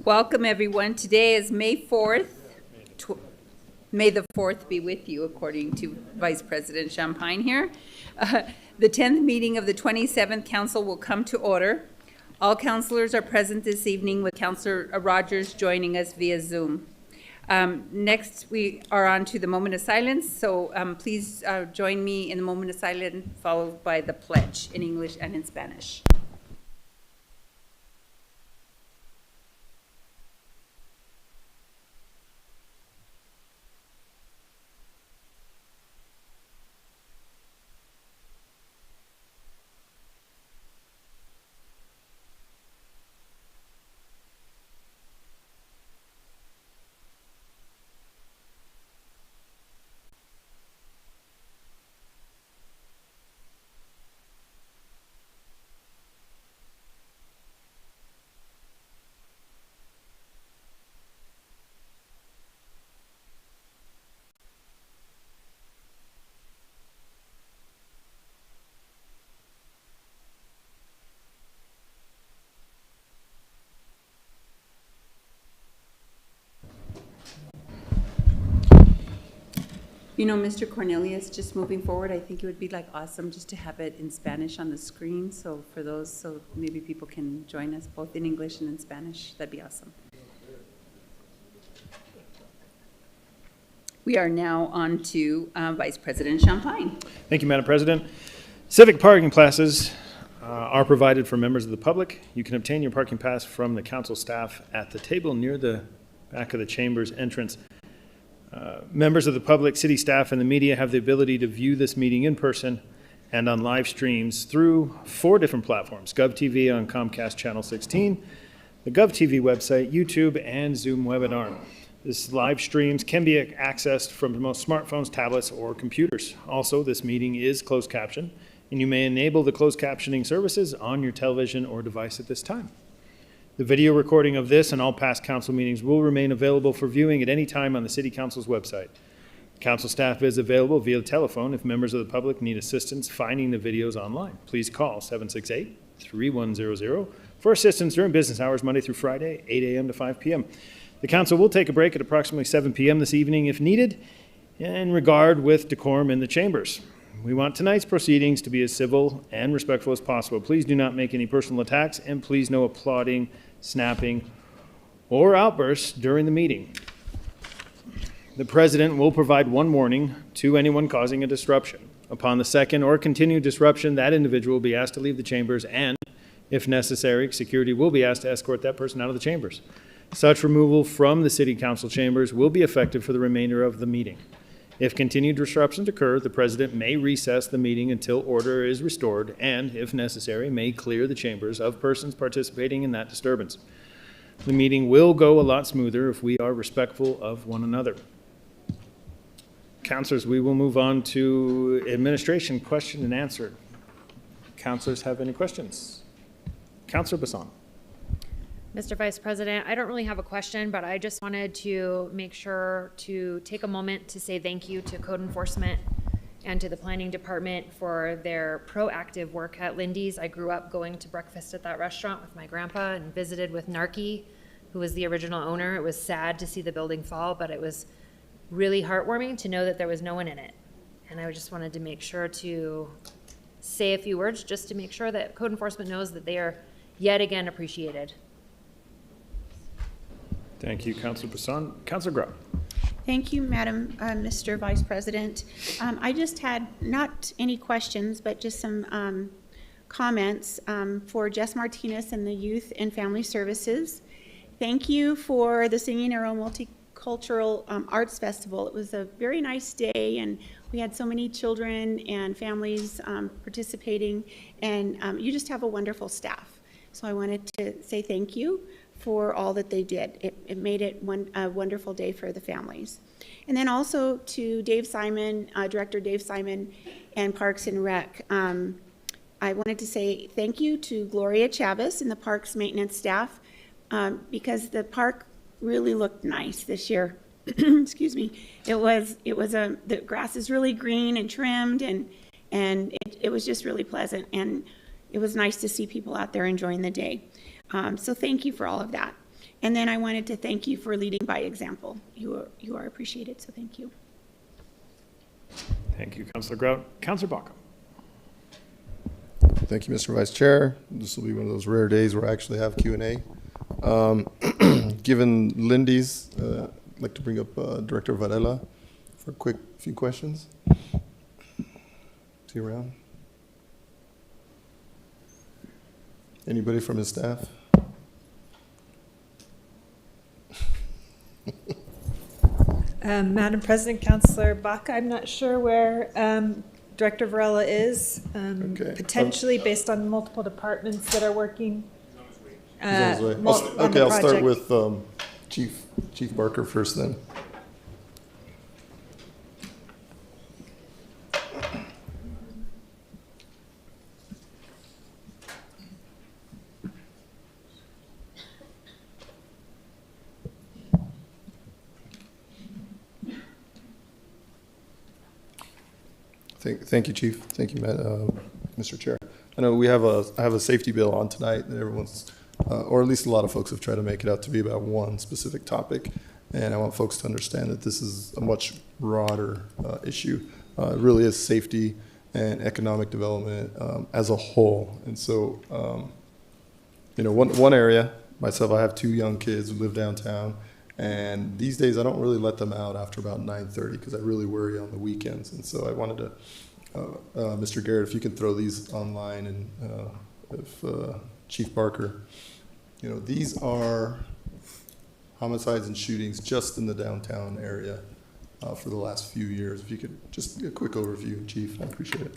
Welcome, everyone. Today is May 4th. May the 4th be with you, according to Vice President Champagne here. The 10th meeting of the 27th Council will come to order. All councillors are present this evening, with Councillor Rogers joining us via Zoom. Next, we are on to the moment of silence, so please join me in the moment of silence, followed by the pledge in English and in Spanish. You know, Mr. Cornelius, just moving forward, I think it would be awesome just to have it in Spanish on the screen. So for those, so maybe people can join us both in English and in Spanish. That'd be awesome. We are now on to Vice President Champagne. Thank you, Madam President. Civic parking passes are provided for members of the public. You can obtain your parking pass from the council staff at the table near the back of the chamber's entrance. Members of the public, city staff, and the media have the ability to view this meeting in person and on live streams through 4 different platforms: GovTV on Comcast Channel 16, the GovTV website, YouTube, and Zoom webinar. This live streams can be accessed from most smartphones, tablets, or computers. Also, this meeting is closed captioned, and you may enable the closed captioning services on your television or device at this time. The video recording of this and all past council meetings will remain available for viewing at any time on the City Council's website. Council staff is available via telephone if members of the public need assistance finding the videos online. Please call 768-3100 for assistance during business hours, Monday through Friday, 8 a.m. to 5 p.m. The council will take a break at approximately 7 p.m. this evening if needed, in regard with decorum in the chambers. We want tonight's proceedings to be as civil and respectful as possible. Please do not make any personal attacks, and please no applauding, snapping, or outbursts during the meeting. The President will provide one warning to anyone causing a disruption. Upon the second or continued disruption, that individual will be asked to leave the chambers, and, if necessary, security will be asked to escort that person out of the chambers. Such removal from the City Council chambers will be effective for the remainder of the meeting. If continued disruptions occur, the President may recess the meeting until order is restored and, if necessary, may clear the chambers of persons participating in that disturbance. The meeting will go a lot smoother if we are respectful of one another. Councilors, we will move on to administration question and answer. Councilors have any questions? Councilor Vincent. Mr. Vice President, I don't really have a question, but I just wanted to make sure to take a moment to say thank you to Code Enforcement and to the Planning Department for their proactive work at Lindy's. I grew up going to breakfast at that restaurant with my grandpa and visited with Narky, who was the original owner. It was sad to see the building fall, but it was really heartwarming to know that there was no one in it. And I just wanted to make sure to say a few words just to make sure that Code Enforcement knows that they are yet again appreciated. Thank you, Councilor Vincent. Councilor Grau. Thank you, Mr. Vice President. I just had not any questions, but just some comments for Jess Martinez and the Youth and Family Services. Thank you for the Singing Arrow Multicultural Arts Festival. It was a very nice day, and we had so many children and families participating, and you just have a wonderful staff. So I wanted to say thank you for all that they did. It made it a wonderful day for the families. And then also to Dave Simon, Director Dave Simon, and Parks and Rec. I wanted to say thank you to Gloria Chavez and the Parks maintenance staff because the park really looked nice this year. Excuse me. The grass is really green and trimmed, and it was just really pleasant, and it was nice to see people out there enjoying the day. So thank you for all of that. And then I wanted to thank you for leading by example. You are appreciated, so thank you. Thank you, Councilor Grout. Councilor Baca. Thank you, Mr. Vice Chair. This will be one of those rare days where I actually have Q&A. Given Lindy's, I'd like to bring up Director Varela for a quick few questions. Is he around? Anybody from his staff? Madam President, Councillor Baca, I'm not sure where Director Varela is, Okay. potentially based on multiple departments that are working. He's on his way. on Okay, the I'll start project. with Chief Barker first then. Thank you, Chief. Thank you, Mr. Chair. I know I have a safety bill on tonight that everyone's, or at least a lot of folks have tried to make it out to be about one specific topic. And I want folks to understand that this is a much broader issue. It really is safety and economic development as a whole. And so, one area, myself, I have 2 young kids who live downtown. And these days, I don't really let them out after about 9:30 because I really worry on the weekends. And so I wanted to, Mr. Garrett, if you can throw these online, and if Chief Barker, these are homicides and shootings just in the downtown area for the last few years. If you could just a quick overview, Chief, I appreciate it.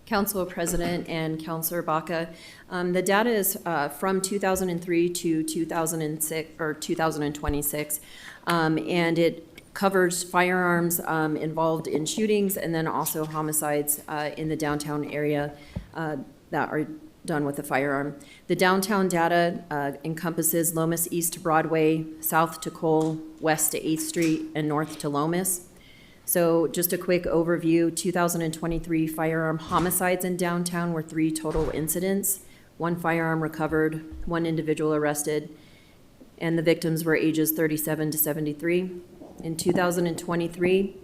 Council President and Councilor Baca. The data is from 2003 to 2006 or 2026, and it covers firearms involved in shootings and then also homicides in the downtown area that are done with a firearm. The downtown data encompasses Lomas East to Broadway, south to Cole, west to 8th Street, and north to Lomas. So just a quick overview, 2023 firearm homicides in downtown were 3 total incidents, 1 firearm recovered, 1 individual arrested, and the victims were ages 37 to 73. In 2023,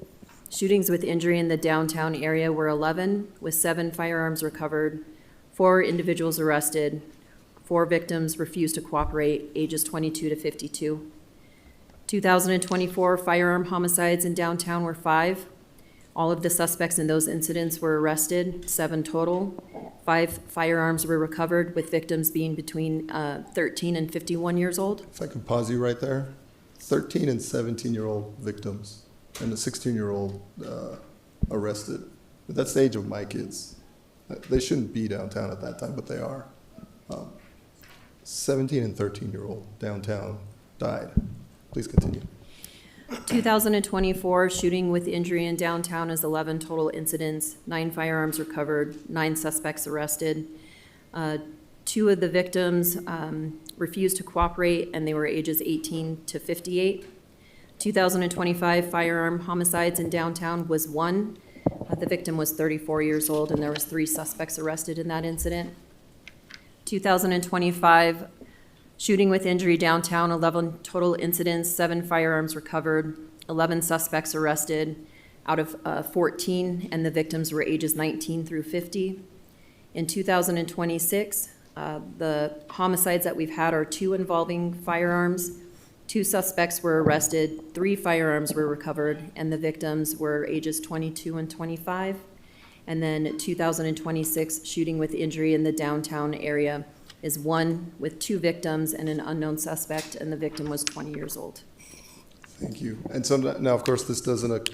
shootings with injury in the downtown area were 11, with 7 firearms recovered, 4 individuals arrested, 4 victims refused to cooperate, ages 22 to 52. 2024 firearm homicides in downtown were 5. All of the suspects in those incidents were arrested, 7 total. 5 firearms were recovered, with victims being between 13 and 51 years old. If I could pause you right there. 13 and 17-year-old victims and a 16-year-old arrested. That's the age of my kids. They shouldn't be downtown at that time, but they are. 17 and 13-year-old downtown died. Please continue. 2024 shooting with injury in downtown is 11 total incidents, 9 firearms recovered, 9 suspects arrested. 2 of the victims refused to cooperate, and they were ages 18 to 58. 2025 firearm homicides in downtown was 1. The victim was 34 years old, and there was 3 suspects arrested in that incident. 2025 shooting with injury downtown, 11 total incidents, 7 firearms recovered, 11 suspects arrested out of 14, and the victims were ages 19 through 50. In 2026, the homicides that we've had are 2 involving firearms. 2 suspects were arrested, 3 firearms were recovered, and the victims were ages 22 and 25. And then 2026 shooting with injury in the downtown area is 1 with 2 victims and an unknown suspect, and the victim was 20 years old. Thank you. And so now, of course, this doesn't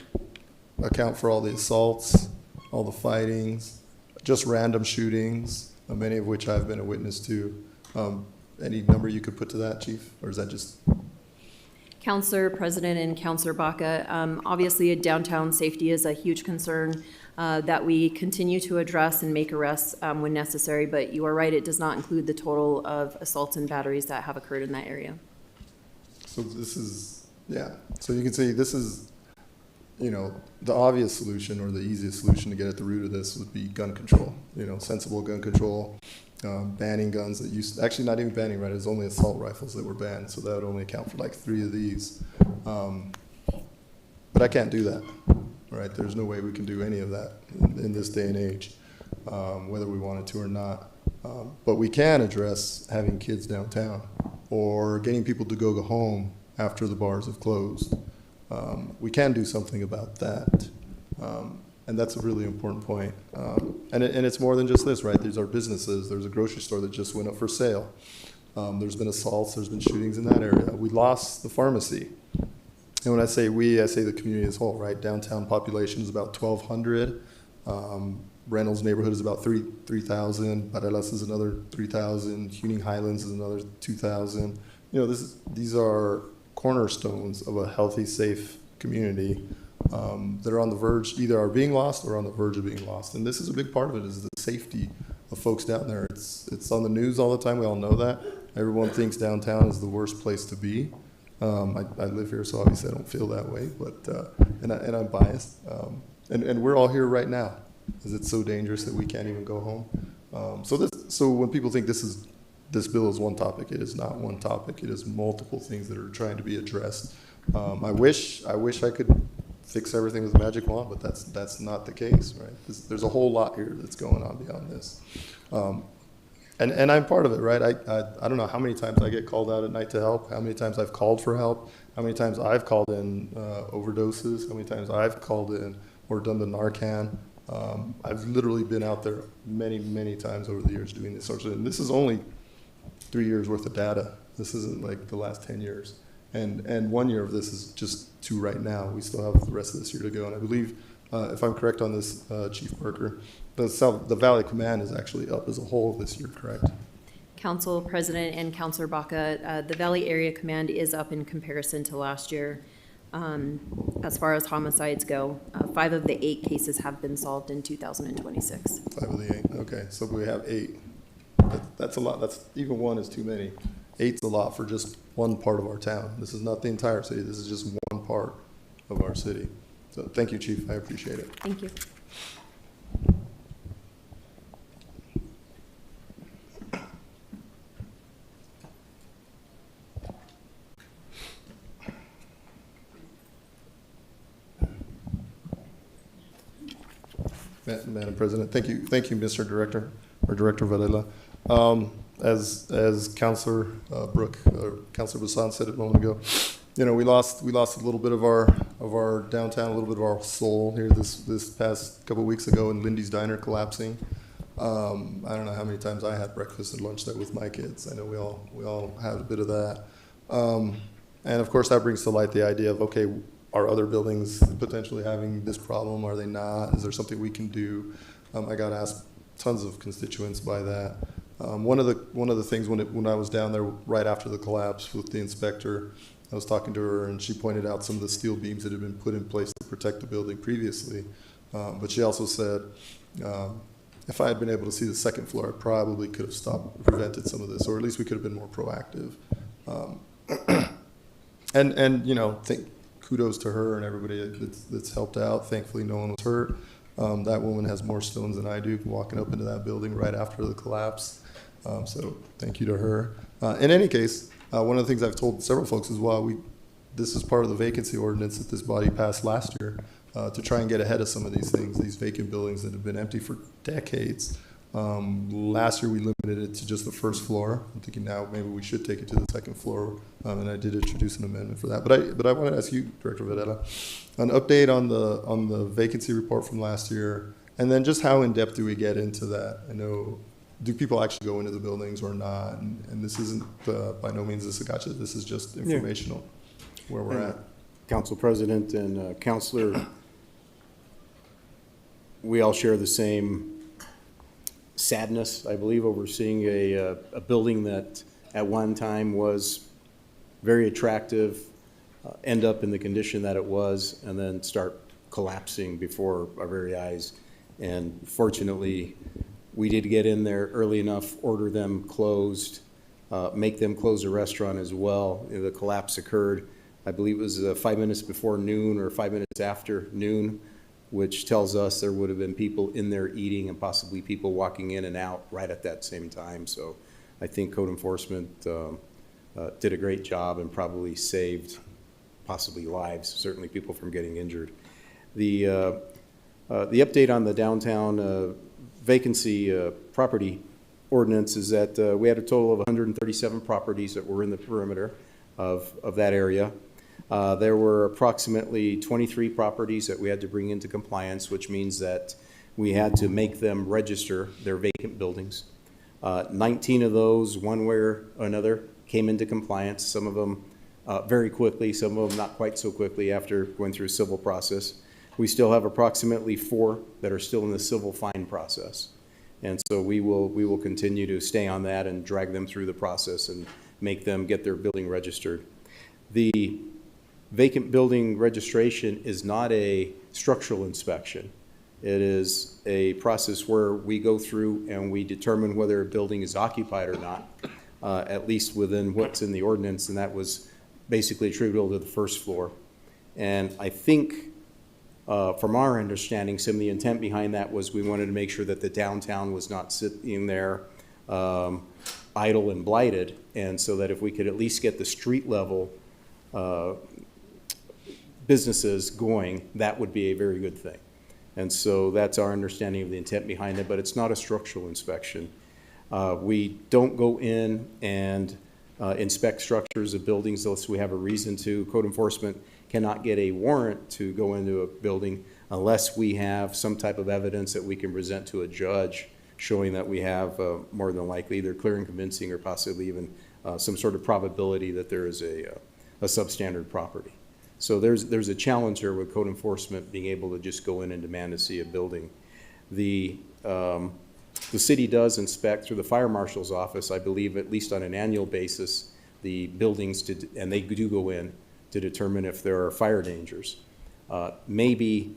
account for all the assaults, all the fightings, just random shootings, many of which I've been a witness to. Any number you could put to that, Chief, or is that just? Councilor President and Councilor Baca, obviously downtown safety is a huge concern that we continue to address and make arrests when necessary, but you are right, it does not include the total of assaults and batteries that have occurred in that area. So this is, yeah, so you can say this is, the obvious solution or the easiest solution to get at the root of this would be gun control, sensible gun control. banning guns that used, actually not even banning, right? It was only assault rifles that were banned, so that would only account for like 3 of these. But I can't do that, right? There's no way we can do any of that in this day and age, whether we wanted to or not. But we can address having kids downtown or getting people to go home after the bars have closed. We can do something about that. And that's a really important point. And it's more than just this, right? These are businesses. There's a grocery store that just went up for sale. There's been assaults. There's been shootings in that area. We lost the pharmacy. And when I say we, I say the community as a whole, right? Downtown population is about 1,200. Reynolds neighborhood is about 3,000. Barelas is another 3,000. Huning Highlands is another 2,000. You know, these are cornerstones of a healthy, safe community that are on the verge, either are being lost or on the verge of being lost. And this is a big part of it, is the safety of folks down there. It's on the news all the time. We all know that. Everyone thinks downtown is the worst place to be. I live here, so obviously I don't feel that way, but and I'm biased. And we're all here right now, because it's so dangerous that we can't even go home. So when people think this bill is one topic, it is not one topic. It is multiple things that are trying to be addressed. I wish I could fix everything with a magic wand, but that's not the case, right? There's a whole lot here that's going on beyond this. And I'm part of it, right? I don't know how many times I get called out at night to help, how many times I've called for help, how many times I've called in overdoses, how many times I've called in or done the Narcan. I've literally been out there many, many times over the years doing this sort of thing. And this is only 3 years worth of data. This isn't like the last 10 years. And 1 year of this is just 2 right now. We still have the rest of this year to go. And I believe, if I'm correct on this, Chief Parker, the Valley Command is actually up as a whole this year, correct? Council President and Councilor Baca, the Valley Area Command is up in comparison to last year. As far as homicides go, 5 of the 8 cases have been solved in 2026. 5 of the 8, okay. So we have 8. That's a lot. That's even 1 is too many. 8's a lot for just one part of our town. This is not the entire city. This is just one part of our city. So thank you, Chief. I appreciate it. Thank you. Madam President, thank you, Mr. Director, or Director Varela. As Councilor Brooke or Councilor Vincent said it a moment ago, you know, we lost a little bit of our downtown, a little bit of our soul here this past couple of weeks ago, in Lindy's Diner collapsing. I don't know how many times I had breakfast and lunch there with my kids. I know we all had a bit of that, and of course that brings to light the idea of, okay, are other buildings potentially having this problem? Are they not? Is there something we can do? I got asked tons of constituents by that. One of the things when I was down there right after the collapse with the inspector, I was talking to her and she pointed out some of the steel beams that had been put in place to protect the building previously. But she also said, if I had been able to see the second floor, I probably could have prevented some of this, or at least we could have been more proactive. And you know, kudos to her and everybody that's helped out. Thankfully, no one was hurt. That woman has more stones than I do, walking up into that building right after the collapse. So thank you to her. In any case, one of the things I've told several folks is, well, this is part of the vacancy ordinance that this body passed last year to try and get ahead of some of these things, these vacant buildings that have been empty for decades. Last year we limited it to just the first floor. I'm thinking now maybe we should take it to the second floor, and I did introduce an amendment for that. But I want to ask you, Director Varela, an update on the vacancy report from last year, and then just how in depth do we get into that? I know, do people actually go into the buildings or not? And this isn't by no means a gotcha. This is just informational where we're at. Council President and Councilor, we all share the same sadness, I believe, over seeing a building that at one time was very attractive end up in the condition that it was and then start collapsing before our very eyes. And fortunately, we did get in there early enough, order them closed, make them close the restaurant as well. The collapse occurred, I believe it was 5 minutes before noon or 5 minutes after noon, which tells us there would have been people in there eating and possibly people walking in and out right at that same time. So I think code enforcement did a great job and probably saved possibly lives, certainly people from getting injured. The update on the downtown vacancy property ordinance is that we had a total of 137 properties that were in the perimeter of that area. There were approximately 23 properties that we had to bring into compliance, which means that we had to make them register their vacant buildings. 19 of those, one way or another, came into compliance, some of them very quickly, some of them not quite so quickly after going through a civil process. We still have approximately 4 that are still in the civil fine process. And so we will continue to stay on that and drag them through the process and make them get their building registered. The vacant building registration is not a structural inspection. It is a process where we go through and we determine whether a building is occupied or not, at least within what's in the ordinance, and that was basically attributable to the first floor. And I think from our understanding, some of the intent behind that was we wanted to make sure that the downtown was not sitting there idle and blighted, and so that if we could at least get the street level businesses going, that would be a very good thing. And so that's our understanding of the intent behind it, but it's not a structural inspection. We don't go in and inspect structures of buildings unless we have a reason to. Code enforcement cannot get a warrant to go into a building unless we have some type of evidence that we can present to a judge showing that we have more than likely either clear and convincing or possibly even some sort of probability that there is a substandard property. So there's a challenge here with code enforcement being able to just go in and demand to see a building. The city does inspect through the fire marshal's office, I believe, at least on an annual basis, the buildings, and they do go in to determine if there are fire dangers. Maybe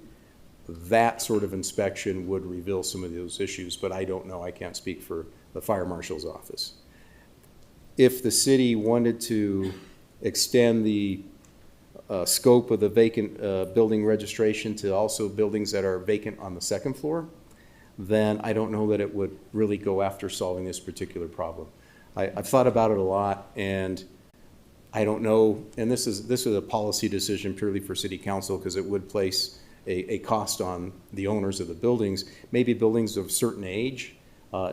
that sort of inspection would reveal some of those issues, but I don't know. I can't speak for the fire marshal's office. If the city wanted to extend the scope of the vacant building registration to also buildings that are vacant on the second floor, then I don't know that it would really go after solving this particular problem. I've thought about it a lot, and I don't know, and this is a policy decision purely for city council because it would place a cost on the owners of the buildings. Maybe buildings of a certain age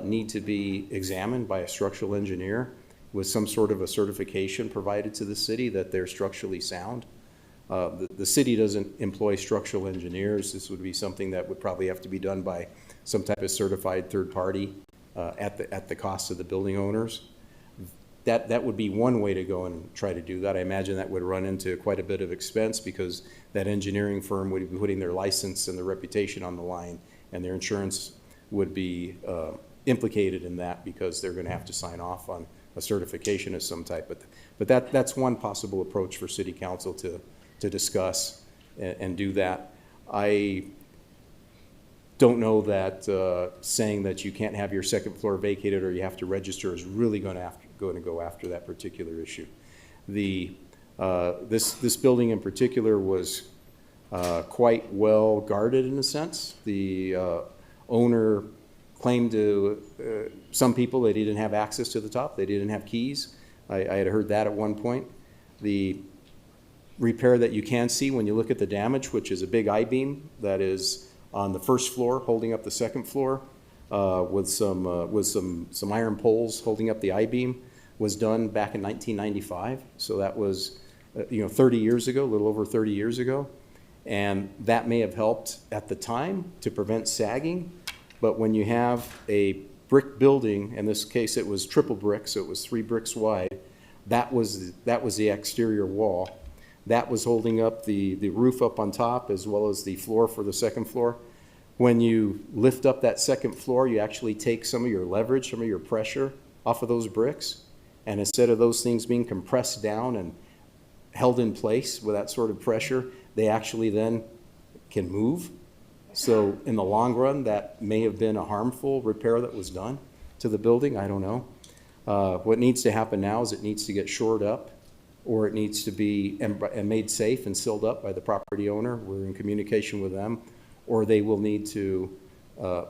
need to be examined by a structural engineer with some sort of a certification provided to the city that they're structurally sound. The city doesn't employ structural engineers. This would be something that would probably have to be done by some type of certified third party at the cost of the building owners. That would be one way to go and try to do that. I imagine that would run into quite a bit of expense because that engineering firm would be putting their license and their reputation on the line, and their insurance would be implicated in that because they're going to have to sign off on a certification of some type. But that's one possible approach for city council to discuss and do that. I don't know that saying that you can't have your second floor vacated or you have to register is really going to go after that particular issue. This building in particular was quite well guarded in a sense. The owner claimed to some people that he didn't have access to the top. They didn't have keys. I had heard that at one point. The repair that you can see when you look at the damage, which is a big I-beam that is on the first floor holding up the second floor with some iron poles holding up the I-beam, was done back in 1995. So that was 30 years ago, a little over 30 years ago. And that may have helped at the time to prevent sagging. But when you have a brick building, in this case it was triple brick, so it was 3 bricks wide, that was the exterior wall. That was holding up the roof up on top as well as the floor for the second floor. When you lift up that second floor, you actually take some of your leverage, some of your pressure off of those bricks. And instead of those things being compressed down and held in place with that sort of pressure, they actually then can move. So in the long run, that may have been a harmful repair that was done to the building. I don't know. What needs to happen now is it needs to get shored up, or it needs to be and made safe and sealed up by the property owner. We're in communication with them. or they will need to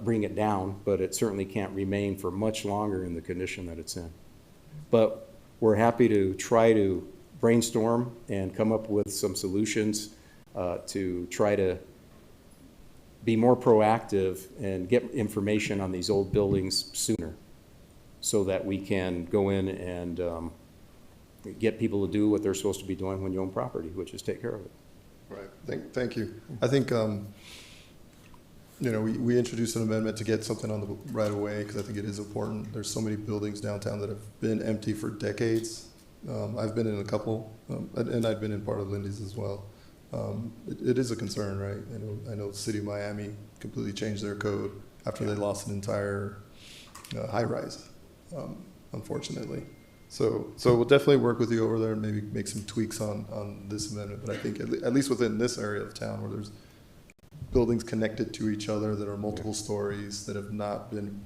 bring it down, but it certainly can't remain for much longer in the condition that it's in. But we're happy to try to brainstorm and come up with some solutions to try to be more proactive and get information on these old buildings sooner so that we can go in and get people to do what they're supposed to be doing when you own property, which is take care of it. Right. Thank you. I think, we introduced an amendment to get something on the right away because I think it is important. There's so many buildings downtown that have been empty for decades. I've been in a couple, and I've been in part of Lindy's as well. It is a concern, right? I know the city of Miami completely changed their code after they lost an entire high-rise, unfortunately. So we'll definitely work with you over there and maybe make some tweaks on this amendment. But I think at least within this area of town where there's buildings connected to each other that are multiple stories that have not been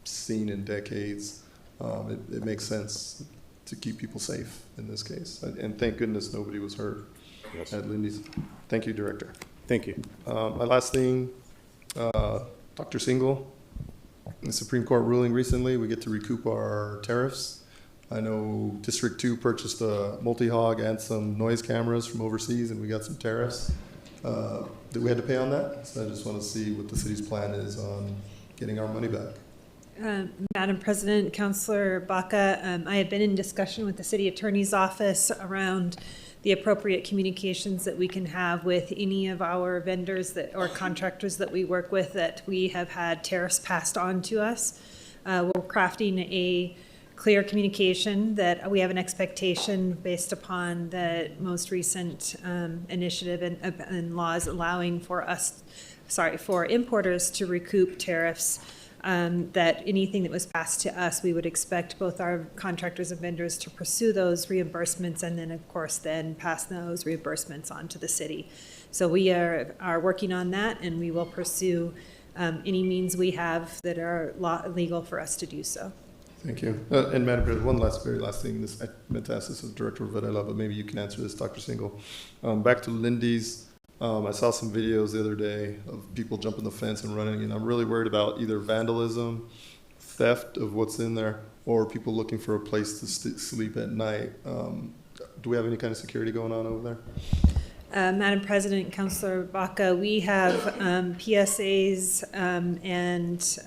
seen in decades, it makes sense to keep people safe in this case. And thank goodness nobody was hurt. Yes. At Lindy's. Thank you, Director. Thank you. My last thing, Dr. Single, in the Supreme Court ruling recently, we get to recoup our tariffs. I know District 2 purchased a multi-hog and some noise cameras from overseas, and we got some tariffs that we had to pay on that. So I just want to see what the city's plan is on getting our money back. Madam President, Councilor Baca, I have been in discussion with the City Attorney's Office around the appropriate communications that we can have with any of our vendors or contractors that we work with that we have had tariffs passed on to us. We're crafting a clear communication that we have an expectation based upon the most recent initiative and laws allowing for importers to recoup tariffs. That anything that was passed to us, we would expect both our contractors and vendors to pursue those reimbursements and then, of course, then pass those reimbursements on to the city. So we are working on that, and we will pursue any means we have that are legal for us to do so. Thank you. And Madam President, one very last thing. I meant to ask this of Director Varela, but maybe you can answer this, Dr. Single. Back to Lindy's. I saw some videos the other day of people jumping the fence and running, and I'm really worried about either vandalism, theft of what's in there, or people looking for a place to sleep at night. Do we have any kind of security going on over there? Madam President, Councilor Baca, we have PSAs and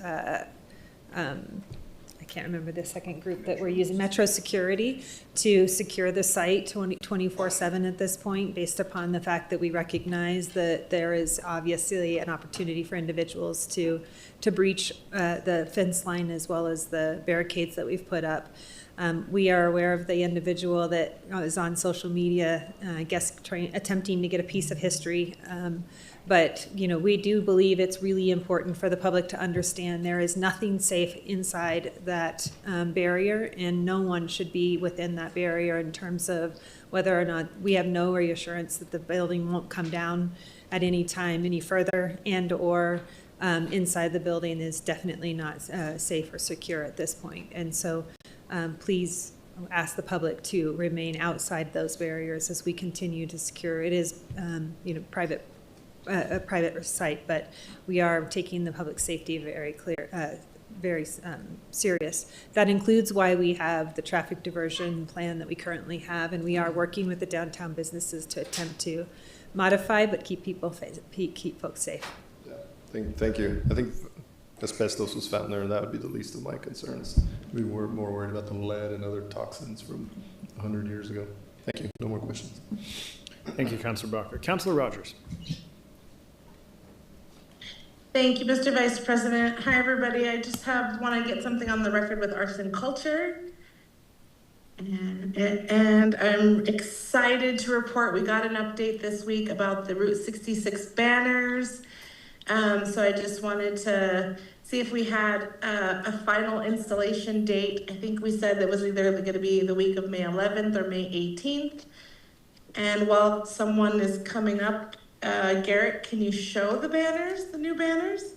I can't remember the second group that we're using, Metro Security, to secure the site 24/7 at this point, based upon the fact that we recognize that there is obviously an opportunity for individuals to breach the fence line as well as the barricades that we've put up. We are aware of the individual that is on social media, I guess, attempting to get a piece of history. But, we do believe it's really important for the public to understand there is nothing safe inside that barrier, and no one should be within that barrier in terms of whether or not we have no reassurance that the building won't come down at any time any further, and or inside the building is definitely not safe or secure at this point. And so please ask the public to remain outside those barriers as we continue to secure. It is, a private site, but we are taking the public safety very serious. That includes why we have the traffic diversion plan that we currently have, and we are working with the downtown businesses to attempt to modify but keep folks safe. Yeah, thank you. I think asbestos was found there, and that would be the least of my concerns. We were more worried about the lead and other toxins from 100 years ago. Thank you. No more questions. Thank you, Councilor Baca. Councilor Rogers. Thank you, Mr. Vice President. Hi, everybody. I just want to get something on the record with arts and culture. And I'm excited to report we got an update this week about the Route 66 banners. So I just wanted to see if we had a final installation date. I think we said that was either going to be the week of May 11th or May 18th. And while someone is coming up, Garrett, can you show the banners, the new banners?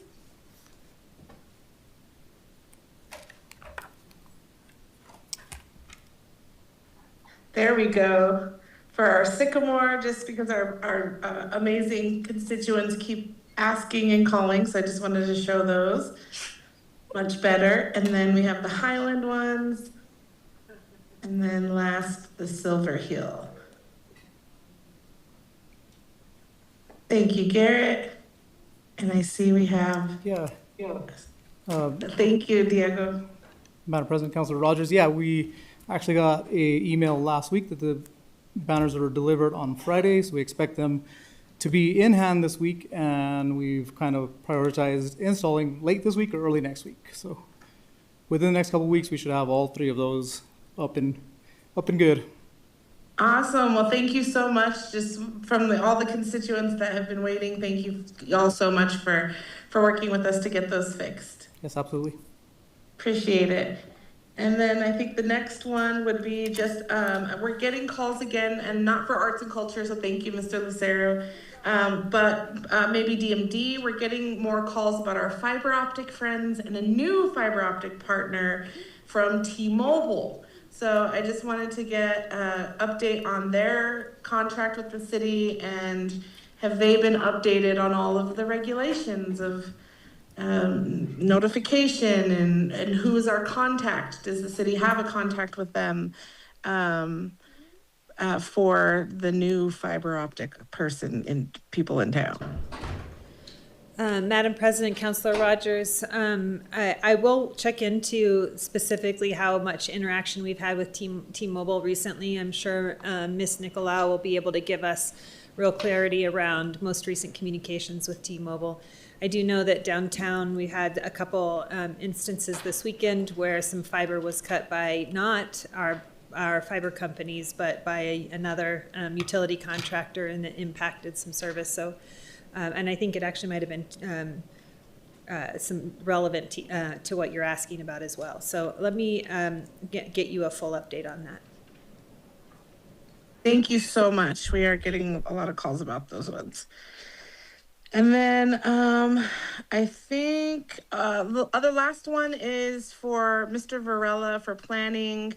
There we go. For our Sycamore, just because our amazing constituents keep asking and calling, so I just wanted to show those. Much better. And then we have the Highland ones. And then last, the Silver Hill. Thank you, Garrett. And I see we have, Yeah, thank you, Diego. Madam President, Councilor Rogers, yeah, we actually got a email last week that the banners were delivered on Friday, so we expect them to be in hand this week, and we've kind of prioritized installing late this week or early next week. So within the next couple of weeks, we should have all 3 of those up and good. Awesome. Well, thank you so much. Just from all the constituents that have been waiting, thank you all so much for working with us to get those fixed. Yes, absolutely. Appreciate it. And then I think the next one would be just, we're getting calls again, and not for arts and culture, so thank you, Mr. Lucero. But maybe DMD, we're getting more calls about our fiber optic friends and a new fiber optic partner from T-Mobile. So I just wanted to get an update on their contract with the city, and have they been updated on all of the regulations of notification and who is our contact? Does the city have a contact with them for the new fiber optic person and people in town? Madam President, Councilor Rogers, I will check into specifically how much interaction we've had with T-Mobile recently. I'm sure Ms. Nicolau will be able to give us real clarity around most recent communications with T-Mobile. I do know that downtown we had a couple instances this weekend where some fiber was cut by not our fiber companies, but by another utility contractor, and it impacted some service. So. And I think it actually might have been some relevant to what you're asking about as well. So let me get you a full update on that. Thank you so much. We are getting a lot of calls about those ones. And then I think the other last one is for Mr. Varela for planning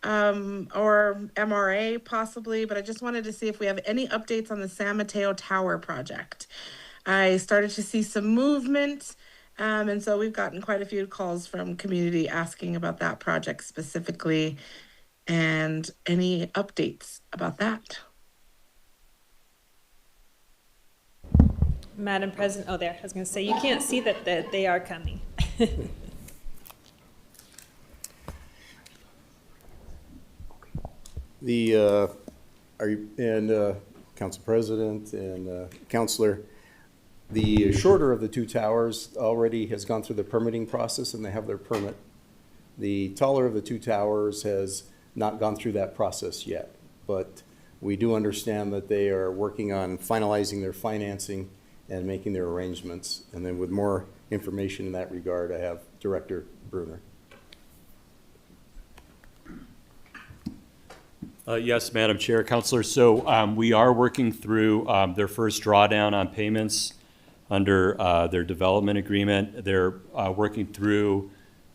or MRA possibly, but I just wanted to see if we have any updates on the San Mateo Tower project. I started to see some movement, and so we've gotten quite a few calls from community asking about that project specifically, and any updates about that. Madam President, oh, there, I was going to say, you can't see that they are coming. Council President and Councilor, the shorter of the 2 towers already has gone through the permitting process and they have their permit. The taller of the 2 towers has not gone through that process yet, but we do understand that they are working on finalizing their financing and making their arrangements. And then with more information in that regard, I have Director Bruner. Yes, Madam Chair, Councilor. So we are working through their first drawdown on payments under their development agreement. They're working through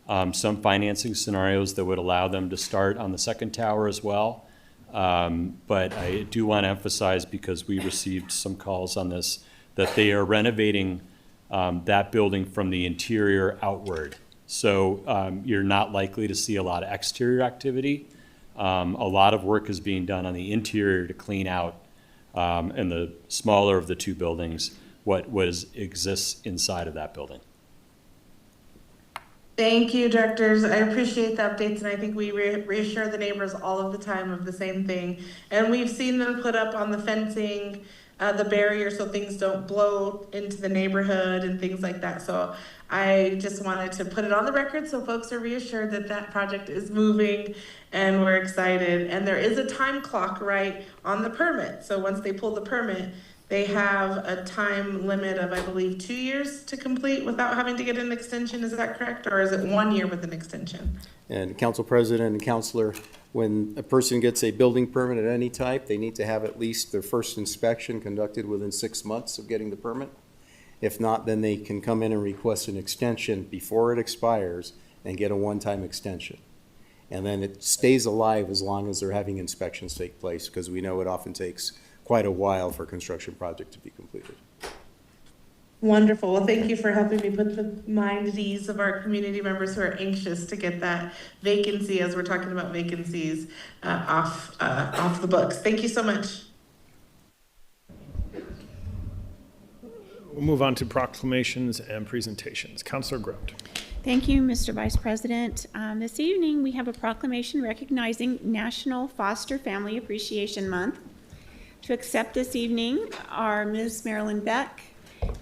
some financing scenarios that would allow them to start on the second tower as well. But I do want to emphasize, because we received some calls on this, that they are renovating that building from the interior outward. So you're not likely to see a lot of exterior activity. A lot of work is being done on the interior to clean out in the smaller of the 2 buildings what exists inside of that building. Thank you, directors. I appreciate the updates, and I think we reassure the neighbors all of the time of the same thing. And we've seen them put up on the fencing, the barrier, so things don't blow into the neighborhood and things like that. So I just wanted to put it on the record so folks are reassured that that project is moving and we're excited. And there is a time clock right on the permit. So once they pull the permit, they have a time limit of, I believe, 2 years to complete without having to get an extension. Is that correct? Or is it 1 year with an extension? And Council President and Councilor, when a person gets a building permit of any type, they need to have at least their first inspection conducted within 6 months of getting the permit. If not, then they can come in and request an extension before it expires and get a one-time extension. And then it stays alive as long as they're having inspections take place, because we know it often takes quite a while for a construction project to be completed. Wonderful. Well, thank you for helping me put the mind at ease of our community members who are anxious to get that vacancy, as we're talking about vacancies, off the books. Thank you so much. We'll move on to proclamations and presentations. Councillor Grout. Thank you, Mr. Vice President. This evening, we have a proclamation recognizing National Foster Family Appreciation Month. To accept this evening are Ms. Marilyn Beck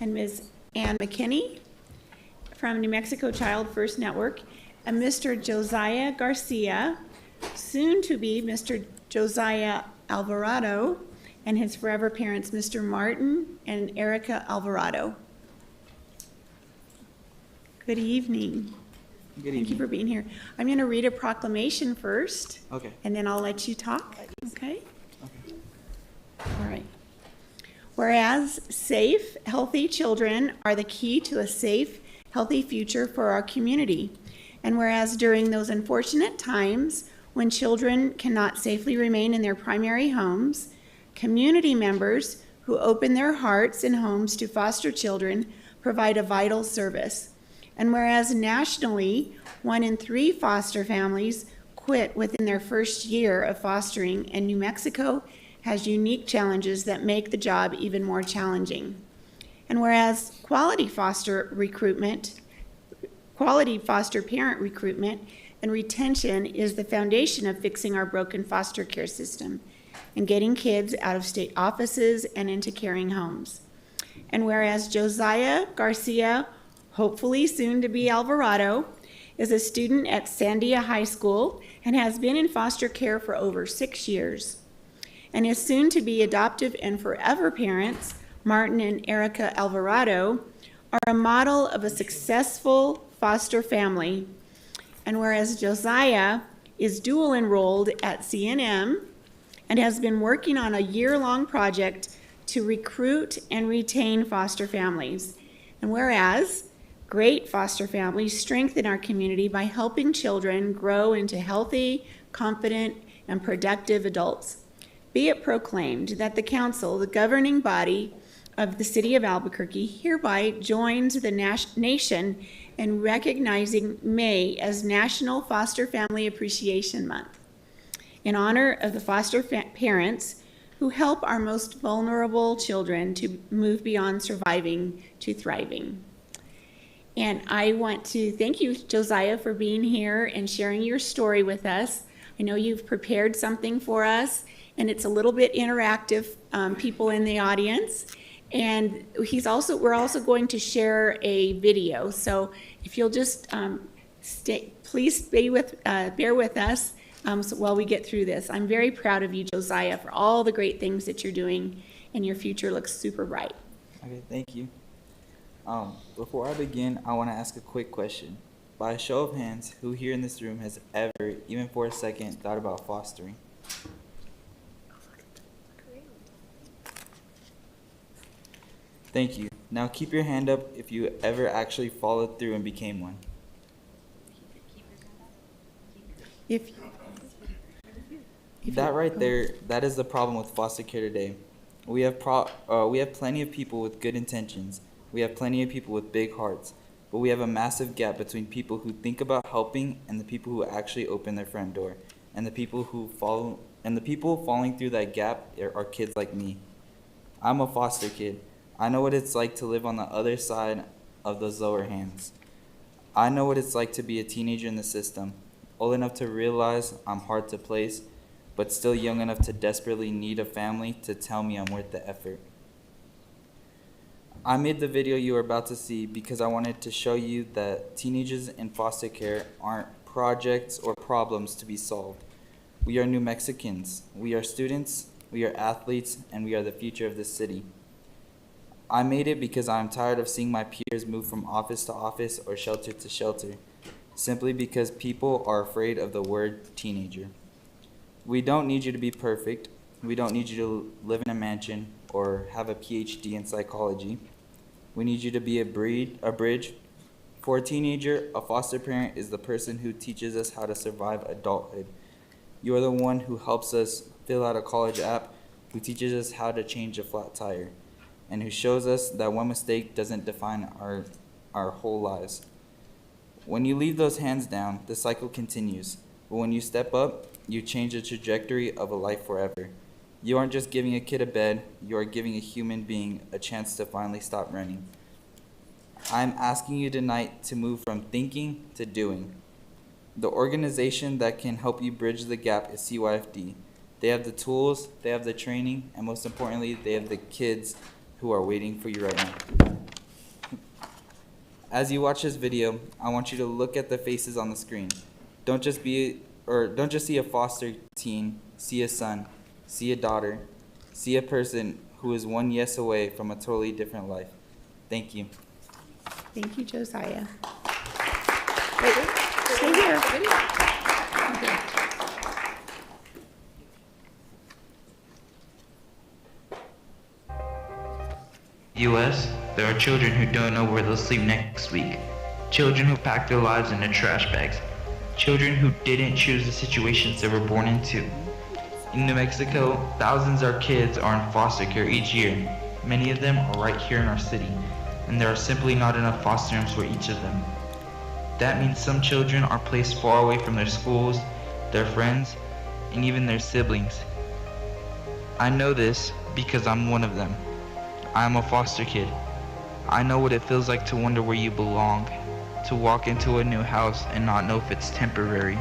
and Ms. Ann McKinney from New Mexico Child First Network, and Mr. Josiah Garcia, soon to be Mr. Josiah Alvarado, and his forever parents, Mr. Martin and Erica Alvarado. Good evening. Good evening. Thank you for being here. I'm going to read a proclamation first. Okay. And then I'll let you talk. Okay? All right. Whereas safe, healthy children are the key to a safe, healthy future for our community. And whereas during those unfortunate times when children cannot safely remain in their primary homes, community members who open their hearts and homes to foster children provide a vital service. And whereas nationally, 1 in 3 foster families quit within their first year of fostering, and New Mexico has unique challenges that make the job even more challenging. And whereas quality foster parent recruitment and retention is the foundation of fixing our broken foster care system and getting kids out of state offices and into caring homes. And whereas Josiah Garcia, hopefully soon to be Alvarado, is a student at Sandia High School and has been in foster care for over 6 years. And his soon to be adoptive and forever parents, Martin and Erica Alvarado, are a model of a successful foster family. And whereas Josiah is dual enrolled at CNM and has been working on a year-long project to recruit and retain foster families. And whereas great foster families strengthen our community by helping children grow into healthy, confident, and productive adults. Be it proclaimed that the council, the governing body of the city of Albuquerque, hereby joins the nation in recognizing May as National Foster Family Appreciation Month in honor of the foster parents who help our most vulnerable children to move beyond surviving to thriving. And I want to thank you, Josiah, for being here and sharing your story with us. I know you've prepared something for us, and it's a little bit interactive, people in the audience. And we're also going to share a video. So if you'll just please bear with us while we get through this. I'm very proud of you, Josiah, for all the great things that you're doing, and your future looks super bright. Okay, thank you. Before I begin, I want to ask a quick question. By a show of hands, who here in this room has ever, even for a second, thought about fostering? Thank you. Now keep your hand up if you ever actually followed through and became one. That right there, that is the problem with foster care today. We have plenty of people with good intentions. We have plenty of people with big hearts. But we have a massive gap between people who think about helping and the people who actually open their front door. And the people falling through that gap are kids like me. I'm a foster kid. I know what it's like to live on the other side of those lower hands. I know what it's like to be a teenager in the system, old enough to realize I'm hard to place, but still young enough to desperately need a family to tell me I'm worth the effort. I made the video you are about to see because I wanted to show you that teenagers in foster care aren't projects or problems to be solved. We are New Mexicans. We are students, we are athletes, and we are the future of this city. I made it because I'm tired of seeing my peers move from office to office or shelter to shelter, simply because people are afraid of the word teenager. We don't need you to be perfect. We don't need you to live in a mansion or have a PhD in psychology. We need you to be a bridge. For a teenager, a foster parent is the person who teaches us how to survive adulthood. You are the one who helps us fill out a college app, who teaches us how to change a flat tire. and who shows us that one mistake doesn't define our whole lives. When you leave those hands down, the cycle continues. But when you step up, you change the trajectory of a life forever. You aren't just giving a kid a bed, you are giving a human being a chance to finally stop running. I'm asking you tonight to move from thinking to doing. The organization that can help you bridge the gap is CYFD. They have the tools, they have the training, and most importantly, they have the kids who are waiting for you right now. As you watch this video, I want you to look at the faces on the screen. Don't just see a foster teen, see a son, see a daughter, see a person who is one yes away from a totally different life. Thank you. Thank you, Josiah. Wait, stay here. Okay. U.S., there are children who don't know where they'll sleep next week. Children who pack their lives into trash bags. Children who didn't choose the situations they were born into. In New Mexico, thousands of kids are in foster care each year. Many of them are right here in our city, and there are simply not enough foster homes for each of them. That means some children are placed far away from their schools, their friends, and even their siblings. I know this because I'm one of them. I am a foster kid. I know what it feels like to wonder where you belong, to walk into a new house and not know if it's temporary,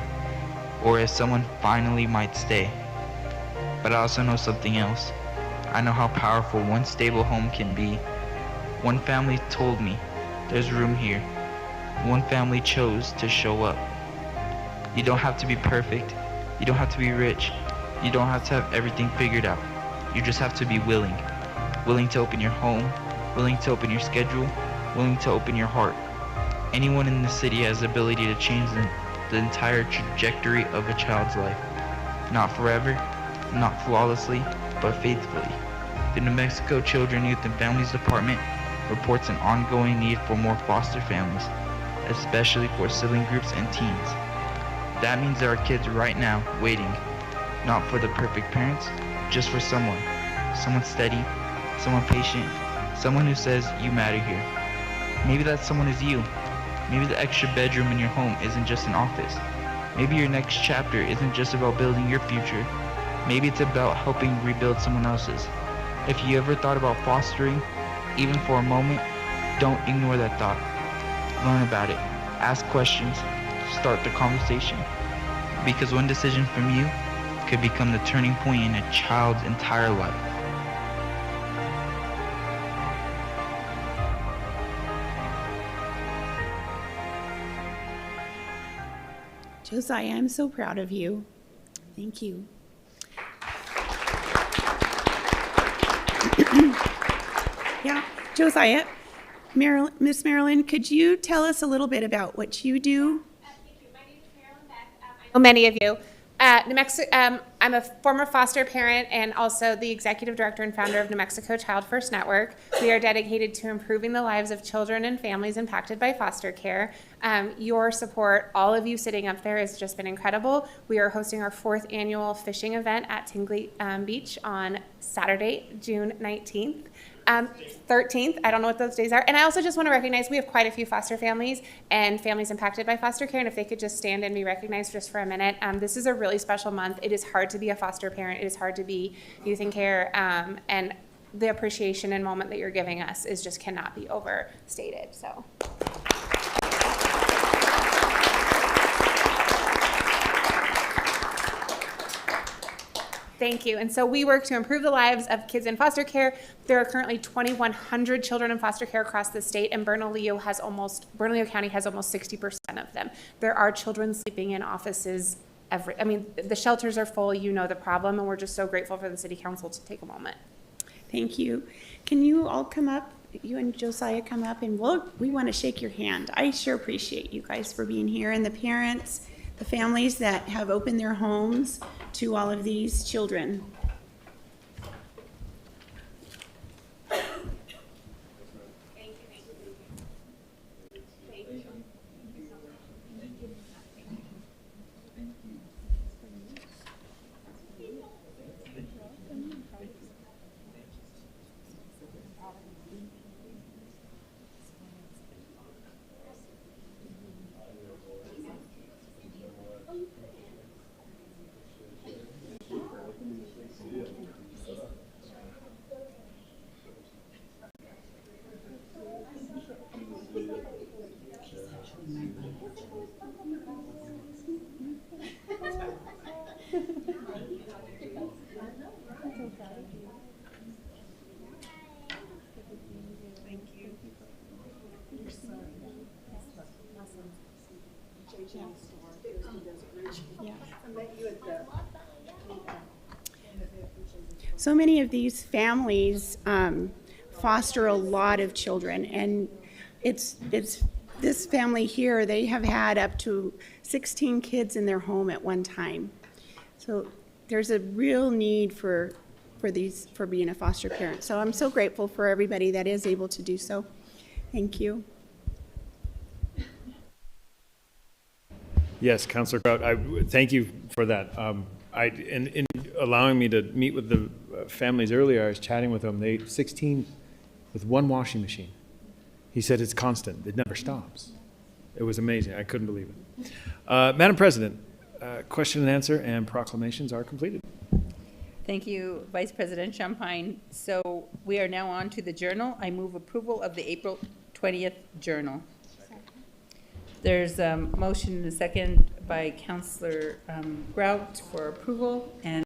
or if someone finally might stay. But I also know something else. I know how powerful one stable home can be. One family told me, there's room here. One family chose to show up. You don't have to be perfect. You don't have to be rich. You don't have to have everything figured out. You just have to be willing. Willing to open your home, willing to open your schedule, willing to open your heart. Anyone in the city has the ability to change the entire trajectory of a child's life. Not forever, not flawlessly, but faithfully. The New Mexico Children, Youth and Families Department reports an ongoing need for more foster families, especially for sibling groups and teens. That means there are kids right now waiting, not for the perfect parents, just for someone steady, someone patient, someone who says you matter here. Maybe that someone is you. Maybe the extra bedroom in your home isn't just an office. Maybe your next chapter isn't just about building your future. Maybe it's about helping rebuild someone else's. If you ever thought about fostering, even for a moment, don't ignore that thought. Learn about it. Ask questions. Start the conversation. Because one decision from you could become the turning point in a child's entire life. Josiah, I'm so proud of you. Thank you. Yeah, Josiah, Miss Marilyn, could you tell us a little bit about what you do? Thank you. My name is Marilyn Beck. I know many of you. New Mexico, I'm a former foster parent and also the executive director and founder of New Mexico Child First Network. We are dedicated to improving the lives of children and families impacted by foster care. Your support, all of you sitting up there, has just been incredible. We are hosting our 4th annual fishing event at Tingley Beach on Saturday, June 19th. 13th, I don't know what those days are. And I also just want to recognize we have quite a few foster families and families impacted by foster care, and if they could just stand and be recognized just for a minute. This is a really special month. It is hard to be a foster parent. It is hard to be youth in care, and the appreciation and moment that you're giving us is just cannot be overstated. So. Thank you. And so we work to improve the lives of kids in foster care. There are currently 2,100 children in foster care across the state, and Bernalillo County has almost 60% of them. There are children sleeping in offices the shelters are full, you know the problem, and we're just so grateful for the city council to take a moment. Thank you. Can you all come up, you and Josiah come up, and we want to shake your hand. I sure appreciate you guys for being here, and the parents, the families that have opened their homes to all of these children. So many of these families foster a lot of children, and it's this family here, they have had up to 16 kids in their home at one time. So there's a real need for being a foster parent. So I'm so grateful for everybody that is able to do so. Thank you. Yes, Councillor Kraut, thank you for that. In allowing me to meet with the families earlier, I was chatting with them. 16 with one washing machine. He said it's constant. It never stops. It was amazing. I couldn't believe it. Madam President, question and answer and proclamations are completed. Thank you, Vice President Champagne. So we are now on to the journal. I move approval of the April 20th journal. There's a motion and a second by Councillor Grout for approval, and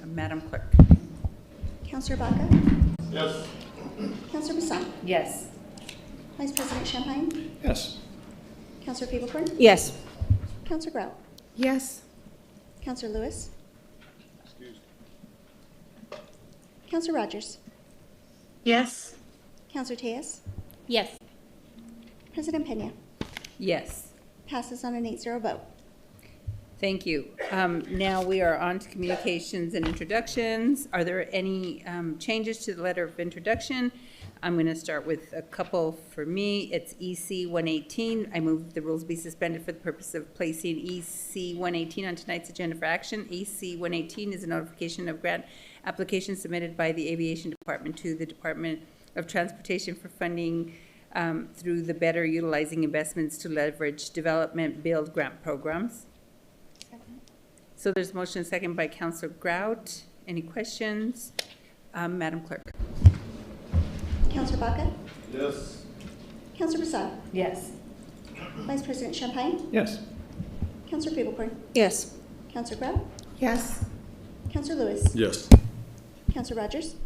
Madam Clerk. Councillor Baca? Yes. Councillor Vincent? Yes. Vice President Champagne? Yes. Councillor Fablecorn? Yes. Councillor Grout? Yes. Councillor Lewis? Councillor Rogers? Yes. Councillor Tejas? Yes. President Pena? Yes. Passes on an 8-0 vote. Thank you. Now we are on to communications and introductions. Are there any changes to the letter of introduction? I'm going to start with a couple for me. It's EC 118. I move the rules be suspended for the purpose of placing EC 118 on tonight's agenda for action. EC 118 is a notification of grant application submitted by the Aviation Department to the Department of Transportation for funding through the Better Utilizing Investments to Leverage Development Build grant programs. So there's motion and second by Councillor Grout. Any questions? Madam Clerk. Councillor Baca? Yes. Councillor Bassad? Yes. Vice President Champagne? Yes. Councillor Fablecorn? Yes. Councillor Grout? Yes. Councillor Lewis? Yes. Councillor Rogers?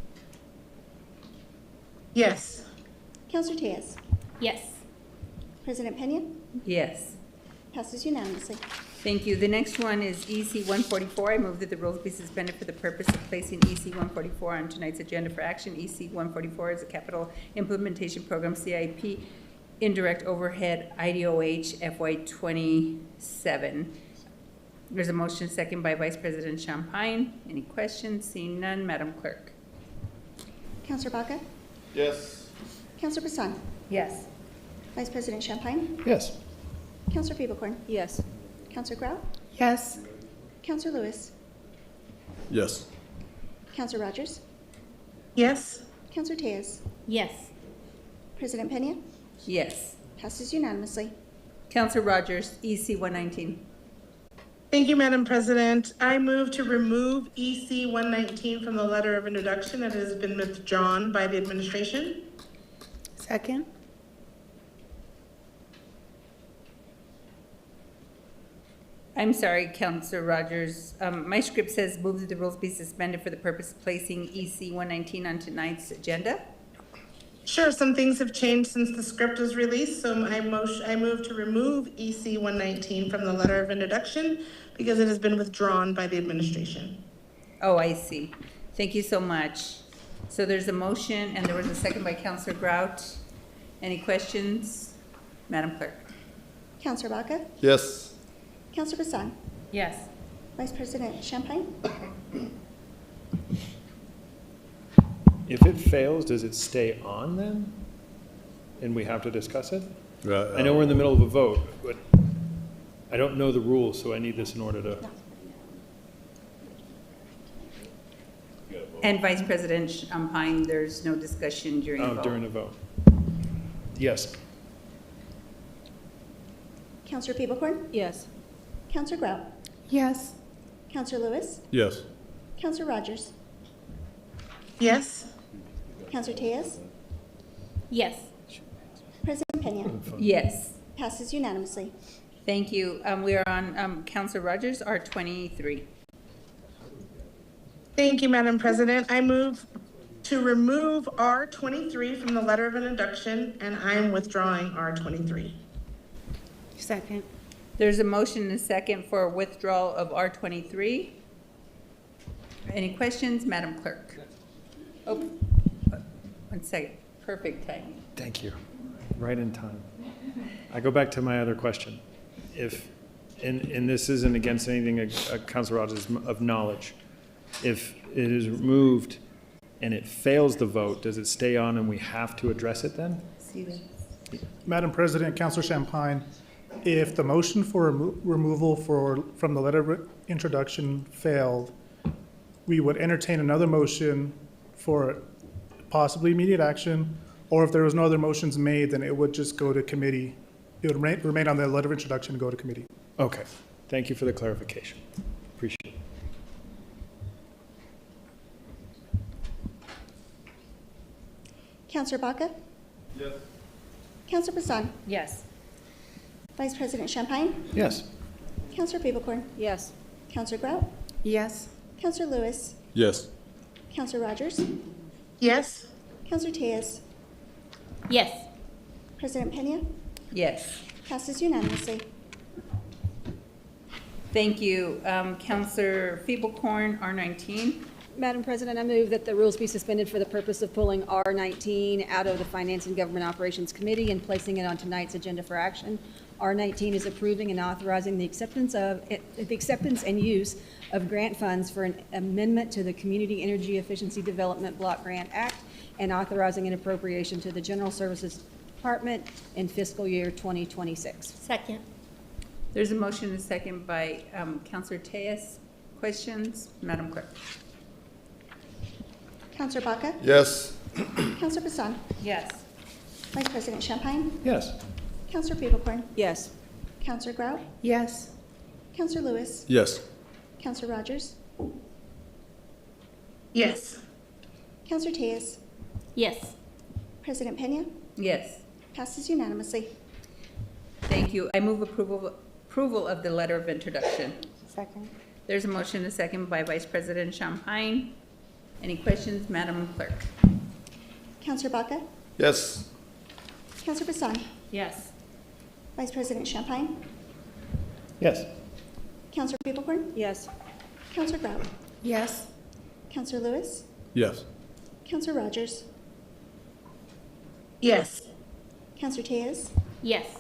Yes. Councillor Tejas? Yes. President Pena? Yes. Passes unanimously. Thank you. The next one is EC 144. I move that the rules be suspended for the purpose of placing EC 144 on tonight's agenda for action. EC 144 is a capital implementation program, CIP, indirect overhead, IDOH, FY27. There's a motion second by Vice President Champagne. Any questions? Seeing none, Madam Clerk. Councillor Baca? Yes. Councillor Bassad? Yes. Vice President Champagne? Yes. Councillor Fablecorn? Yes. Councillor Grout? Yes. Councillor Lewis? Yes. Councillor Rogers? Yes. Councillor Tejas? Yes. President Pena? Yes. Passes unanimously. Councillor Rogers, EC 119. Thank you, Madam President. I move to remove EC 119 from the letter of introduction that has been withdrawn by the administration. Second. I'm sorry, Councillor Rogers. My script says move that the rules be suspended for the purpose of placing EC 119 on tonight's agenda. Sure, some things have changed since the script was released, so I move to remove EC 119 from the letter of introduction because it has been withdrawn by the administration. Oh, I see. Thank you so much. So there's a motion and there was a second by Councillor Grout. Any questions? Madam Clerk. Councillor Baca? Yes. Councillor Bassad? Yes. Vice President Champagne? If it fails, does it stay on then? And we have to discuss it? I know we're in the middle of a vote, but I don't know the rules, so I need this in order to. And Vice President Champagne, there's no discussion during the vote. During the vote. Yes. Councillor Fablecorn? Yes. Councillor Grout? Yes. Councillor Lewis? Yes. Councillor Rogers? Yes. Councillor Tejas? Yes. President Pena? Yes. Passes unanimously. Thank you. We are on Councillor Rogers, R23. Thank you, Madam President. I move to remove R23 from the letter of introduction, and I'm withdrawing R23. Second. There's a motion and a second for withdrawal of R23. Any questions, Madam Clerk? Oh, 1 second. Perfect timing. Thank you. Right in time. I go back to my other question. If, and this isn't against anything Councilor Rogers of knowledge, if it is removed and it fails the vote, does it stay on and we have to address it then? Madam President, Councilor Champagne, if the motion for removal from the letter of introduction failed, we would entertain another motion for possibly immediate action, or if there was no other motions made, then it would just go to committee. It would remain on the letter of introduction and go to committee. Okay. Thank you for the clarification. Appreciate it. Counselor Baca? Yes. Counselor Bassan? Yes. Vice President Champagne? Yes. Counselor Peebles? Yes. Counselor Grout? Yes. Counselor Lewis? Yes. Counselor Rogers? Yes. Counselor Tejas? Yes. President Pena? Yes. Passes unanimously. Thank you. Counselor Feeblecorn, R19. Madam President, I move that the rules be suspended for the purpose of pulling R19 out of the Finance and Government Operations Committee and placing it on tonight's agenda for action. R19 is approving and authorizing the acceptance and use of grant funds for an amendment to the Community Energy Efficiency Development Block Grant Act and authorizing an appropriation to the General Services Department in fiscal year 2026. Second. There's a motion and a second by Counselor Tejas. Questions, Madam Clerk? Counselor Baca? Yes. Counselor Bassan? Yes. Vice President Champagne? Yes. Counselor Peebles? Yes. Counselor Grout? Yes. Counselor Lewis? Yes. Counselor Rogers? Yes. Counselor Tejas? Yes. President Pena? Yes. Passes unanimously. Thank you. I move approval of the letter of introduction. Second. There's a motion and a second by Vice President Champagne. Any questions, Madam Clerk? Counselor Baca? Yes. Counselor Bassan? Yes. Vice President Champagne? Yes. Counselor Peebles? Yes. Counselor Grout? Yes. Counselor Lewis? Yes. Counselor Rogers? Yes. Counselor Tejas? Yes.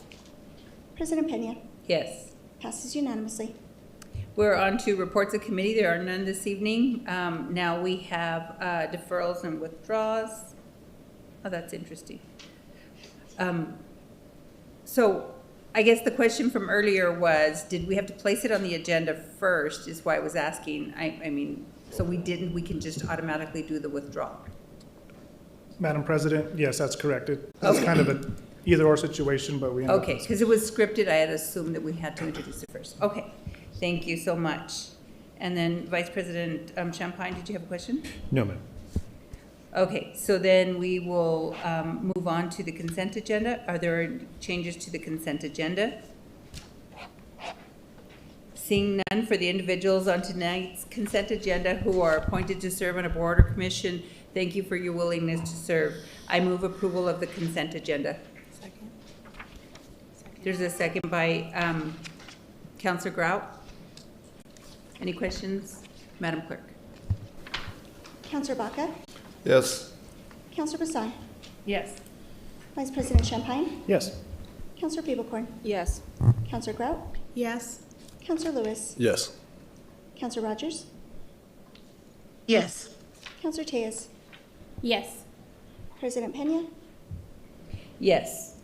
President Pena? Yes. Passes unanimously. We're on to reports of committee. There are none this evening. Now we have deferrals and withdrawals. Oh, that's interesting. So I guess the question from earlier was, did we have to place it on the agenda first, is why I was asking. I mean, so we didn't, we can just automatically do the withdrawal. Madam President, yes, that's correct. It's kind of an either-or situation, but we ended up- Okay, because it was scripted, I had assumed that we had to introduce it first. Okay, thank you so much. And then Vice President Champagne, did you have a question? No, ma'am. Okay, so then we will move on to the consent agenda. Are there changes to the consent agenda? Seeing none, for the individuals on tonight's consent agenda who are appointed to serve on a board or commission, thank you for your willingness to serve. I move approval of the consent agenda. Second. There's a second by Counselor Grout. Any questions, Madam Clerk? Counselor Baca? Yes. Counselor Bassan? Yes. Vice President Champagne? Yes. Counselor Peebles? Yes. Counselor Grout? Yes. Counselor Lewis? Yes. Counselor Rogers? Yes. Counselor Tejas? Yes. President Pena? Yes.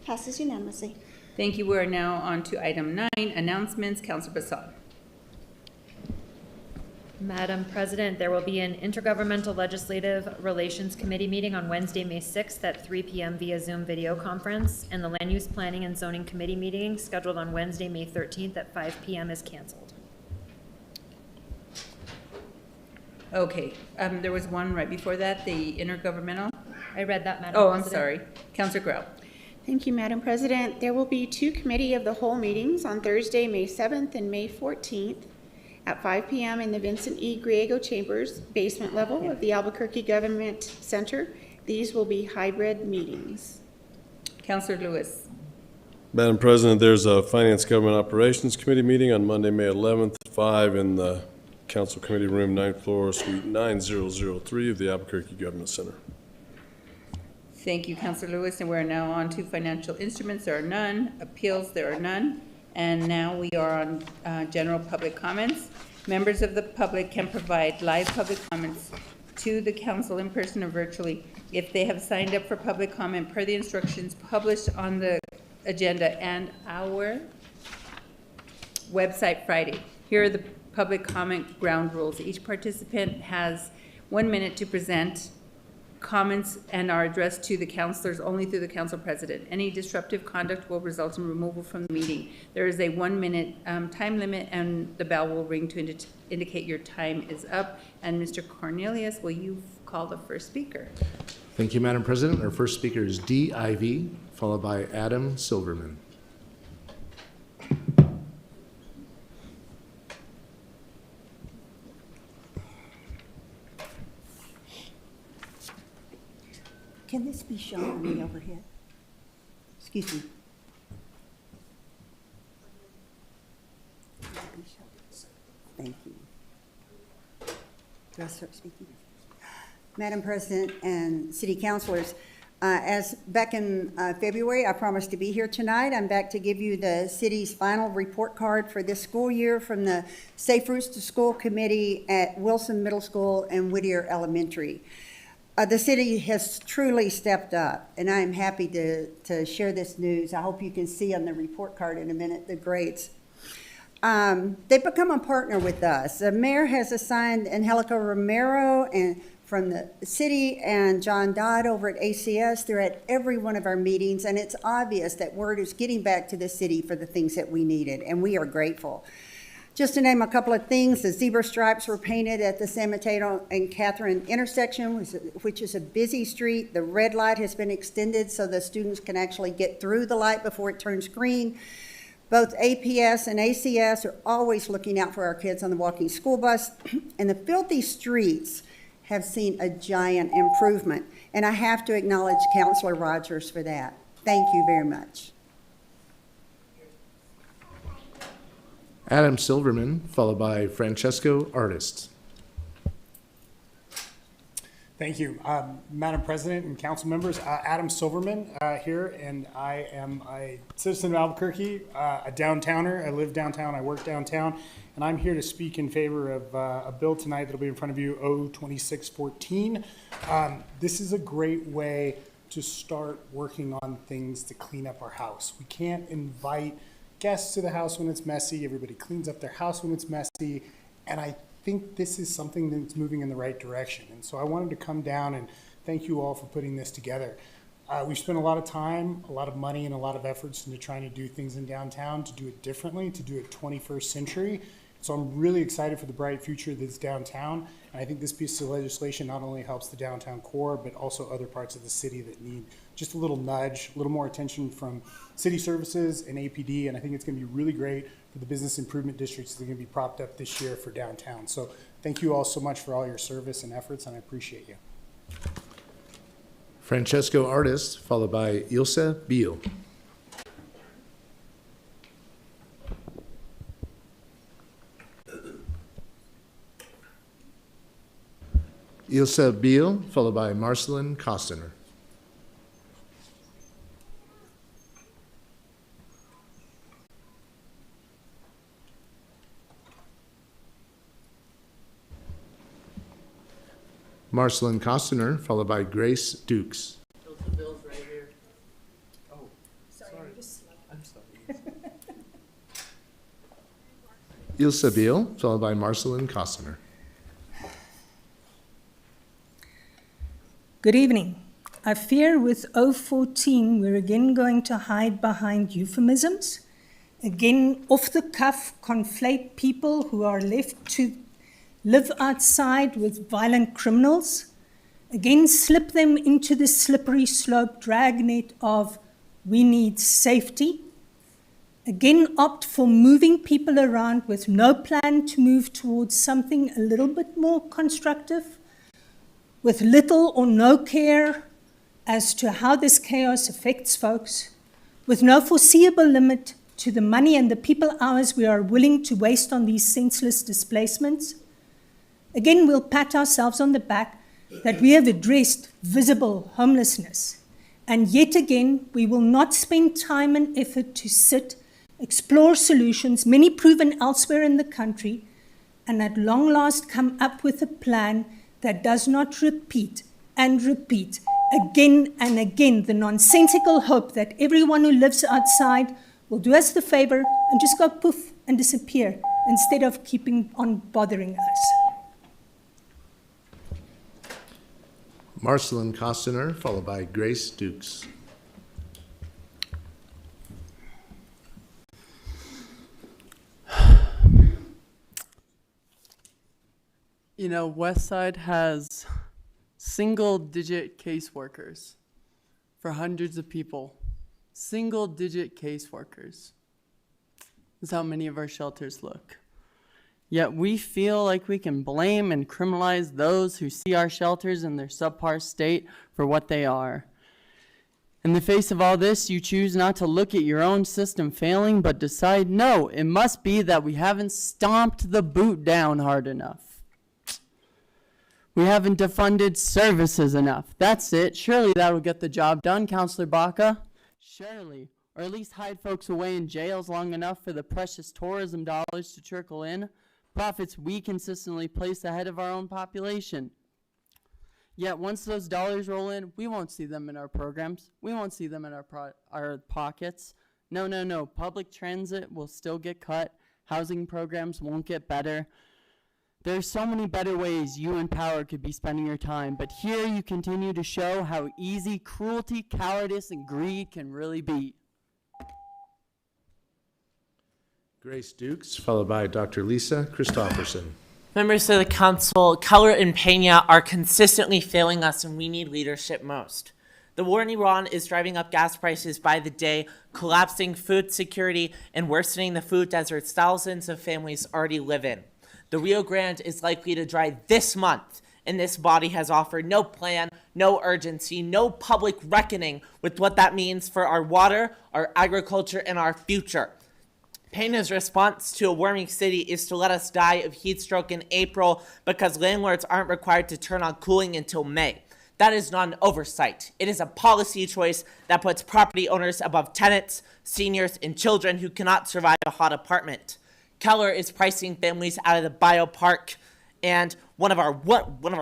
Passes unanimously. Thank you. We are now on to item 9, announcements. Counselor Bassan. Madam President, there will be an Intergovernmental Legislative Relations Committee meeting on Wednesday, May 6th at 3 p.m. via Zoom video conference, and the Land Use Planning and Zoning Committee meeting scheduled on Wednesday, May 13th at 5 p.m. is canceled. Okay, there was one right before that, the intergovernmental. I read that, Madam Oh, I'm President. sorry. Counselor Grout. Thank you, Madam President. There will be 2 committee of the whole meetings on Thursday, May 7th and May 14th at 5 p.m. in the Vincent E. Griego Chambers, basement level of the Albuquerque Government Center. These will be hybrid meetings. Counselor Lewis. Madam President, there's a Finance Government Operations Committee meeting on Monday, May 11th, 5 in the Council Committee Room, 9th floor, Suite 9003 of the Albuquerque Government Center. Thank you, Councilor Lewis, and we're now on to financial instruments. There are none. Appeals, there are none. And now we are on general public comments. Members of the public can provide live public comments to the council in person or virtually if they have signed up for public comment per the instructions published on the agenda and our website Friday. Here are the public comment ground rules. Each participant has 1 minute to present. Comments and are addressed to the councilors only through the council president. Any disruptive conduct will result in removal from the meeting. There is a 1 minute time limit, and the bell will ring to indicate your time is up. And Mr. Cornelius, will you call the first speaker? Thank you, Madam President. Our first speaker is D.I.V., followed by Adam Silverman. Can this be shown on the overhead? Excuse me. Thank you. Do I start speaking? Madam President and City Councilors, as back in February, I promised to be here tonight. I'm back to give you the city's final report card for this school year from the Safe Routes to School Committee at Wilson Middle School and Whittier Elementary. The city has truly stepped up, and I am happy to share this news. I hope you can see on the report card in a minute the grades. They've become a partner with us. The mayor has assigned Angelica Romero and from the city and John Dodd over at ACS. They're at every one of our meetings, and it's obvious that word is getting back to the city for the things that we needed, and we are grateful. Just to name a couple of things, the zebra stripes were painted at the San Mateo and Catherine intersection, which is a busy street. The red light has been extended so the students can actually get through the light before it turns green. Both APS and ACS are always looking out for our kids on the walking school bus. And the filthy streets have seen a giant improvement. And I have to acknowledge Councilor Rogers for that. Thank you very much. Adam Silverman, followed by Francesco Artist. Thank you. Madam President and council members, Adam Silverman here, and I am a citizen of Albuquerque, a downtowner. I live downtown, I work downtown, and I'm here to speak in favor of a bill tonight that'll be in front of you, O2614. This is a great way to start working on things to clean up our house. We can't invite guests to the house when it's messy. Everybody cleans up their house when it's messy. And I think this is something that's moving in the right direction. And so I wanted to come down and thank you all for putting this together. We've spent a lot of time, a lot of money, and a lot of efforts into trying to do things in downtown, to do it differently, to do it 21st century. So I'm really excited for the bright future that's downtown. And I think this piece of legislation not only helps the downtown core, but also other parts of the city that need just a little nudge, a little more attention from city services and APD. And I think it's going to be really great for the business improvement districts that are going to be propped up this year for downtown. So thank you all so much for all your service and efforts, and I appreciate you. Francesco Artist, followed by Ilse Beal. Ilse Beal, followed by Marcelin Costner. Marcelin Costner, followed by Grace Dukes. Bill's right here. Oh, sorry. I'm sorry. Ilse Beal, followed by Marcelin Costner. Good evening. I fear with 014 we're again going to hide behind euphemisms, again off the cuff conflate people who are left to live outside with violent criminals, again slip them into the slippery slope dragnet of we need safety, again opt for moving people around with no plan to move towards something a little bit more constructive, with little or no care as to how this chaos affects folks, with no foreseeable limit to the money and the people hours we are willing to waste on these senseless displacements. Again, we'll pat ourselves on the back that we have addressed visible homelessness. And yet again, we will not spend time and effort to sit, explore solutions, many proven elsewhere in the country, and at long last come up with a plan that does not repeat and repeat again and again the nonsensical hope that everyone who lives outside will do us the favor and just go poof and disappear instead of keeping on bothering us. Marcelin Costner, followed by Grace Dukes. You know, Westside has single-digit caseworkers for hundreds of people. Single-digit caseworkers. That's how many of our shelters look. Yet we feel like we can blame and criminalize those who see our shelters in their subpar state for what they are. In the face of all this, you choose not to look at your own system failing, but decide, no, it must be that we haven't stomped the boot down hard enough. We haven't defunded services enough. That's it. Surely that will get the job done, Councilor Baca. Surely. Or at least hide folks away in jails long enough for the precious tourism dollars to trickle in. Profits we consistently place ahead of our own population. Yet once those dollars roll in, we won't see them in our programs. We won't see them in our pockets. No. Public transit will still get cut. Housing programs won't get better. There are so many better ways you in power could be spending your time, but here you continue to show how easy cruelty, cowardice, and greed can really be. Grace Dukes, followed by Dr. Lisa Christofferson. Members of the council, Keller and Pena are consistently failing us, and we need leadership most. The war in Iran is driving up gas prices by the day, collapsing food security, and worsening the food deserts thousands of families already live in. The Rio Grande is likely to dry this month, and this body has offered no plan, no urgency, no public reckoning with what that means for our water, our agriculture, and our future. Pena's response to a warming city is to let us die of heat stroke in April because landlords aren't required to turn on cooling until May. That is not an oversight. It is a policy choice that puts property owners above tenants, seniors, and children who cannot survive a hot apartment. Keller is pricing families out of the biopark and one of our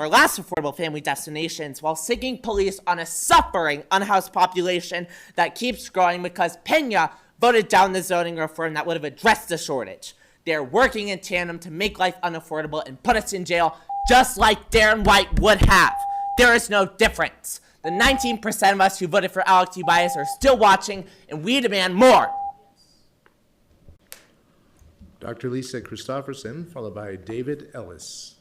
last affordable family destinations while sinking police on a suffering unhoused population that keeps growing because Pena voted down the zoning reform that would have addressed the shortage. They're working in tandem to make life unaffordable and put us in jail just like Darren White would have. There is no difference. The 19% of us who voted for Alex Ubaez are still watching, and we demand more. Dr. Lisa Christofferson, followed by David Ellis.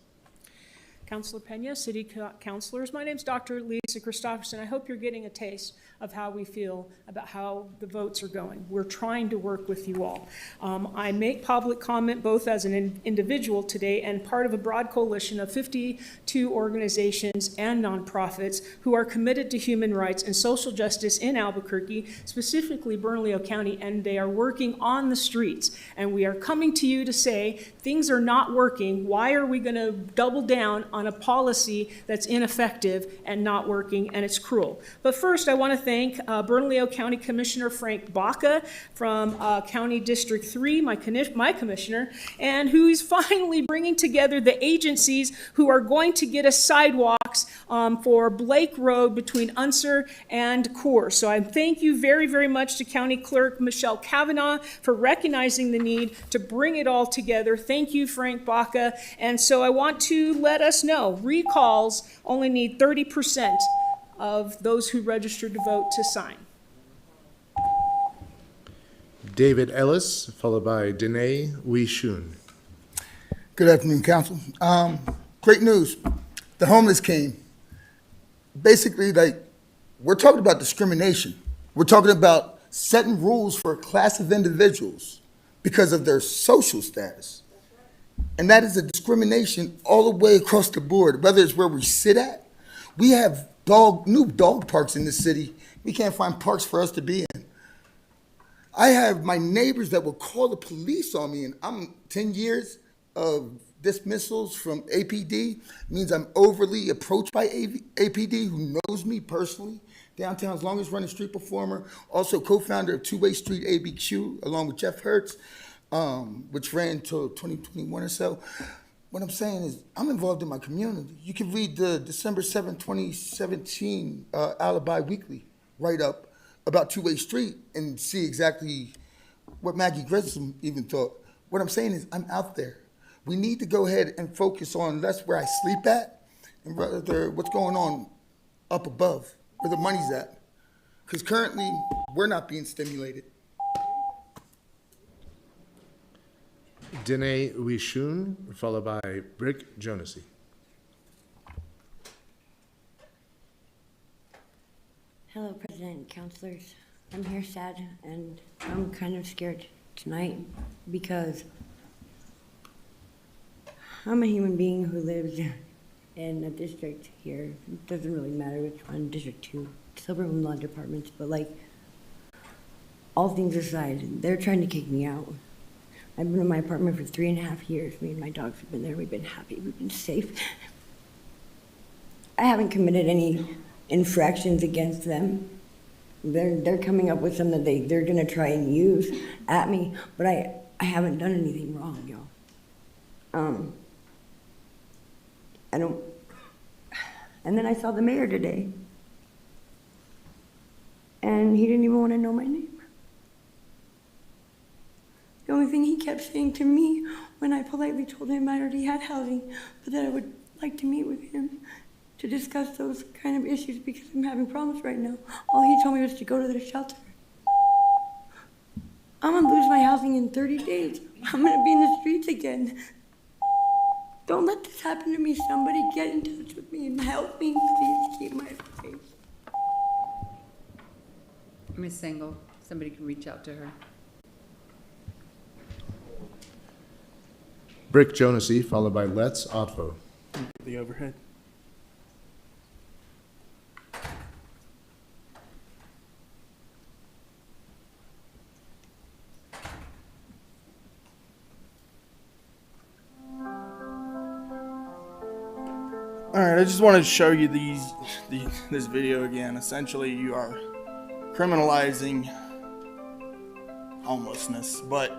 Councilor Pena, City Councilors, my name's Dr. Lisa Christofferson. I hope you're getting a taste of how we feel about how the votes are going. We're trying to work with you all. I make public comment both as an individual today and part of a broad coalition of 52 organizations and nonprofits who are committed to human rights and social justice in Albuquerque, specifically Bernalillo County, and they are working on the streets. And we are coming to you to say things are not working. Why are we going to double down on a policy that's ineffective and not working, and it's cruel? But first, I want to thank Bernalillo County Commissioner Frank Baca from County District 3, my commissioner, and who is finally bringing together the agencies who are going to get us sidewalks for Blake Road between Unser and Coors. So I thank you very, very much to County Clerk Michelle Kavanaugh for recognizing the need to bring it all together. Thank you, Frank Baca. And so I want to let us know, recalls only need 30% of those who registered to vote to sign. David Ellis, followed by Danae Wishun. Good afternoon, Council. Great news. The homeless came. Basically, we're talking about discrimination. We're talking about setting rules for a class of individuals because of their social status. And that is a discrimination all the way across the board, whether it's where we sit at. We have new dog parks in the city. We can't find parks for us to be in. I have my neighbors that will call the police on me, and I'm 10 years of dismissals from APD means I'm overly approached by APD, who knows me personally. Downtown's longest running street performer, also co-founder of Two-Way Street ABQ, along with Jeff Hertz, which ran till 2021 or so. What I'm saying is, I'm involved in my community. You can read the December 7, 2017 Alibi Weekly write-up about Two-Way Street and see exactly what Maggie Grissom even thought. What I'm saying is, I'm out there. We need to go ahead and focus on less where I sleep at and rather what's going on up above, where the money's at. Because currently, we're not being stimulated. Dene Wishun, followed by Brick Jonesy. Hello, President and councilors. I'm here sad and I'm kind of scared tonight because I'm a human being who lives in a district here. It doesn't really matter which one, District 2, Silverwood Law Departments, but like, all things aside, they're trying to kick me out. I've been in my apartment for 3.5 years. Me and my dogs have been there. We've been happy. We've been safe. I haven't committed any infractions against them. They're coming up with something that they're gonna try and use at me, but I haven't done anything wrong, y'all. I don't. And then I saw the mayor today, and he didn't even want to know my name. The only thing he kept saying to me when I politely told him I already had housing, but that I would like to meet with him to discuss those kind of issues because I'm having problems right now. All he told me was to go to the shelter. I'm gonna lose my housing in 30 days. I'm gonna be in the streets again. Don't let this happen to me. Somebody get in touch with me and help me. Please keep my faith. Ms. Sengel, somebody can reach out to her. Brick Jonesy, followed by Let's Otvo. The overhead. All right, I just wanted to show you this video again. Essentially, you are criminalizing homelessness, but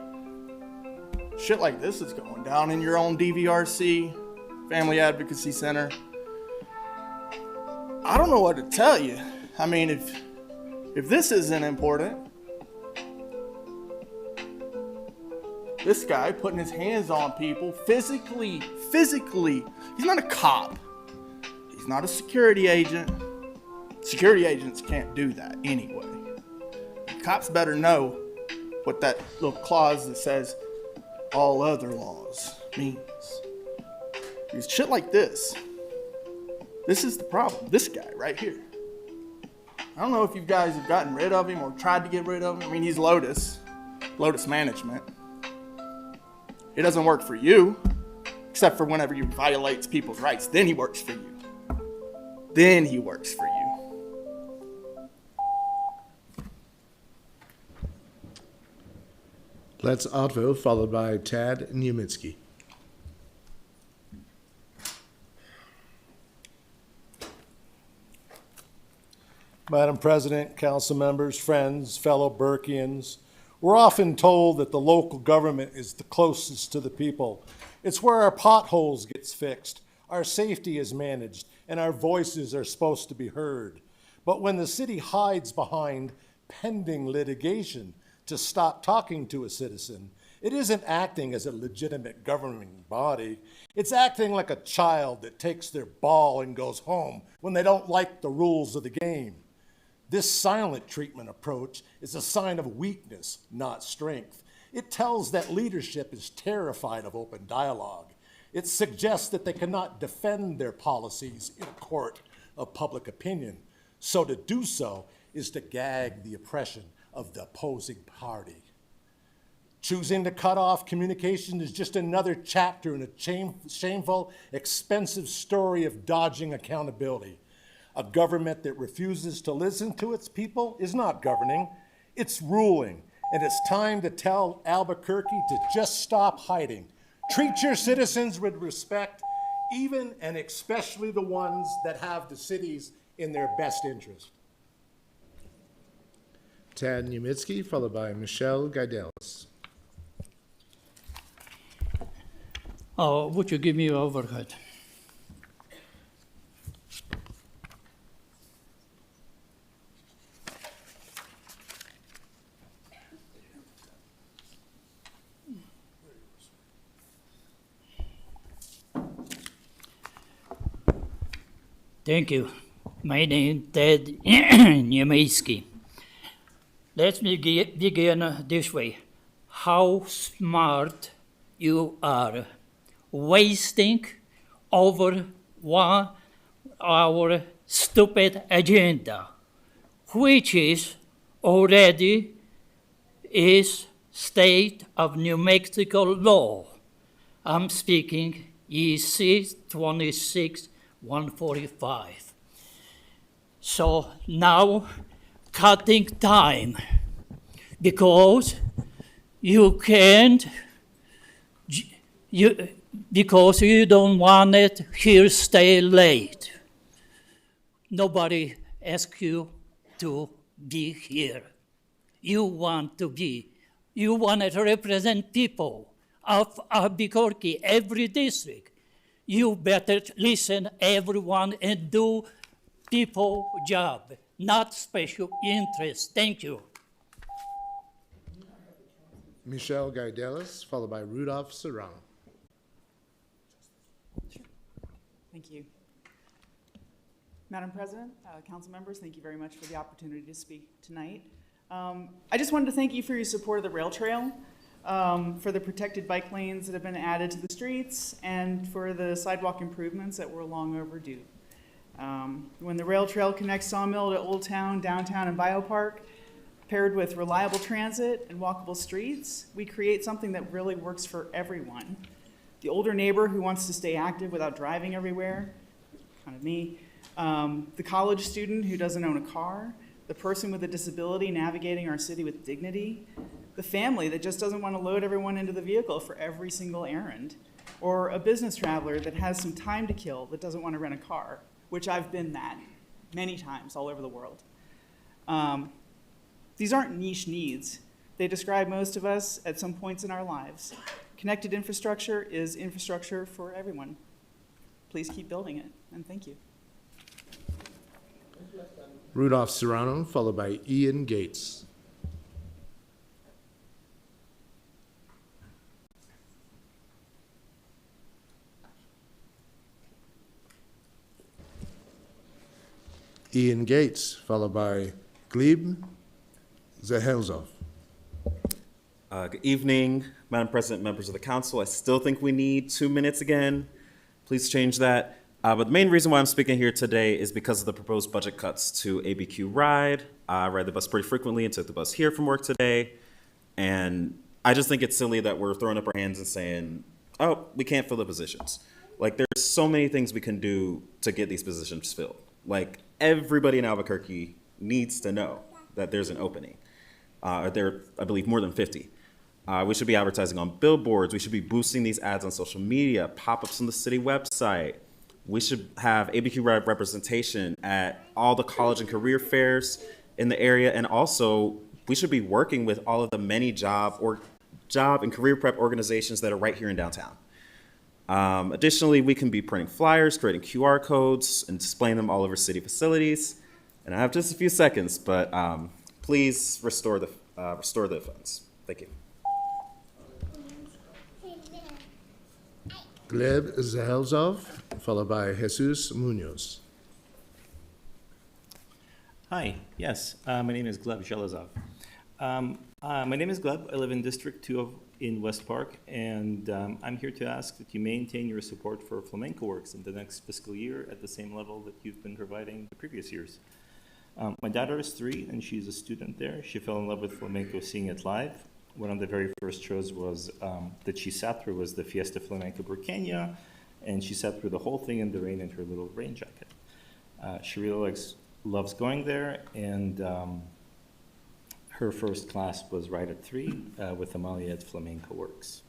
shit like this is going down in your own DVRC, Family Advocacy Center. I don't know what to tell you. I mean, if this isn't important, this guy putting his hands on people physically, he's not a cop. He's not a security agent. Security agents can't do that anyway. Cops better know what that little clause that says all other laws means. Because shit like this is the problem. This guy right here. I don't know if you guys have gotten rid of him or tried to get rid of him. I mean, he's Lotus Management. It doesn't work for you, except for whenever you violate people's rights. Then he works for you. Then he works for you. Let's Otvo, followed by Tad Niemitzki. Madam President, council members, friends, fellow Burkeans, we're often told that the local government is the closest to the people. It's where our potholes gets fixed, our safety is managed, and our voices are supposed to be heard. But when the city hides behind pending litigation to stop talking to a citizen, it isn't acting as a legitimate governing body. It's acting like a child that takes their ball and goes home when they don't like the rules of the game. This silent treatment approach is a sign of weakness, not strength. It tells that leadership is terrified of open dialogue. It suggests that they cannot defend their policies in a court of public opinion. So to do so is to gag the oppression of the opposing party. Choosing to cut off communication is just another chapter in a shameful, expensive story of dodging accountability. A government that refuses to listen to its people is not governing, it's ruling. and it's time to tell Albuquerque to just stop hiding. Treat your citizens with respect, even and especially the ones that have the cities in their best interest. Tad Numitsky, followed by Michelle Gaidelis. Would you give me your overhead? Thank you. My name is Ted Niemiecki. Let me begin this way. How smart you are, wasting over 1 hour stupid agenda, which is already is state of New Mexico law. I'm speaking EC 26-145. So now cutting time because you can't, because you don't want it here stay late. Nobody asked you to be here. You want to be. You want to represent people of Albuquerque, every district. You better listen, everyone, and do people job, not special interest. Thank you. Michelle Gaidelis, followed by Rudolph Serrano. Thank you. Madam President, council members, thank you very much for the opportunity to speak tonight. I just wanted to thank you for your support of the rail trail, for the protected bike lanes that have been added to the streets, and for the sidewalk improvements that were long overdue. When the rail trail connects Sawmill to Old Town, Downtown, and Biopark, paired with reliable transit and walkable streets, we create something that really works for everyone. The older neighbor who wants to stay active without driving everywhere, kind of me, the college student who doesn't own a car, the person with a disability navigating our city with dignity, the family that just doesn't want to load everyone into the vehicle for every single errand, or a business traveler that has some time to kill that doesn't want to rent a car, which I've been that many times all over the world. These aren't niche needs. They describe most of us at some points in our lives. Connected infrastructure is infrastructure for everyone. Please keep building it, and thank you. Rudolph Serrano, followed by Ian Gates. Ian Gates, followed by Gleb Zehelzov. Good evening, Madam President, members of the council. I still think we need 2 minutes again. Please change that. But the main reason why I'm speaking here today is because of the proposed budget cuts to ABQ Ride. I ride the bus pretty frequently and took the bus here from work today. And I just think it's silly that we're throwing up our hands and saying, oh, we can't fill the positions. Like, there's so many things we can do to get these positions filled. Like, everybody in Albuquerque needs to know that there's an opening. There are, I believe, more than 50. We should be advertising on billboards. We should be boosting these ads on social media, pop-ups on the city website. We should have ABQ Ride representation at all the college and career fairs in the area. And also, we should be working with all of the many job and career prep organizations that are right here in downtown. Additionally, we can be printing flyers, creating QR codes, and displaying them all over city facilities. And I have just a few seconds, but please restore the funds. Thank you. Gleb Zehelzov, followed by Jesus Munoz. Hi, yes, my name is Gleb Zelazov. My name is Gleb. I live in District 2 in West Park, and I'm here to ask that you maintain your support for Flamenco Works in the next fiscal year at the same level that you've been providing the previous years. My daughter is 3, and she's a student there. She fell in love with flamenco seeing it live. One of the very first shows was that she sat through was the Fiesta Flamenco Burqueña, and she sat through the whole thing in the rain in her little rain jacket. She really loves going there, and her first class was right at 3 with Amalia at Flamenco Works.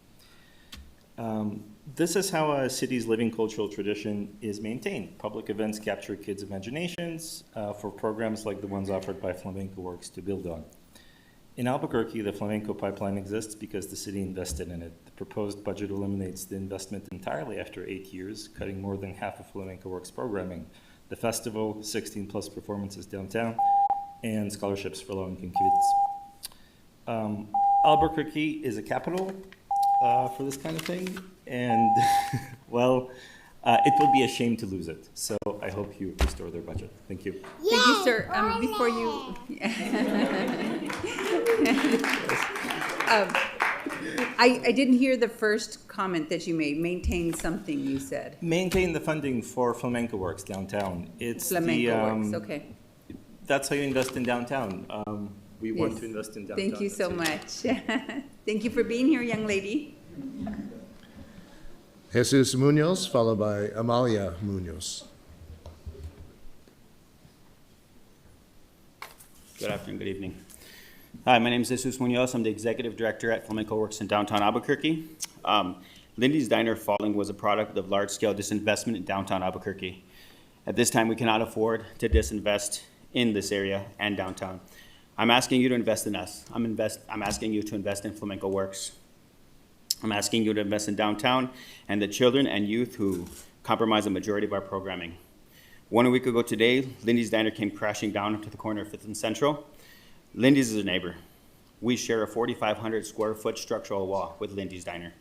This is how a city's living cultural tradition is maintained. Public events capture kids' imaginations for programs like the ones offered by Flamenco Works to build on. In Albuquerque, the Flamenco pipeline exists because the city invested in it. The proposed budget eliminates the investment entirely after 8 years, cutting more than half of Flamenco Works programming. The festival, 16+ performances downtown, and scholarships for low-income kids. Albuquerque is a capital for this kind of thing, and well, it would be a shame to lose it. So I hope you restore their budget. Thank you. Thank you, sir. Before you, I didn't hear the first comment that you made. Maintain something, you said. Maintain the funding for Flamenco Works downtown. It's Flamenco Works, okay. That's how you invest in downtown. We want to invest in downtown. Thank you so much. Thank you for being here, young lady. Jesus Munoz, followed by Amalia Munoz. Good afternoon, good evening. Hi, my name is Jesus Munoz. I'm the Executive Director at Flamenco Works in downtown Albuquerque. Lindy's Diner falling was a product of large-scale disinvestment in downtown Albuquerque. At this time, we cannot afford to disinvest in this area and downtown. I'm asking you to invest in us. I'm asking you to invest in Flamenco Works. I'm asking you to invest in downtown and the children and youth who compromise the majority of our programming. 1 week ago today, Lindy's Diner came crashing down to the corner of 5th and Central. Lindy's is a neighbor. We share a 4,500 square foot structural wall with Lindy's Diner.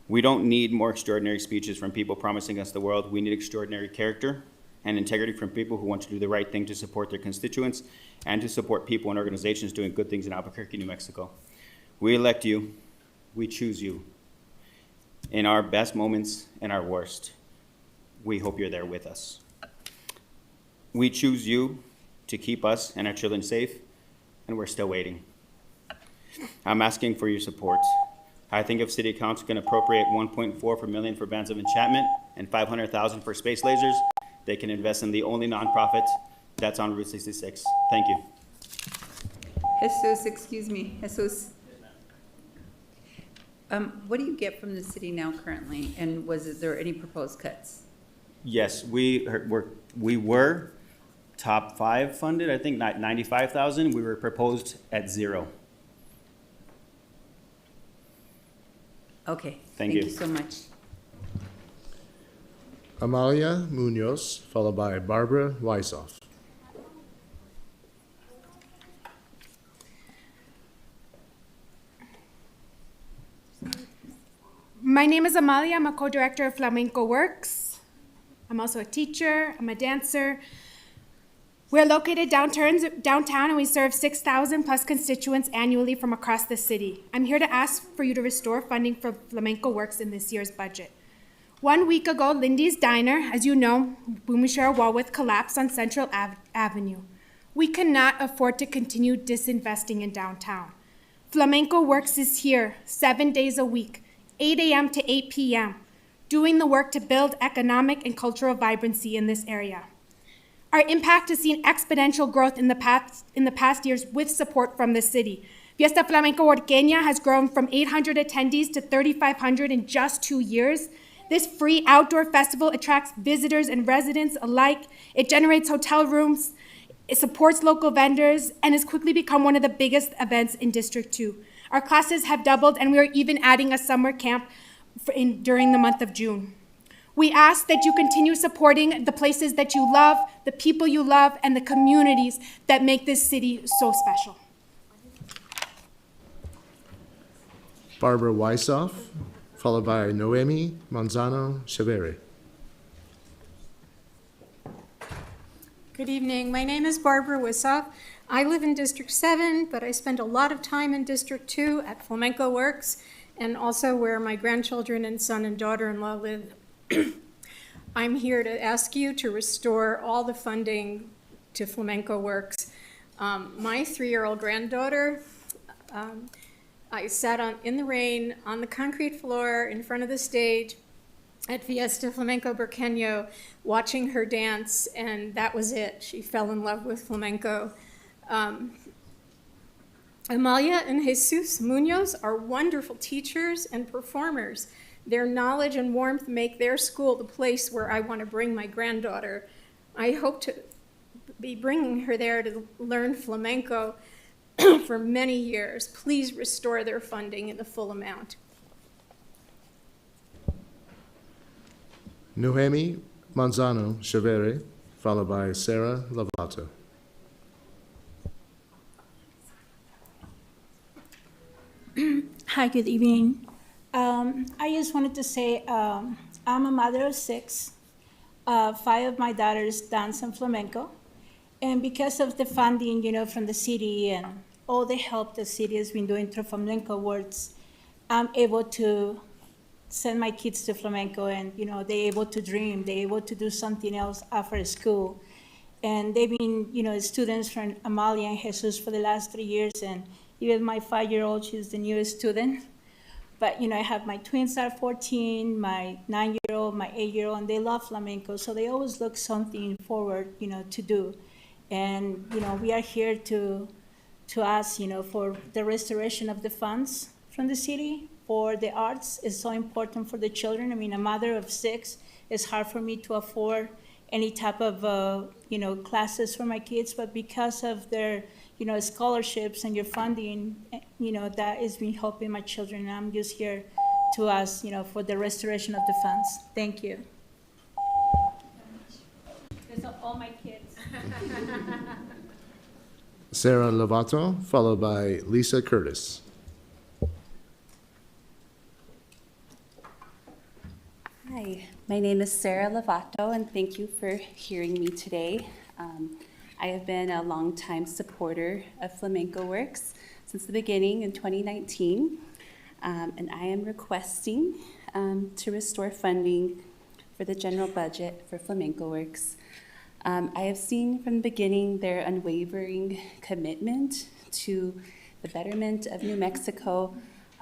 We don't need more extraordinary speeches from people promising us the world. We need extraordinary character and integrity from people who want to do the right thing to support their constituents and to support people and organizations doing good things in Albuquerque, New Mexico. We elect you. We choose you. In our best moments and our worst, we hope you're there with us. We choose you to keep us and our children safe, and we're still waiting. I'm asking for your support. I think if City Council can appropriate $1.4 million for Bands of Enchantment and $500,000 for space lasers, they can invest in the only nonprofit that's on Route 66. Thank you. Jesus, excuse me, Jesus. What do you get from the city now currently, and there any proposed cuts? Yes, we were top 5 funded, I think 95,000. We were proposed at 0. Okay, Thank you you so much. Amalia Munoz, followed by Barbara Weisoff. My name is Amalia. I'm a co-director of Flamenco Works. I'm also a teacher. I'm a dancer. We're located downtown and we serve 6,000 plus constituents annually from across the city. I'm here to ask for you to restore funding for Flamenco Works in this year's budget. 1 week ago, Lindy's Diner, as you know, whom we share a wall with, collapsed on Central Avenue. We cannot afford to continue disinvesting in downtown. Flamenco Works is here 7 days a week, 8 a.m. to 8 p.m., doing the work to build economic and cultural vibrancy in this area. Our impact has seen exponential growth in the past years with support from the city. Fiesta Flamenco Huarqueña has grown from 800 attendees to 3,500 in just 2 years. This free outdoor festival attracts visitors and residents alike. It generates hotel rooms, it supports local vendors, and has quickly become one of the biggest events in District 2. Our classes have doubled, and we are even adding a summer camp during the month of June. We ask that you continue supporting the places that you love, the people you love, and the communities that make this city so special. Barbara Weisoff, followed by Noemi Manzano Chevere. Good evening. My name is Barbara Wissoff. I live in District 7, but I spend a lot of time in District 2 at Flamenco Works, and also where my grandchildren and son and daughter-in-law live. I'm here to ask you to restore all the funding to Flamenco Works. My 3-year-old granddaughter, I sat in the rain on the concrete floor in front of the stage at Fiesta Flamenco Huarqueña watching her dance, and that was it. She fell in love with flamenco. Amalia and Jesus Munoz are wonderful teachers and performers. Their knowledge and warmth make their school the place where I want to bring my granddaughter. I hope to be bringing her there to learn flamenco for many years. Please restore their funding in the full amount. Noemi Manzano Chavere, followed by Sarah Lovato. Hi, good evening. I just wanted to say I'm a mother of 6. 5 of my daughters dance in flamenco. And because of the funding, from the city and all the help the city has been doing through Flamenco Works, I'm able to send my kids to flamenco and, they're able to dream, they're able to do something else after school. And they've been, students from Amalia and Jesus for the last 3 years, and even my 5-year-old, she's the newest student. But, I have my twins that are 14, my 9-year-old, my 8-year-old, and they love flamenco, so they always look something forward, to do. And, we are here to ask, for the restoration of the funds from the city for the arts is so important for the children. I mean, a mother of 6, it's hard for me to afford any type of, classes for my kids, but because of their, scholarships and your funding, that has been helping my children. And I'm just here to ask, for the restoration of the funds. Thank you. These are all my kids. Sarah Lovato, followed by Lisa Curtis. Hi, my name is Sarah Lovato, and thank you for hearing me today. I have been a longtime supporter of Flamenco Works since the beginning in 2019, and I am requesting to restore funding for the general budget for Flamenco Works. I have seen from the beginning their unwavering commitment to the betterment of New Mexico,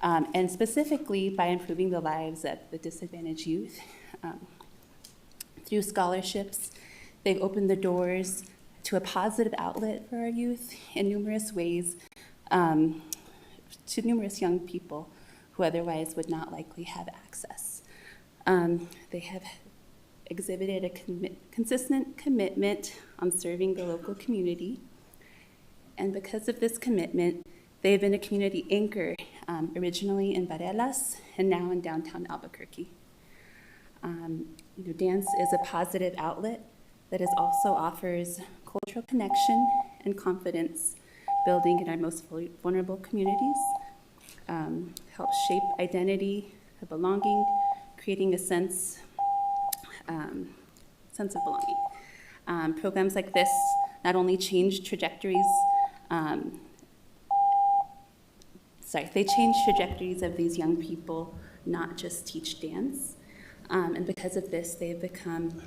and specifically by improving the lives of the disadvantaged youth. Through scholarships, they've opened the doors to a positive outlet for our youth in numerous ways, to numerous young people who otherwise would not likely have access. They have exhibited a consistent commitment on serving the local community, and because of this commitment, they've been a community anchor, originally in Varelas and now in downtown Albuquerque. Dance is a positive outlet that also offers cultural connection and confidence building in our most vulnerable communities, helps shape identity of belonging, creating a sense of belonging. Programs like this not only change trajectories, they change trajectories of these young people, not just teach dance. And because of this, they've become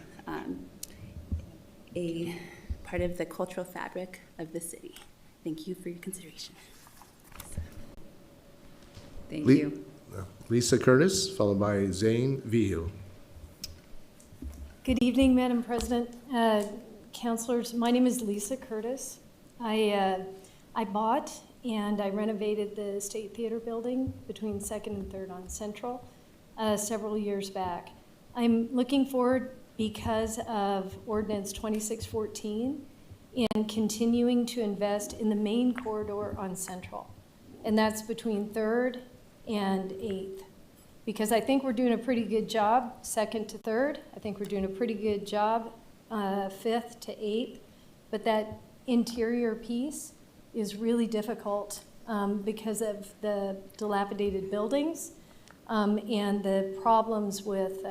a part of the cultural fabric of the city. Thank you for your consideration. Thank you. Lisa Curtis, followed by Zane Vigil. Good evening, Madam President, councilors. My name is Lisa Curtis. I bought and I renovated the State Theater building between 2nd and 3rd on Central several years back. I'm looking forward because of Ordinance 2614 and continuing to invest in the main corridor on Central. And that's between 3rd and 8th. Because I think we're doing a pretty good job, 2nd to 3rd. I think we're doing a pretty good job, 5th to 8th. But that interior piece is really difficult because of the dilapidated buildings and the problems with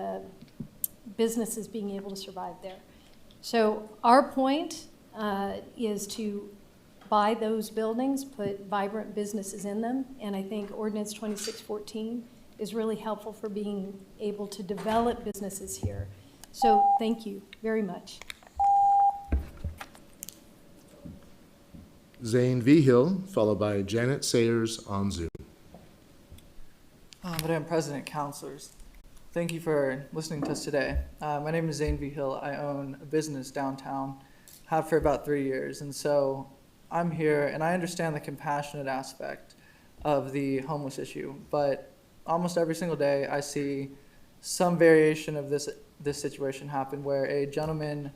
businesses being able to survive there. So our point is to buy those buildings, put vibrant businesses in them, and I think Ordinance 2614 is really helpful for being able to develop businesses here. So thank you very much. Zane Vigil, followed by Janet Sayers on Zoom. Madam President, councilors, thank you for listening to us today. My name is Zane Vigil. I own a business downtown, have for about 3 years. And so I'm here and I understand the compassionate aspect of the homeless issue, but almost every single day I see some variation of this situation happen where a gentleman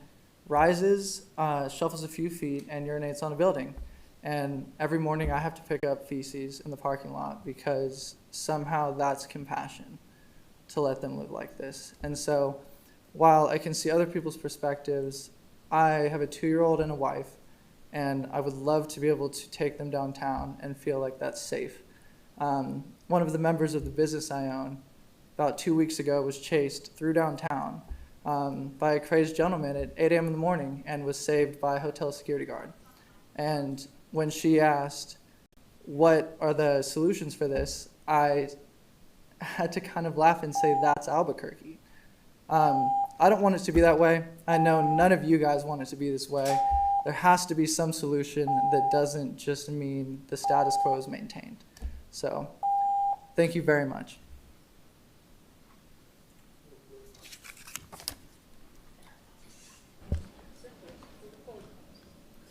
rises, shuffles a few feet, and urinates on a building. And every morning I have to pick up feces in the parking lot because somehow that's compassion to let them live like this. And so while I can see other people's perspectives, I have a 2-year-old and a wife, and I would love to be able to take them downtown and feel like that's safe. One of the members of the business I own about 2 weeks ago was chased through downtown by a crazed gentleman at 8 a.m. in the morning and was saved by a hotel security guard. And when she asked, what are the solutions for this, I had to kind of laugh and say, that's Albuquerque. I don't want it to be that way. I know none of you guys want it to be this way. There has to be some solution that doesn't just mean the status quo is maintained. So, thank you very much.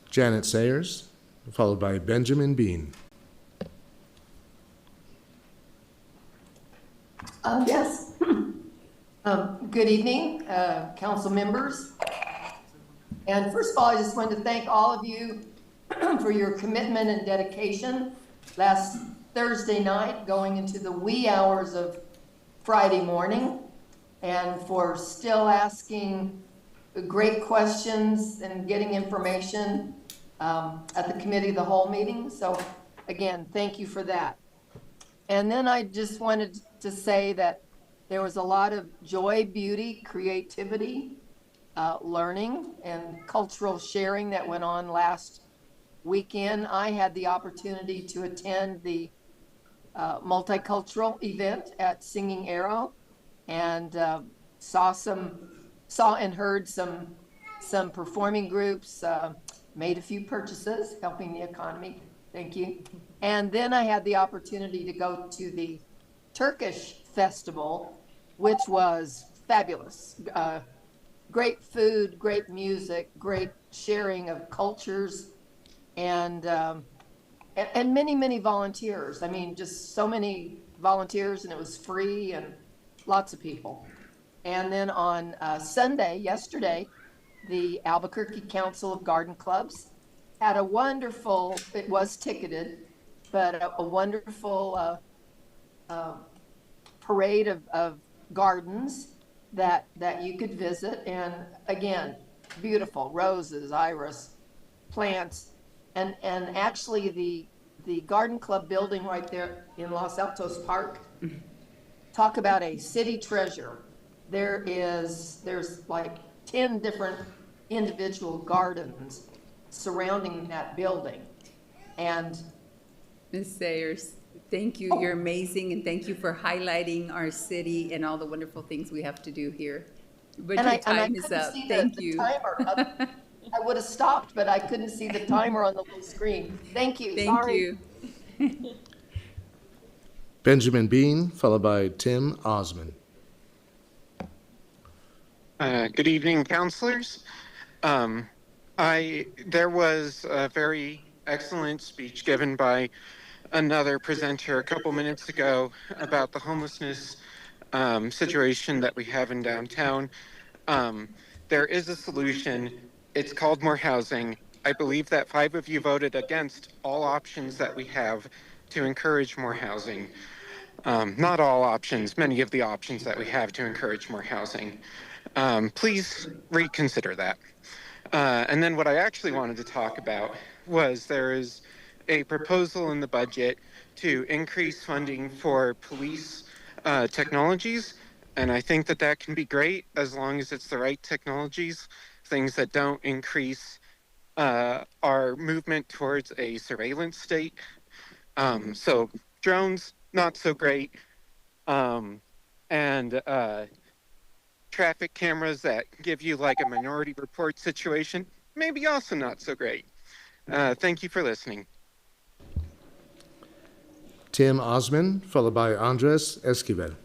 Janet Sayers, followed by Benjamin Bean. Yes. Good evening, council members. And first of all, I just wanted to thank all of you for your commitment and dedication last Thursday night going into the wee hours of Friday morning, and for still asking great questions and getting information at the committee of the whole meeting. So again, thank you for that. And then I just wanted to say that there was a lot of joy, beauty, creativity, learning, and cultural sharing that went on last weekend. I had the opportunity to attend the multicultural event at Singing Arrow, and saw and heard some performing groups, made a few purchases, helping the economy. Thank you. And then I had the opportunity to go to the Turkish festival, which was fabulous. Great food, great music, great sharing of cultures, and many, many volunteers. I mean, just so many volunteers, and it was free, and lots of people. And then on Sunday, yesterday, the Albuquerque Council of Garden Clubs had a wonderful, it was ticketed, but a wonderful parade of gardens that you could visit. And again, beautiful roses, iris, plants, and actually the garden club building right there in Los Altos Park, talk about a city treasure. There's like 10 different individual gardens surrounding that building. And Ms. Sayers, thank you. You're amazing, and thank you for highlighting our city and all the wonderful things we have to do here. But your time is up. Thank you. I would have stopped, but I couldn't see the timer on the little screen. Thank you. Thank Sorry. you. Benjamin Bean, followed by Tim Osman. Good evening, counselors. There was a very excellent speech given by another presenter a couple minutes ago about the homelessness situation that we have in downtown. There is a solution. It's called more housing. I believe that 5 of you voted against all options that we have to encourage more housing. Not all options, many of the options that we have to encourage more housing. Please reconsider that. And then what I actually wanted to talk about was there is a proposal in the budget to increase funding for police technologies. And I think that that can be great as long as it's the right technologies, things that don't increase our movement towards a surveillance state. So drones, not so great. And traffic cameras that give you like a minority report situation, maybe also not so great. Thank you for listening. Tim Osman, followed by Andres Esquivel.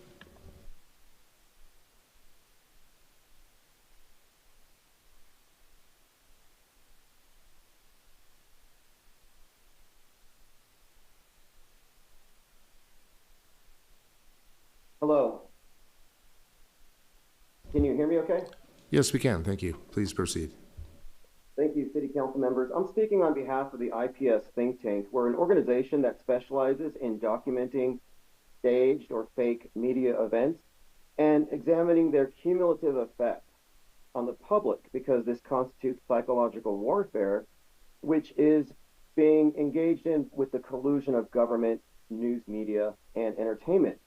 hear me okay? Yes, we can. Thank you. Please proceed. Thank you, City Council members. I'm speaking on behalf of the IPS think tank. We're an organization that specializes in documenting staged or fake media events and examining their cumulative effect on the public, because this constitutes psychological warfare, which is being engaged in with the collusion of government, news media, and entertainment.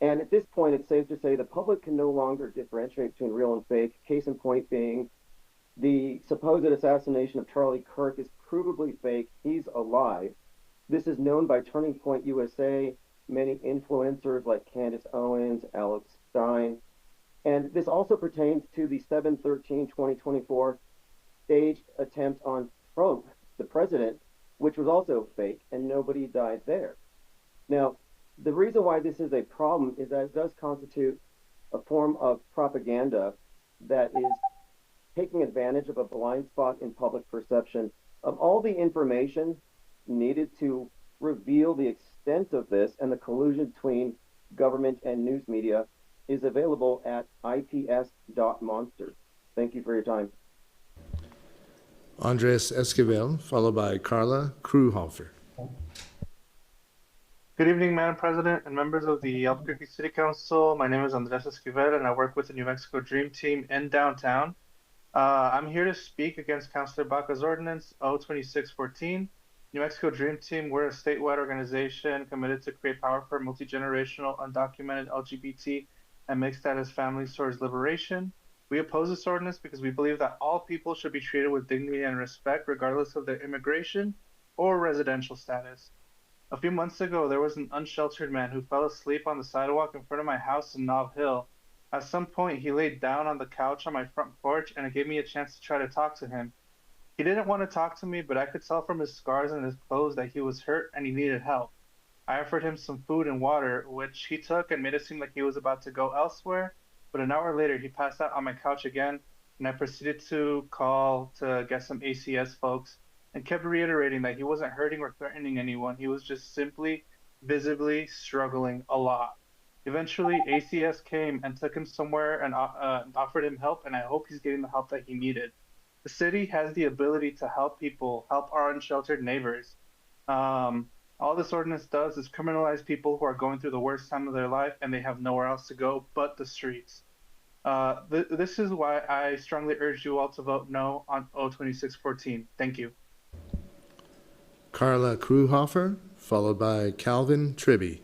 And at this point, it's safe to say the public can no longer differentiate between real and fake. Case in point being the supposed assassination of Charlie Kirk is provably fake. He's alive. This is known by Turning Point USA, many influencers like Candace Owens, Alex Stein. And this also pertains to the 7/13/2024 staged attempt on Trump, the president, which was also fake, and nobody died there. Now, the reason why this is a problem is that it does constitute a form of propaganda that is taking advantage of a blind spot in public perception of all the information needed to reveal the extent of this, and the collusion between government and news media is available at ips.monsters. Thank you for your time. Andres Esquivel, followed by Carla Kruhofer. Good evening, Madam President and members of the Albuquerque City Council. My name is Andres Esquivel, and I work with the New Mexico Dream Team in downtown. I'm here to speak against Councilor Baca's ordinance 02614. New Mexico Dream Team, we're a statewide organization committed to create power for multi-generational, undocumented LGBT and mixed status families towards liberation. We oppose this ordinance because we believe that all people should be treated with dignity and respect, regardless of their immigration or residential status. A few months ago, there was an unsheltered man who fell asleep on the sidewalk in front of my house in Nob Hill. At some point, he laid down on the couch on my front porch, and it gave me a chance to try to talk to him. He didn't want to talk to me, but I could tell from his scars and his clothes that he was hurt and he needed help. I offered him some food and water, which he took and made it seem like he was about to go elsewhere, but an hour later, he passed out on my couch again, and I proceeded to call to get some ACS folks, and kept reiterating that he wasn't hurting or threatening anyone. He was just simply, visibly struggling a lot. Eventually, ACS came and took him somewhere and offered him help, and I hope he's getting the help that he needed. The city has the ability to help people, help our unsheltered neighbors. All this ordinance does is criminalize people who are going through the worst time of their life, and they have nowhere else to go but the streets. This is why I strongly urge you all to vote no on 02614. Thank you. Carla Kruhofer, followed by Calvin Tribby.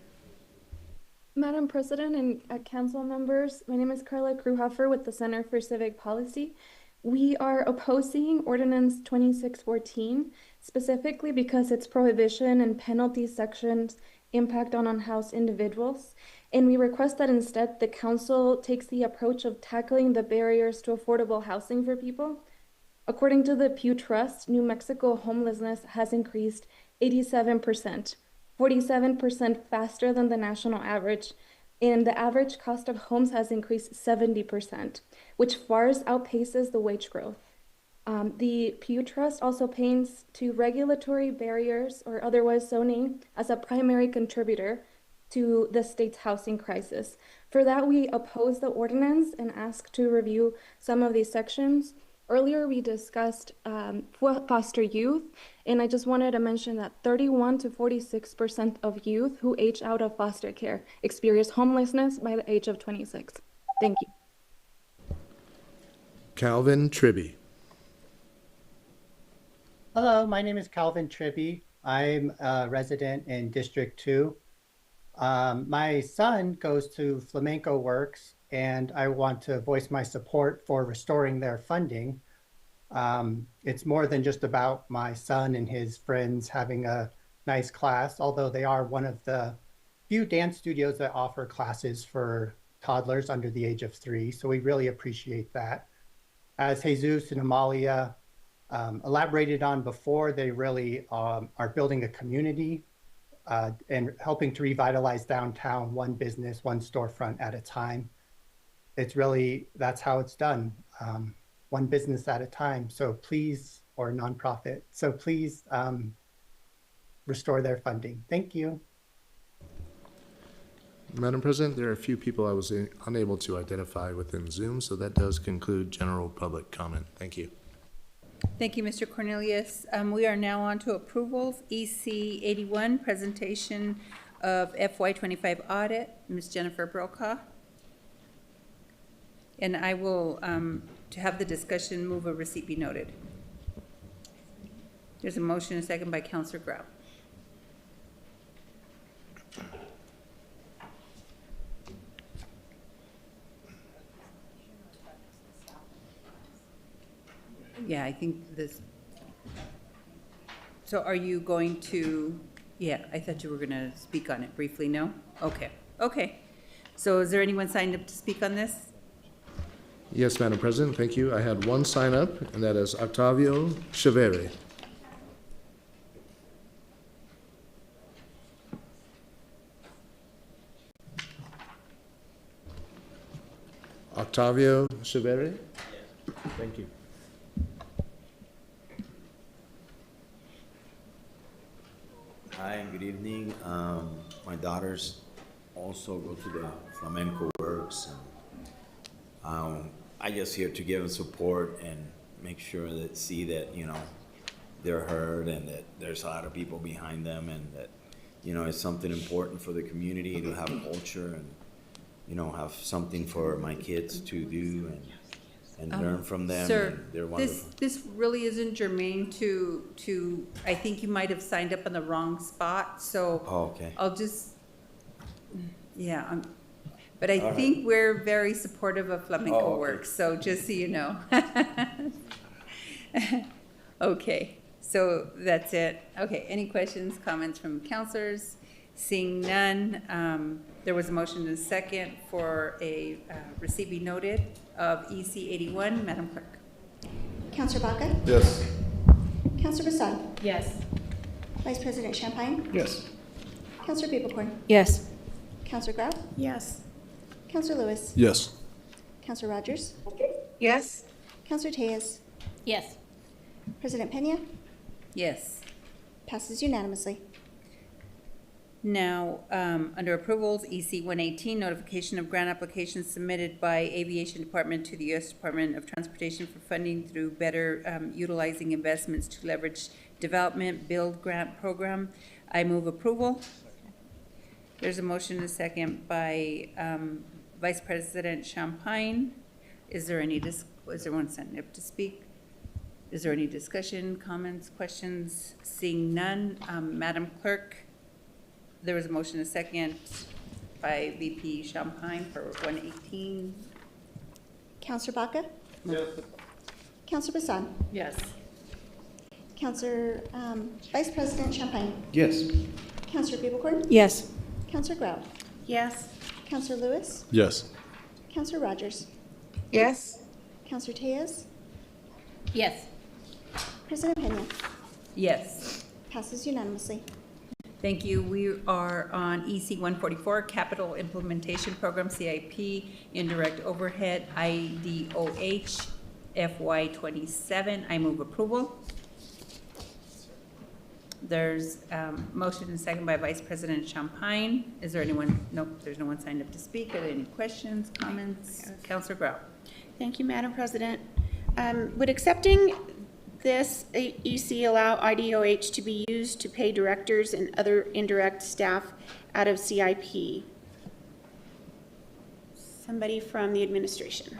Madam President and council members, my name is Carla Kruhofer with the Center for Civic Policy. We are opposing Ordinance 2614, specifically because its prohibition and penalty sections impact on unhoused individuals, and we request that instead the council takes the approach of tackling the barriers to affordable housing for people. According to the Pew Trust, New Mexico homelessness has increased 87%, 47% faster than the national average, and the average cost of homes has increased 70%, which far outpaces the wage growth. The Pew Trust also paints to regulatory barriers or otherwise zoning as a primary contributor to the state's housing crisis. For that, we oppose the ordinance and ask to review some of these sections. Earlier, we discussed foster youth, and I just wanted to mention that 31 to 46% of youth who age out of foster care experience homelessness by the age of 26. Thank you. Calvin Tribby. Hello, my name is Calvin Tribby. I'm a resident in District 2. My son goes to Flamenco Works, and I want to voice my support for restoring their funding. It's more than just about my son and his friends having a nice class, although they are one of the few dance studios that offer classes for toddlers under the age of 3. So we really appreciate that. As Jesus and Amalia elaborated on before, they really are building a community and helping to revitalize downtown, one business, one storefront at a time. It's really, that's how it's done, one business at a time. So please, or nonprofit, so please restore their funding. Thank you. Madam President, there are a few people I was unable to identify within Zoom, so that does conclude general public comment. Thank you. Thank you, Mr. Cornelius. We are now on to approvals. EC 81, presentation of FY25 audit, Ms. Jennifer Brokaw. And I will, to have the discussion, move a receipt be noted. There's a motion, a second by Councilor Grau. Yeah, I think this, so are you going to, yeah, I thought you were going to speak on it briefly, no? Okay, okay. So is there anyone signed up to speak on this? Yes, Madam President, thank you. I had one sign up, and that is Octavio Chavere. Octavio Chavere? Thank you. Hi, and good evening. My daughters also go to the Flamenco Works. And, I just here to give them support and make sure that they're heard and that there's a lot of people behind them and that, it's something important for the community to have culture and, have something for my kids to do and learn from them. Sir, and they're wonderful. this really isn't germane to, I think you might have signed up on the wrong spot, so. Oh, okay. I'll just, yeah, but I All think we're very supportive of Flamenco Oh, okay. Works, so just so you know. Okay, so that's it. Okay, any questions, comments from councilors? Seeing none, there was a motion and a second for a receipt be noted of EC 81. Madam Clerk. Councilor Baca? Yes. Councilor Basan? Yes. Vice President Champagne? Yes. Councilor Beeblehorn? Yes. Councilor Grau? Yes. Councilor Lewis? Yes. Councilor Rogers? Yes. Councilor Tejas? Yes. President Pena? Yes. Passes unanimously. Now, under approvals, EC 118, notification of grant applications submitted by Aviation Department to the U.S. Department of Transportation for funding through better utilizing investments to leverage development build grant program. I move approval. There's a motion and a second by Vice President Champagne. Is there one signed up to speak? Is there any discussion, comments, questions? Seeing none, Madam Clerk, there was a motion and a second by VP Champagne for 118. Councilor Baca? Yes. Councilor Basan? Yes. Councilor Vice President Champagne? Yes. Councilor Beeblehorn? Yes. Councilor Grau? Yes. Councilor Lewis? Yes. Councilor Rogers? Yes. Councilor Tejas? Yes. President Pena? Yes. Passes unanimously. Thank you. We are on EC 144, Capital Implementation Program, CIP, Indirect Overhead, IDOH, FY27. I move approval. There's motion and second by Vice President Champagne. Is there anyone? Nope, there's no one signed up to speak. Are there any questions, comments? Councilor Grau. Thank you, Madam President. Would accepting this EC allow IDOH to be used to pay directors and other indirect staff out of CIP? Somebody from the administration.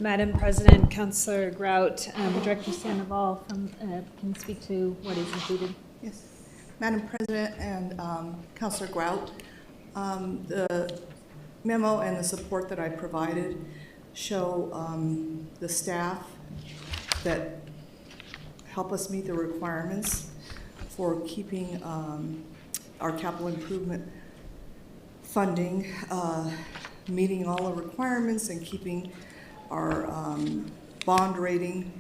Madam President, Councilor Grout, Director Sandoval can speak to what is included. Yes, Madam President and Councilor Grout, the memo and the support that I provided show the staff that help us meet the requirements for keeping our capital improvement funding, meeting all the requirements and keeping our bond rating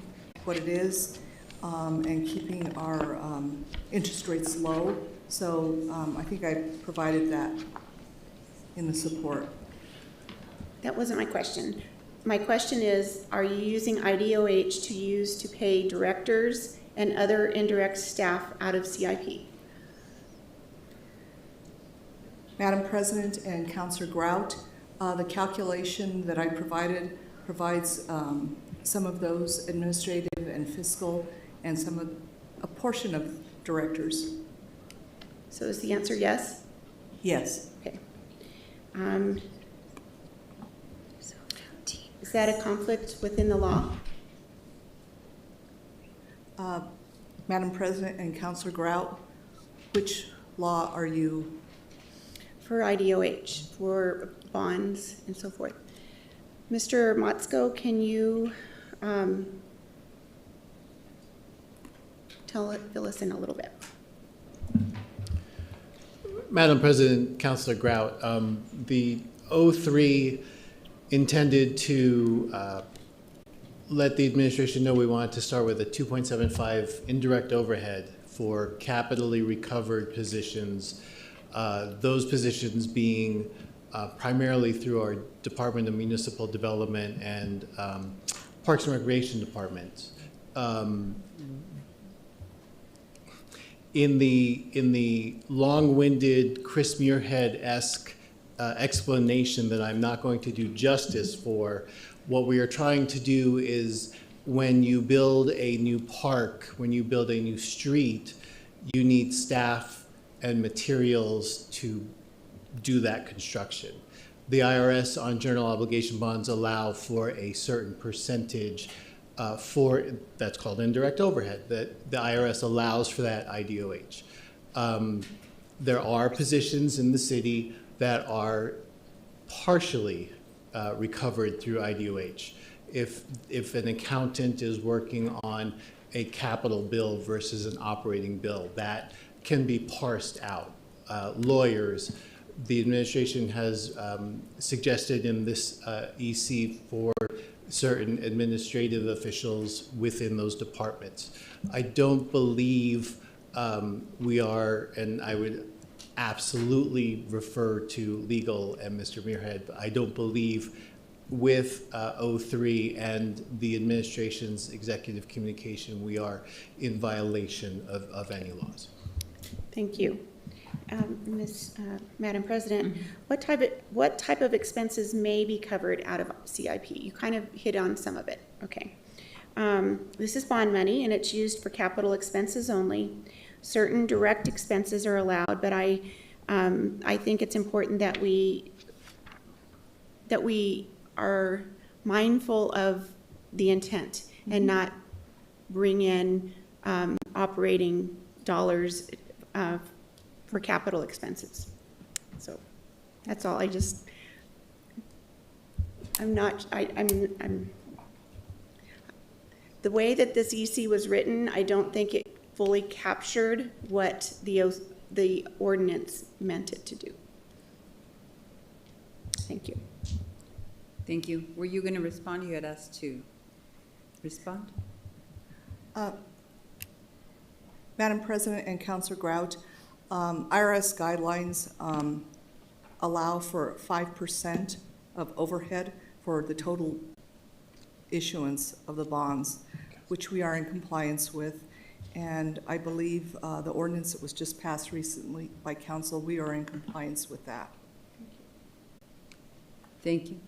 what it is, and keeping our interest rates low. So I think I provided that in the support. That wasn't my question. My question is, are you using IDOH to use to pay directors and other indirect staff out of CIP? Madam President and Councilor Grout, the calculation that I provided provides some of those administrative and fiscal and a portion of directors. So is the answer yes? Yes. Okay. Is that a conflict within the law? Madam President and Councilor Grout, which law are you? For IDOH, for bonds and so forth. Mr. Motzko, can you fill us in a little bit? Madam President, Councilor Grout, the 03 intended to let the administration know we wanted to start with a 2.75 indirect overhead for capitally recovered positions, those positions being primarily through our Department of Municipal Development and Parks and Recreation Departments. In the long-winded Chris Muirhead-esque explanation that I'm not going to do justice for, what we are trying to do is when you build a new park, when you build a new street, you need staff and materials to do that construction. The IRS on general obligation bonds allow for a certain percentage that's called indirect overhead, that the IRS allows for that IDOH. There are positions in the city that are partially recovered through IDOH. If an accountant is working on a capital bill versus an operating bill, that can be parsed out. Lawyers, the administration has suggested in this EC for certain administrative officials within those departments. I don't believe we are, and I would absolutely refer to legal and Mr. Muirhead, but I don't believe with 03 and the administration's executive communication, we are in violation of any laws. Thank you. Madam President, what type of expenses may be covered out of CIP? You kind of hit on some of it. Okay. This is bond money, and it's used for capital expenses only. Certain direct expenses are allowed, but I think it's important that we are mindful of the intent and not bring in operating dollars for capital expenses. So that's all. The way that this EC was written, I don't think it fully captured what the ordinance meant it to do. Thank you. Thank you. Were you going to respond? You had asked to respond. Madam President and Councilor Grout, IRS guidelines allow for 5% of overhead for the total issuance of the bonds, which we are in compliance with. And I believe the ordinance that was just passed recently by council, we are in compliance with that. Thank you.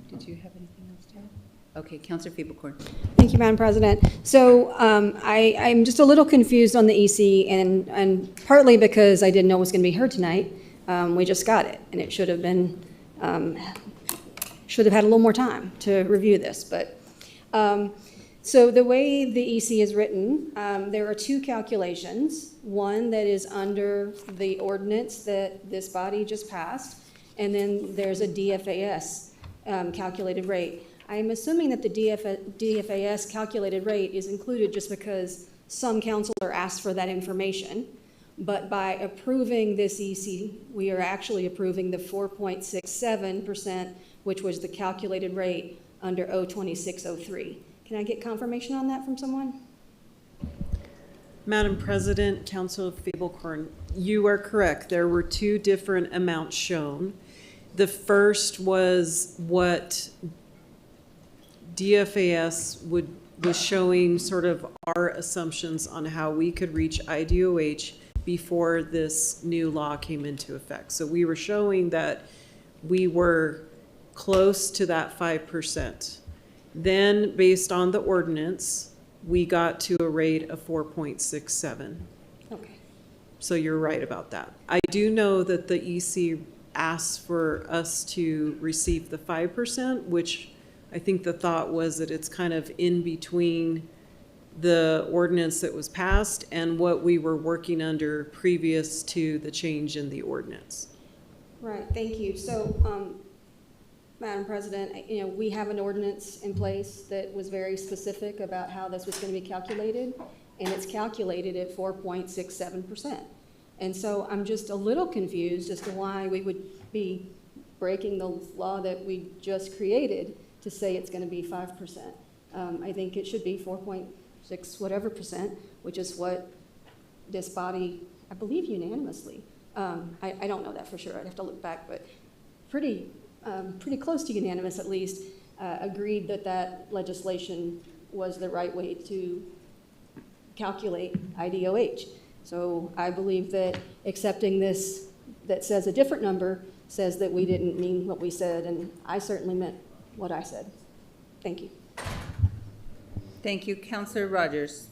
Did you have anything else to add? Okay, Councilor Fiebelkorn. Thank you, Madam President. So I'm just a little confused on the EC, and partly because I didn't know it was going to be heard tonight. We just got it, and it should have been should have had a little more time to review this. But so the way the EC is written, there are two calculations. One that is under the ordinance that this body just passed, and then there's a DFAS calculated rate. I'm assuming that the DFAS calculated rate is included just because some counselor asked for that information. But by approving this EC, we are actually approving the 4.67%, which was the calculated rate under 02603. Can I get confirmation on that from someone? Madam President, Councilor Fiebelkorn, you are correct. There were two different amounts shown. The first was what DFAS was showing sort of our assumptions on how we could reach IDOH before this new law came into effect. So we were showing that we were close to that 5%. Then, based on the ordinance, we got to a rate of 4.67. Okay. So you're right about that. I do know that the EC asked for us to receive the 5%, which I think the thought was that it's kind of in between the ordinance that was passed and what we were working under previous to the change in the ordinance. Right, thank you. So, Madam President, we have an ordinance in place that was very specific about how this was going to be calculated, and it's calculated at 4.67%. And so I'm just a little confused as to why we would be breaking the law that we just created to say it's going to be 5%. I think it should be 4.6 whatever percent, which is what this body, I believe unanimously, I don't know that for sure, I'd have to look back, but pretty close to unanimous at least, agreed that that legislation was the right way to calculate IDOH. So I believe that accepting this that says a different number says that we didn't mean what we said, and I certainly meant what I said. Thank you. Thank you. Councillor Rogers.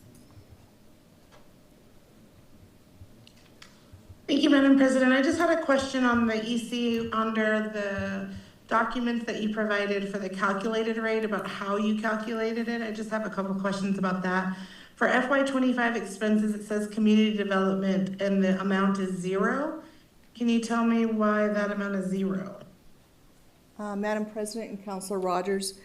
Thank you, Madam President. I just had a question on the EC under the documents that you provided for the calculated rate, about how you calculated it. I just have a couple questions about that. For FY25 expenses, it says community development and the amount is 0. Can you tell me why that amount is 0? Madam President and Councilor Rogers,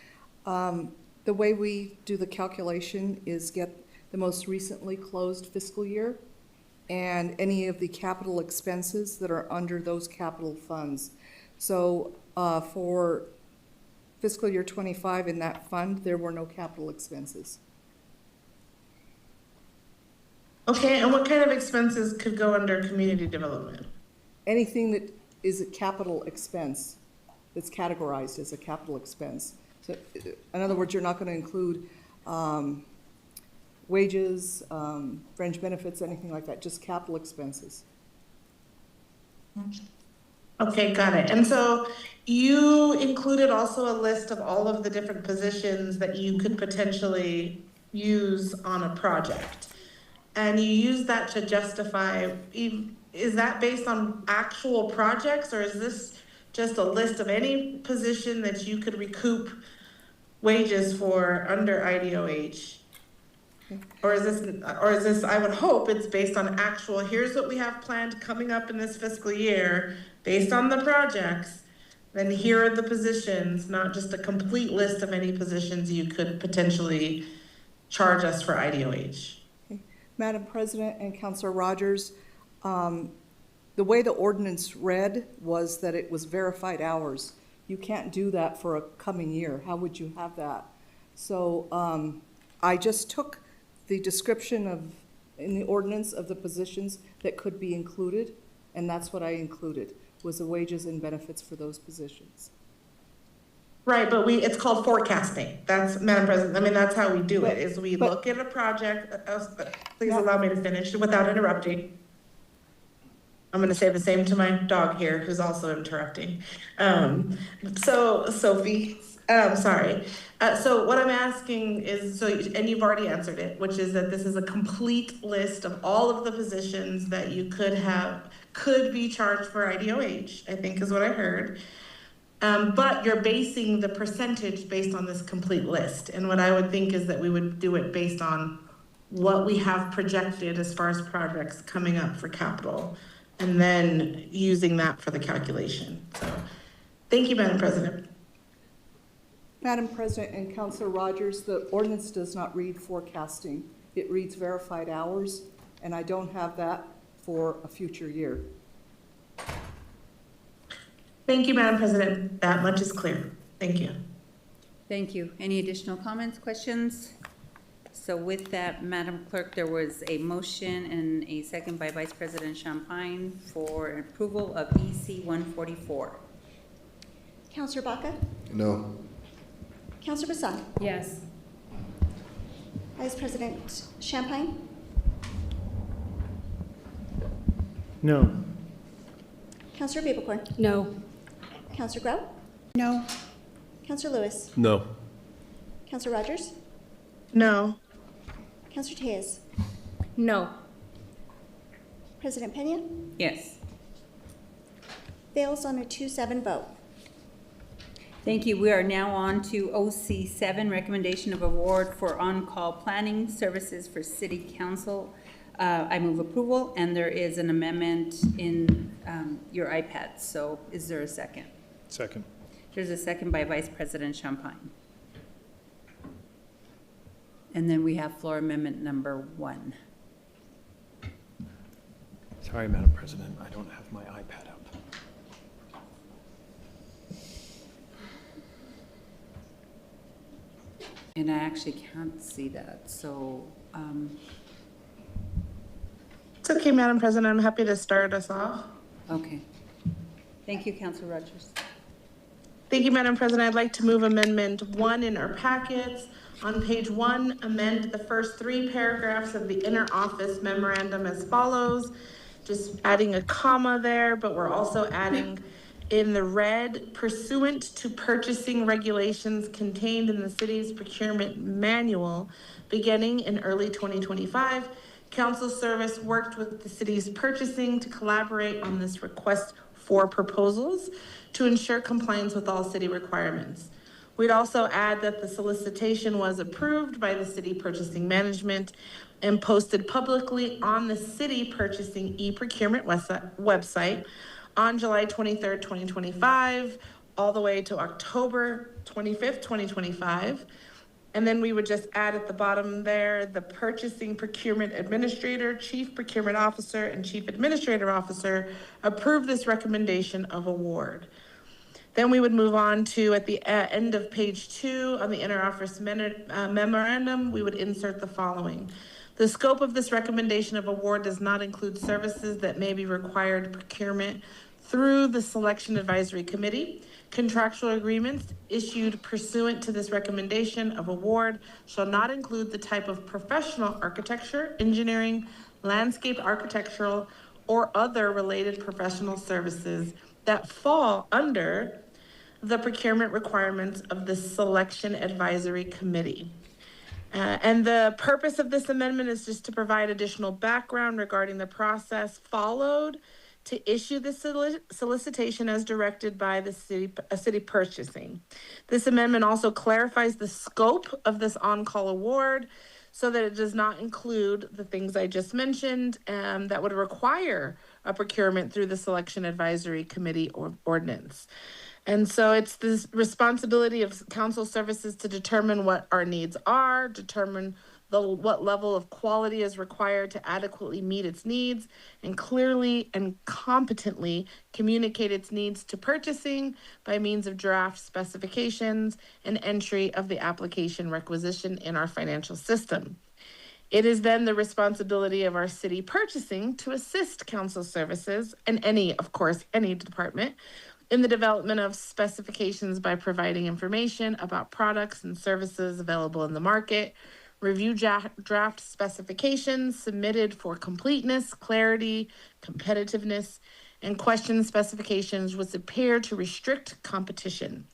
the way we do the calculation is get the most recently closed fiscal year and any of the capital expenses that are under those capital funds. So for fiscal year 25 in that fund, there were no capital expenses. Okay, and what kind of expenses could go under community development? Anything that is a capital expense that's categorized as a capital expense. So in other words, you're not going to include wages, fringe benefits, anything like that, just capital expenses. Okay, got it. And so you included also a list of all of the different positions that you could potentially use on a project. And you use that to justify, is that based on actual projects, or is this just a list of any position that you could recoup wages for under IDOH? Or is this, I would hope it's based on actual, here's what we have planned coming up in this fiscal year, based on the projects, then here are the positions, not just a complete list of any positions you could potentially charge us for IDOH. Madam President and Councilor Rogers, the way the ordinance read was that it was verified hours. You can't do that for a coming year. How would you have that? So I just took the description in the ordinance of the positions that could be included, and that's what I included, was the wages and benefits for those positions. Right, but it's called forecasting. That's, Madam President, I mean, that's how we do it, is we look at a project, please allow me to finish without interrupting. I'm gonna say the same to my dog here, who's also interrupting. So Sophie, sorry. So what I'm asking is, and you've already answered it, which is that this is a complete list of all of the positions that you could be charged for IDOH, I think is what I heard. But you're basing the percentage based on this complete list. And what I would think is that we would do it based on what we have projected as far as projects coming up for capital, and then using that for the calculation. So thank you, Madam President. Madam President and Councilor Rogers, the ordinance does not read forecasting. It reads verified hours, and I don't have that for a future year. Thank you, Madam President. That much is clear. Thank you. Thank you. Any additional comments, questions? So with that, Madam Clerk, there was a motion and a second by Vice President Champagne for approval of EC 144. Councillor Baca? No. Councillor Bassan? Yes. Vice President Champagne? No. Counselor Babelcorn? No. Counselor Grout? No. Counselor Lewis? No. Counselor Rogers? No. Counselor Tejas? No. President Pena? Yes. Fails on a 2-7 vote. Thank you. We are now on to OC7, recommendation of award for on-call planning services for city council. I move approval, and there is an amendment in your iPad. So is there a second? Second. There's a second by Vice President Champagne. And then we have floor amendment number 1. Sorry, Madam President, I don't have my iPad up. And I actually can't see that, so, It's okay, Madam President. I'm happy to start us off. okay. Thank you, Councilor Rogers. Thank you, Madam President. I'd like to move Amendment 1 in our packets. On page 1, amend the first 3 paragraphs of the inter-office memorandum as follows. Just adding a comma there, but we're also adding in the red, pursuant to purchasing regulations contained in the city's procurement manual, beginning in early 2025, Council Service worked with the city's purchasing to collaborate on this request for proposals to ensure compliance with all city requirements. We'd also add that the solicitation was approved by the city purchasing management and posted publicly on the city purchasing e-procurement website on July 23rd, 2025, all the way to October 25th, 2025. And then we would just add at the bottom there, the purchasing procurement administrator, chief procurement officer, and chief administrative officer approve this recommendation of award. Then we would move on to, at the end of page 2 on the inter-office memorandum, we would insert the following. The scope of this recommendation of award does not include services that may be required procurement through the Selection Advisory Committee. Contractual agreements issued pursuant to this recommendation of award shall not include the type of professional architecture, engineering, landscape architectural, or other related professional services that fall under the procurement requirements of the Selection Advisory Committee. And the purpose of this amendment is just to provide additional background regarding the process followed to issue the solicitation as directed by the city purchasing. This amendment also clarifies the scope of this on-call award so that it does not include the things I just mentioned that would require a procurement through the Selection Advisory Committee or ordinance. And so it's the responsibility of council services to determine what our needs are, determine what level of quality is required to adequately meet its needs, and clearly and competently communicate its needs to purchasing by means of draft specifications and entry of the application requisition in our financial system. It is then the responsibility of our city purchasing to assist council services and any department in the development of specifications by providing information about products and services available in the market, review draft specifications submitted for completeness, clarity, competitiveness, and question specifications which appear to restrict competition,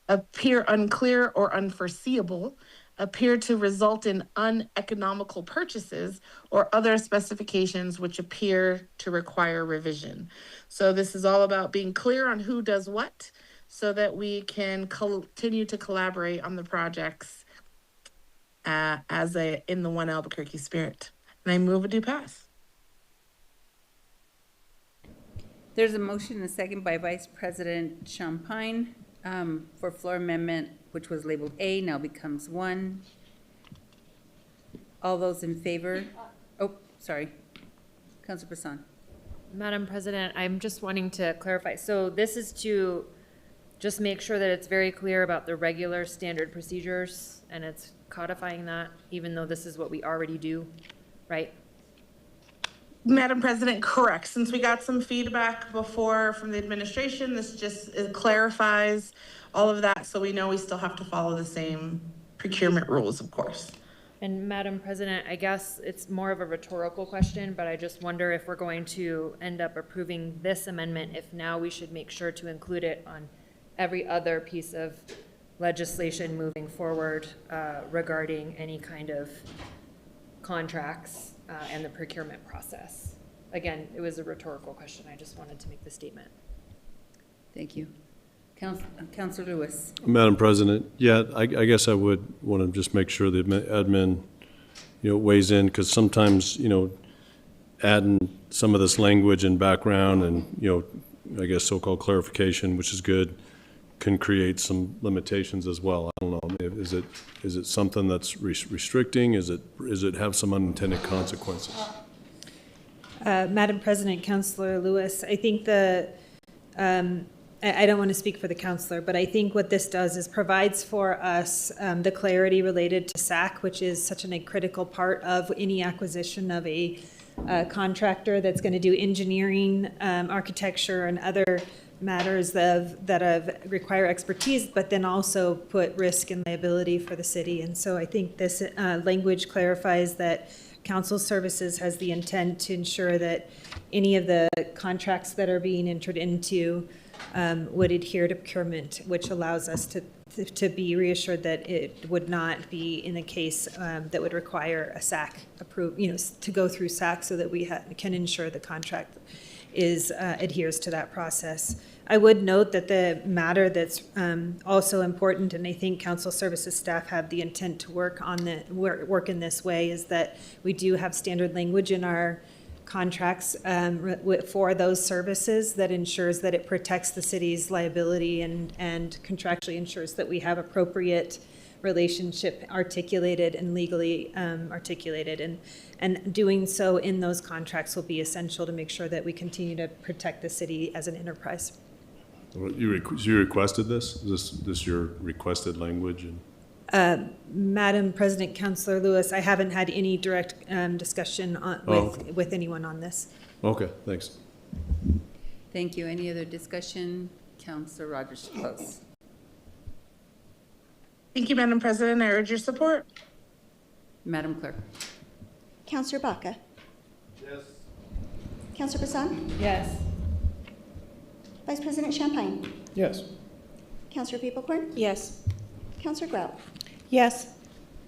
appear unclear or unforeseeable, appear to result in uneconomical purchases, or other specifications which appear to require revision. So this is all about being clear on who does what so that we can continue to collaborate on the projects in the One Albuquerque spirit. And I move it to pass. There's a motion and a second by Vice President Champagne for floor amendment, which was labeled A, now becomes 1. All those in favor? Oh, sorry. Councilor Brisson. Madam President, I'm just wanting to clarify. So this is to just make sure that it's very clear about the regular standard procedures, and it's codifying that, even though this is what we already do, right? Madam President, correct. Since we got some feedback before from the administration, this just clarifies all of that, so we know we still have to follow the same procurement rules, of course. And Madam President, I guess it's more of a rhetorical question, but I just wonder if we're going to end up approving this amendment, if now we should make sure to include it on every other piece of legislation moving forward regarding any kind of contracts and the procurement process. Again, it was a rhetorical question. I just wanted to make the statement. Thank you. Councilor Lewis. Madam President, yeah, I guess I would want to just make sure the admin, weighs in, because sometimes, adding some of this language and background and, I guess so-called clarification, which is good, can create some limitations as well. I don't know. Is it something that's restricting? Is it have some unintended consequences? Madam President, Councilor Lewis, I think I don't want to speak for the councilor, but I think what this does is provides for us the clarity related to SAC, which is such a critical part of any acquisition of a contractor that's going to do engineering, architecture, and other matters that require expertise, but then also put risk and liability for the city. And so I think this language clarifies that council services has the intent to ensure that any of the contracts that are being entered into would adhere to procurement, which allows us to be reassured that it would not be in a case that would require a SAC to go through SAC, so that we can ensure the contract adheres to that process. I would note that the matter that's also important, and I think council services staff have the intent to work work in this way, is that we do have standard language in our contracts for those services that ensures that it protects the city's liability and contractually ensures that we have appropriate relationship articulated and legally articulated, and doing so in those contracts will be essential to make sure that we continue to protect the city as an enterprise. You requested this? Is this your requested language? Madam President, Councilor Lewis, I haven't had any direct discussion with anyone on this. Okay, thanks. Thank you. Any other discussion? Councilor Rogers to close. Thank you, Madam President. I urge your support. Madam Clerk. Councilor Baca. Yes. Councilor Bassan. Yes. Vice President Champagne. Yes. Councilor Peeblehorn. Yes. Councilor Grout. Yes.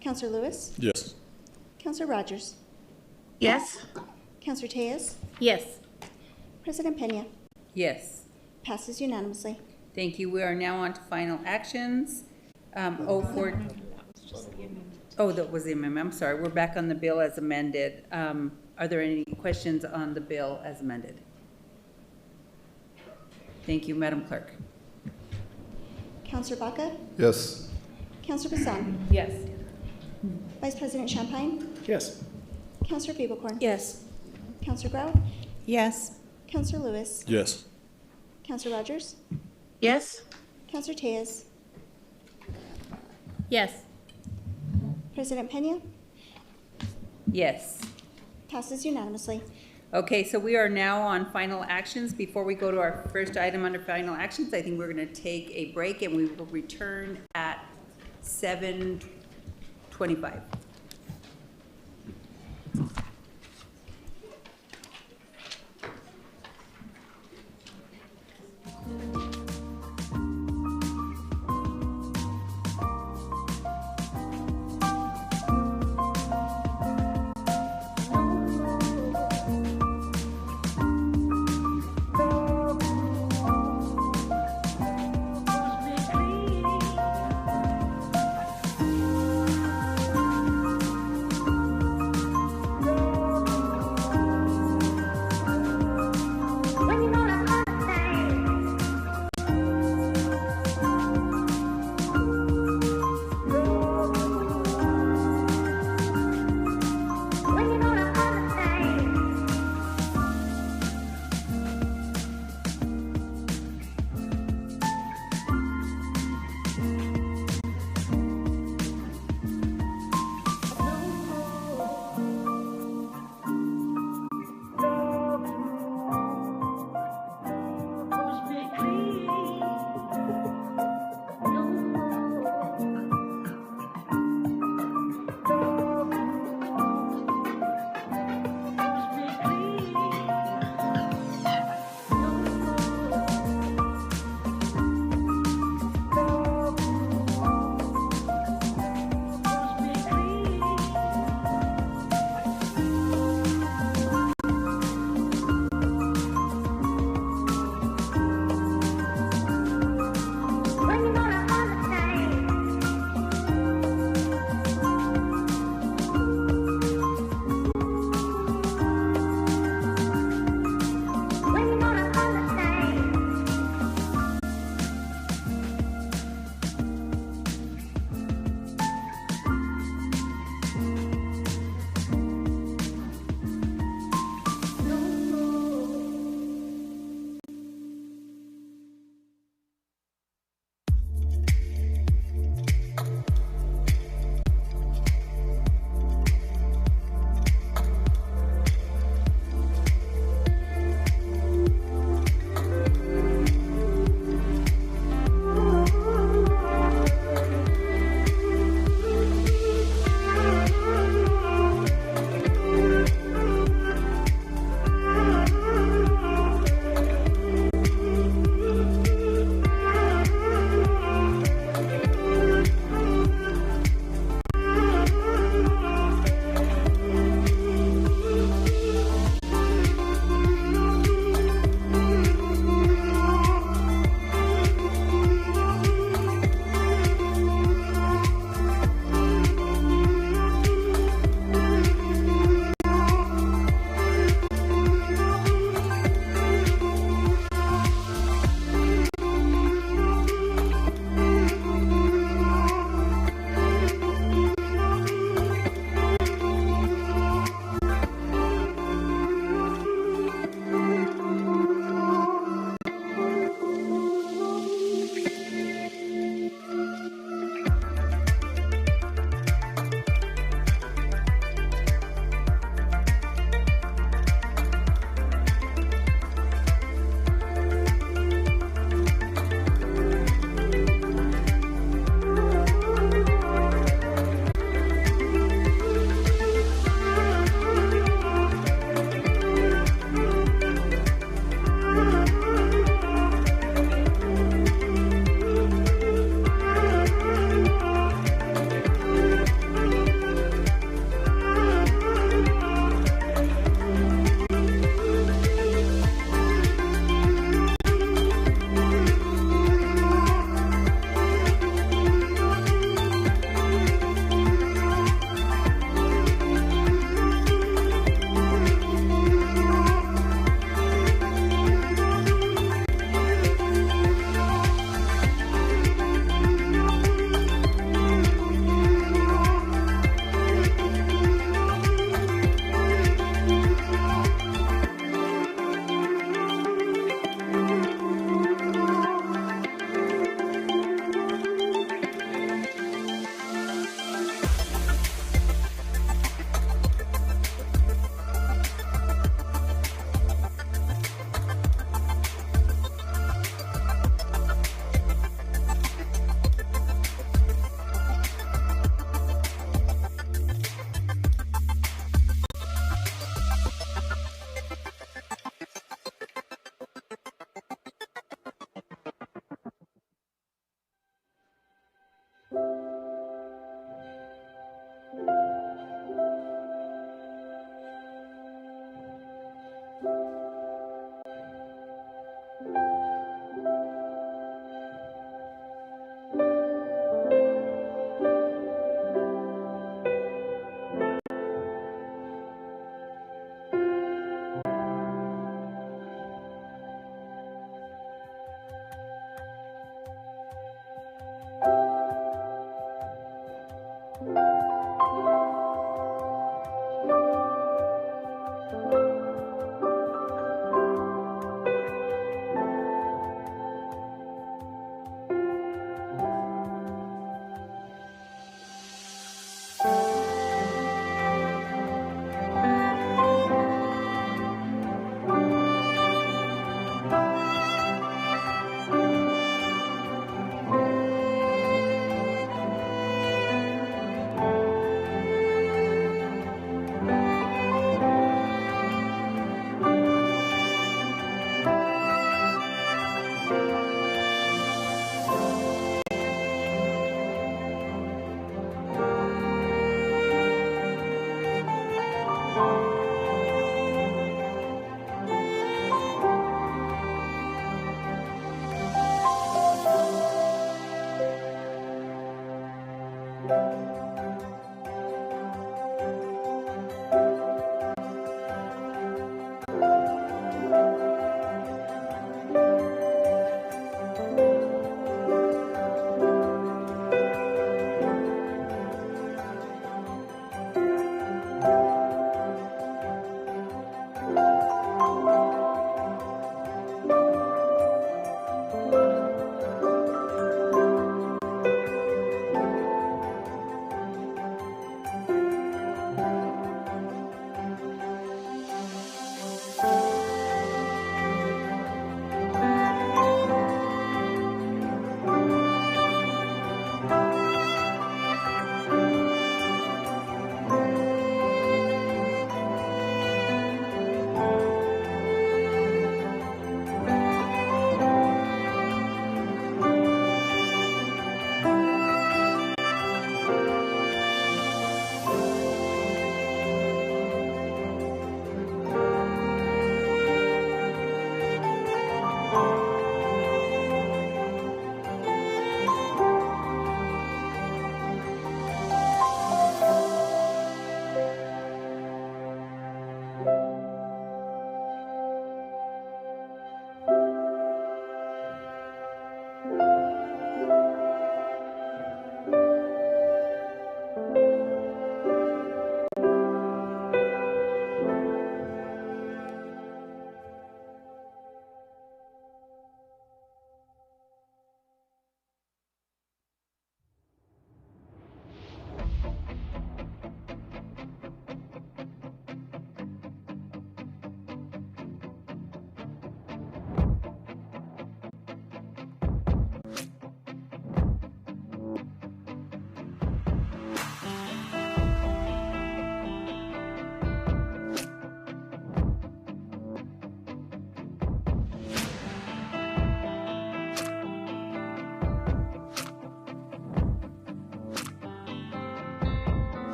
Councilor Lewis. Yes. Councilor Rogers. Yes. Councilor Tejas. Yes. President Pena. Yes. Passes unanimously. Thank you. We are now on to final actions. That was the amendment. I'm sorry. We're back on the bill as amended. Are there any questions on the bill as amended? Thank you, Madam Clerk. Councilor Baca. Yes. Councilor Bassan. Yes. Vice President Champagne. Yes. Councilor Peeblehorn. Yes. Councilor Grout. Yes. Councilor Lewis. Yes. Councilor Rogers. Yes. Councilor Tejas. Yes. President Pena. Yes. Passes unanimously. Okay, so we are now on final actions. Before we go to our first item under final actions, I think we're going to take a break and we will return at 7:25.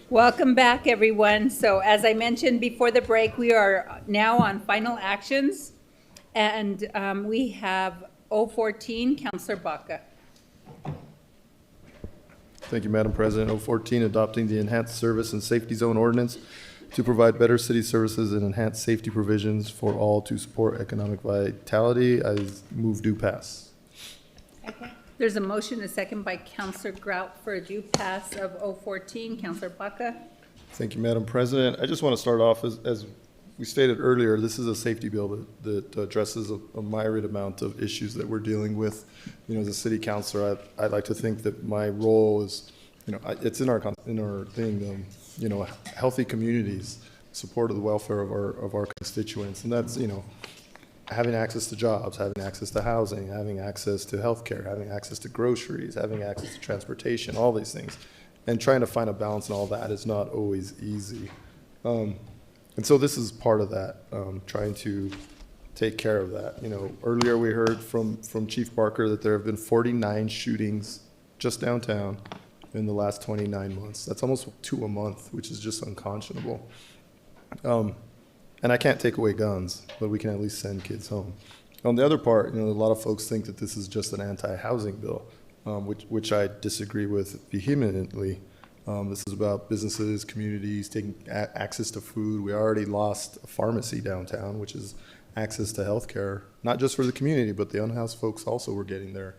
Welcome back, everyone. So as I mentioned before the break, we are now on final actions. And we have 014, Councillor Baca. Thank you, Madam President. 014, adopting the Enhanced Service and Safety Zone Ordinance to provide better city services and enhance safety provisions for all to support economic vitality. I move due pass. There's a motion, a second by Councillor Grout for a due pass of 014. Councillor Baca. Thank you, Madam President. I just want to start off, as we stated earlier, this is a safety bill that addresses a myriad amount of issues that we're dealing with. You know, as a city councilor, I'd like to think that my role is, you know, it's in our thing, you know, healthy communities, support of the welfare of our constituents, and that's, you know, having access to jobs, having access to housing, having access to healthcare, having access to groceries, having access to transportation, all these things, and trying to find a balance in all that is not always easy. And so this is part of that, trying to take care of that. You know, earlier we heard from Chief Barker that there have been 49 shootings just downtown in the last 29 months. That's almost 2 a month, which is just unconscionable. And I can't take away guns, but we can at least send kids home. On the other part, you know, a lot of folks think that this is just an anti-housing bill, which I disagree with vehemently. This is about businesses, communities, taking access to food. We already lost a pharmacy downtown, which is access to healthcare, not just for the community, but the unhoused folks also were getting their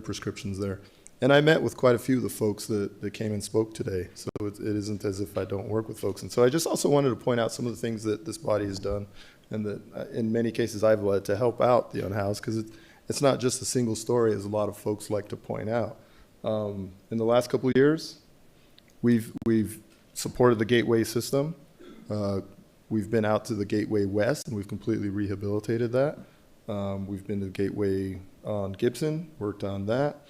prescriptions there. And I met with quite a few of the folks that came and spoke today, so it isn't as if I don't work with folks. And so I just also wanted to point out some of the things that this body has done, and that in many cases I've led to help out the unhoused, because it's not just a single story, as a lot of folks like to point out. In the last couple of years, we've supported the Gateway system. We've been out to the Gateway West, and we've completely rehabilitated that. We've been to the Gateway on Gibson, worked on that.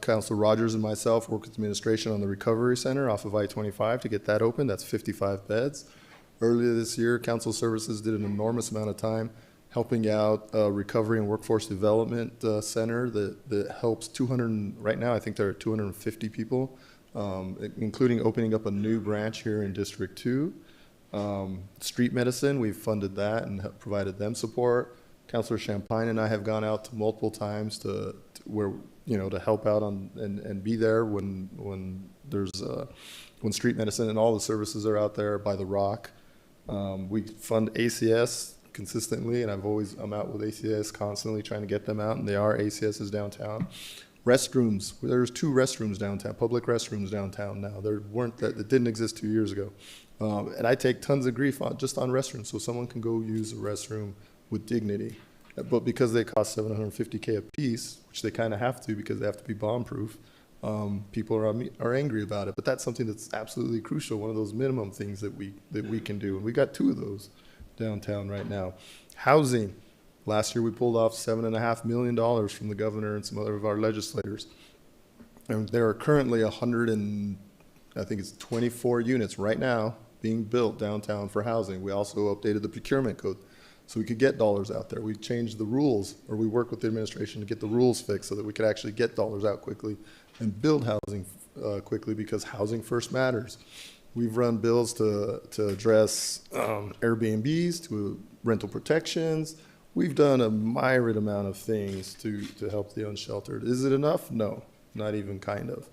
Councilor Rogers and myself worked with administration on the Recovery Center off of I-25 to get that open. That's 55 beds. Earlier this year, Council Services did an enormous amount of time helping out Recovery and Workforce Development Center that helps 200, right now I think there are 250 people, including opening up a new branch here in District 2. Street medicine, we've funded that and provided them support. Councilor Champagne and I have gone out to multiple times to where, you know, to help out on and be there when there's when street medicine and all the services are out there by the Rock. We fund ACS consistently, and I'm out with ACS constantly trying to get them out, and they are ACSs downtown. Restrooms, there's 2 restrooms downtown, public restrooms downtown now. There weren't that didn't exist 2 years ago. And I take tons of grief just on restrooms, so someone can go use a restroom with dignity. But because they cost $750K a piece, which they kind of have to because they have to be bomb-proof, people are angry about it. But that's something that's absolutely crucial, one of those minimum things that we can do. And we got 2 of those downtown right now. Housing. Last year we pulled off $7.5 million from the governor and some other of our legislators. And there are currently 24 units right now being built downtown for housing. We also updated the procurement code so we could get dollars out there. We changed the rules, or we worked with the administration to get the rules fixed so that we could actually get dollars out quickly and build housing quickly, because housing first matters. We've run bills to address Airbnbs, to rental protections. We've done a myriad amount of things to help the unsheltered. Is it enough? No, not even kind of.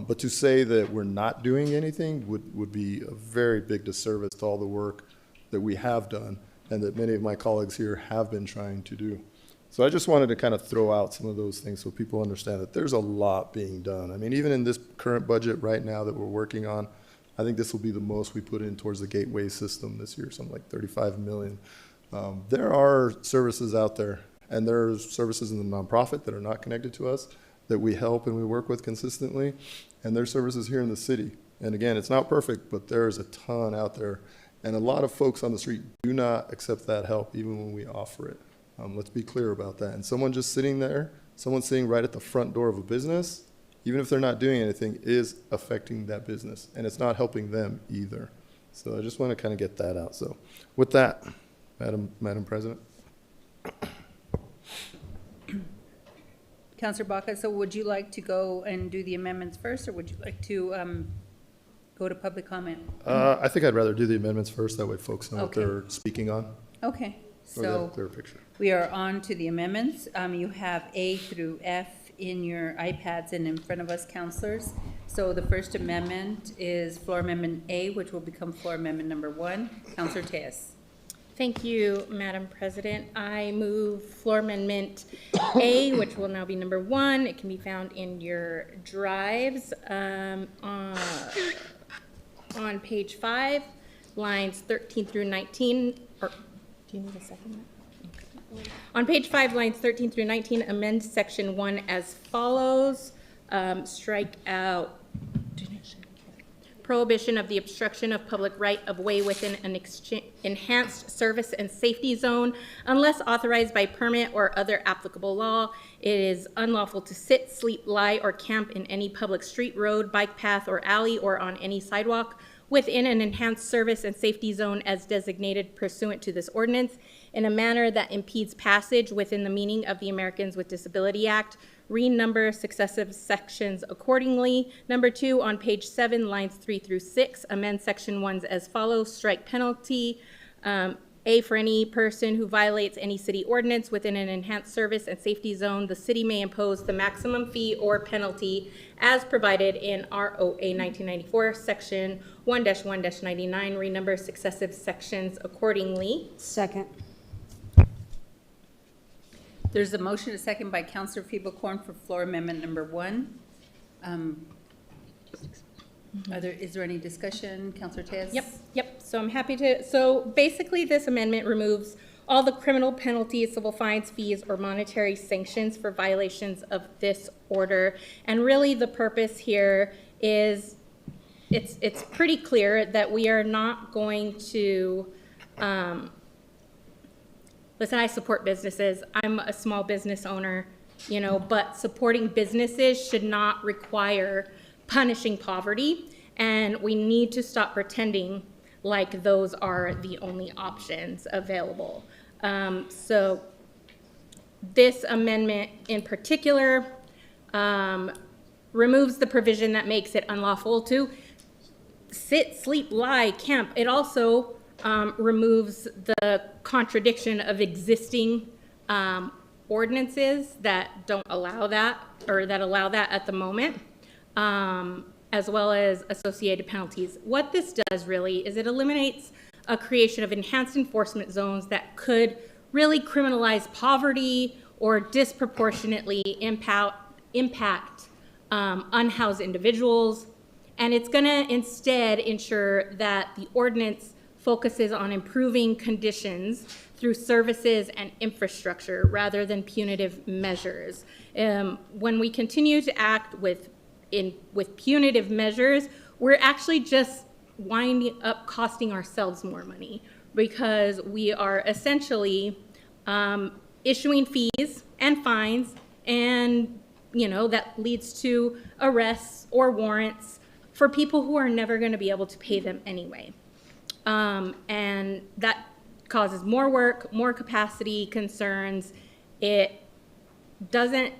But to say that we're not doing anything would be a very big disservice to all the work that we have done and that many of my colleagues here have been trying to do. So I just wanted to kind of throw out some of those things so people understand that there's a lot being done. I mean, even in this current budget right now that we're working on, I think this will be the most we put in towards the Gateway system this year, something like $35 million. There are services out there, and there are services in the nonprofit that are not connected to us that we help and we work with consistently, and there's services here in the city. And again, it's not perfect, but there's a ton out there. And a lot of folks on the street do not accept that help, even when we offer it. Let's be clear about that. And someone just sitting there, someone sitting right at the front door of a business, even if they're not doing anything, is affecting that business. And it's not helping them either. So I just want to kind of get that out. So with that, Madam President. Counselor Baca, so would you like to go and do the amendments first, or would you like to go to public comment? I think I'd rather do the amendments first, that way folks know what Okay. they're speaking on. Okay, Or they have a so clear picture. we are on to the amendments. You have A through F in your iPads and in front of us, counselors. So the first amendment is floor amendment A, which will become floor amendment number 1. Counselor Tejas. Thank you, Madam President. I move floor amendment A, which will now be number 1. It can be found in your drives on page 5, lines 13 through 19. Or do you need a second? Okay. On page 5, lines 13 through 19, amend section 1 as follows. Strike out prohibition of the obstruction of public right of way within an enhanced service and safety zone unless authorized by permit or other applicable law. It is unlawful to sit, sleep, lie, or camp in any public street, road, bike path, or alley, or on any sidewalk within an enhanced service and safety zone as designated pursuant to this ordinance in a manner that impedes passage within the meaning of the Americans with Disability Act. Renumber successive sections accordingly. Number 2, on page 7, lines 3 through 6, amend section 1 as follows. Strike penalty. A, for any person who violates any city ordinance within an enhanced service and safety zone, the city may impose the maximum fee or penalty as provided in ROA 1994, section 1-1-99. Renumber successive sections accordingly. Second. There's a motion, a second by Counselor Feeble-Corn for floor amendment number 1. Is there any discussion? Counselor Tejas? Yep. So I'm happy to. So basically, this amendment removes all the criminal penalties, civil fines, fees, or monetary sanctions for violations of this order. And really, the purpose here is it's pretty clear that we are not going to. Listen, I support businesses. I'm a small business owner, but supporting businesses should not require punishing poverty, and we need to stop pretending like those are the only options available. So this amendment in particular removes the provision that makes it unlawful to sit, sleep, lie, camp. It also removes the contradiction of existing ordinances that don't allow that, or that allow that at the moment, as well as associated penalties. What this does really is it eliminates a creation of enhanced enforcement zones that could really criminalize poverty or disproportionately impact unhoused individuals. And it's going to instead ensure that the ordinance focuses on improving conditions through services and infrastructure rather than punitive measures. When we continue to act with punitive measures, we're actually just winding up costing ourselves more money, because we are essentially issuing fees and fines, and that leads to arrests or warrants for people who are never going to be able to pay them anyway. And that causes more work, more capacity concerns. It doesn't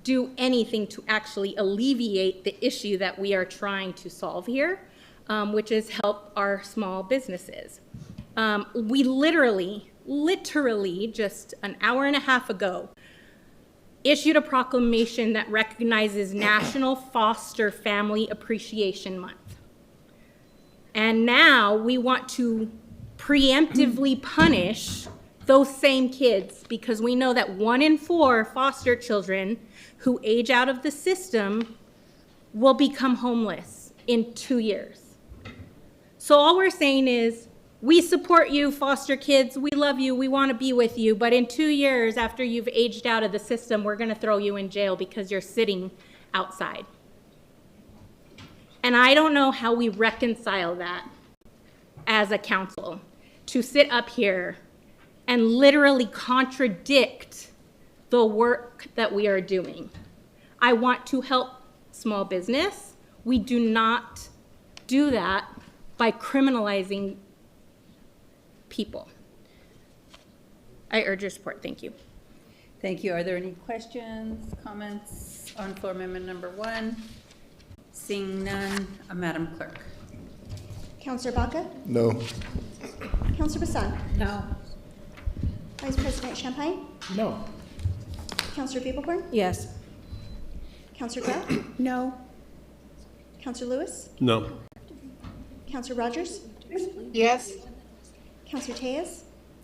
do anything to actually alleviate the issue that we are trying to solve here, which is help our small businesses. We literally just an hour and a half ago issued a proclamation that recognizes National Foster Family Appreciation Month. And now we want to preemptively punish those same kids, because we know that 1 in 4 foster children who age out of the system will become homeless in 2 years. So all we're saying is, we support you, foster kids. We love you. We want to be with you. But in 2 years, after you've aged out of the system, we're going to throw you in jail because you're sitting outside. And I don't know how we reconcile that as a council, to sit up here and literally contradict the work that we are doing. I want to help small business. We do not do that by criminalizing people. I urge your support. Thank you. Thank you. Are there any questions, comments on floor amendment number 1? Seeing none, Madam Clerk. Counselor Baca? No. Counselor Bassan? No. Vice President Champagne? No. Counselor Beeblehorn? Yes. Counselor Grout? No. Counselor Lewis? No. Counselor Rogers? Yes. Counselor Tejas?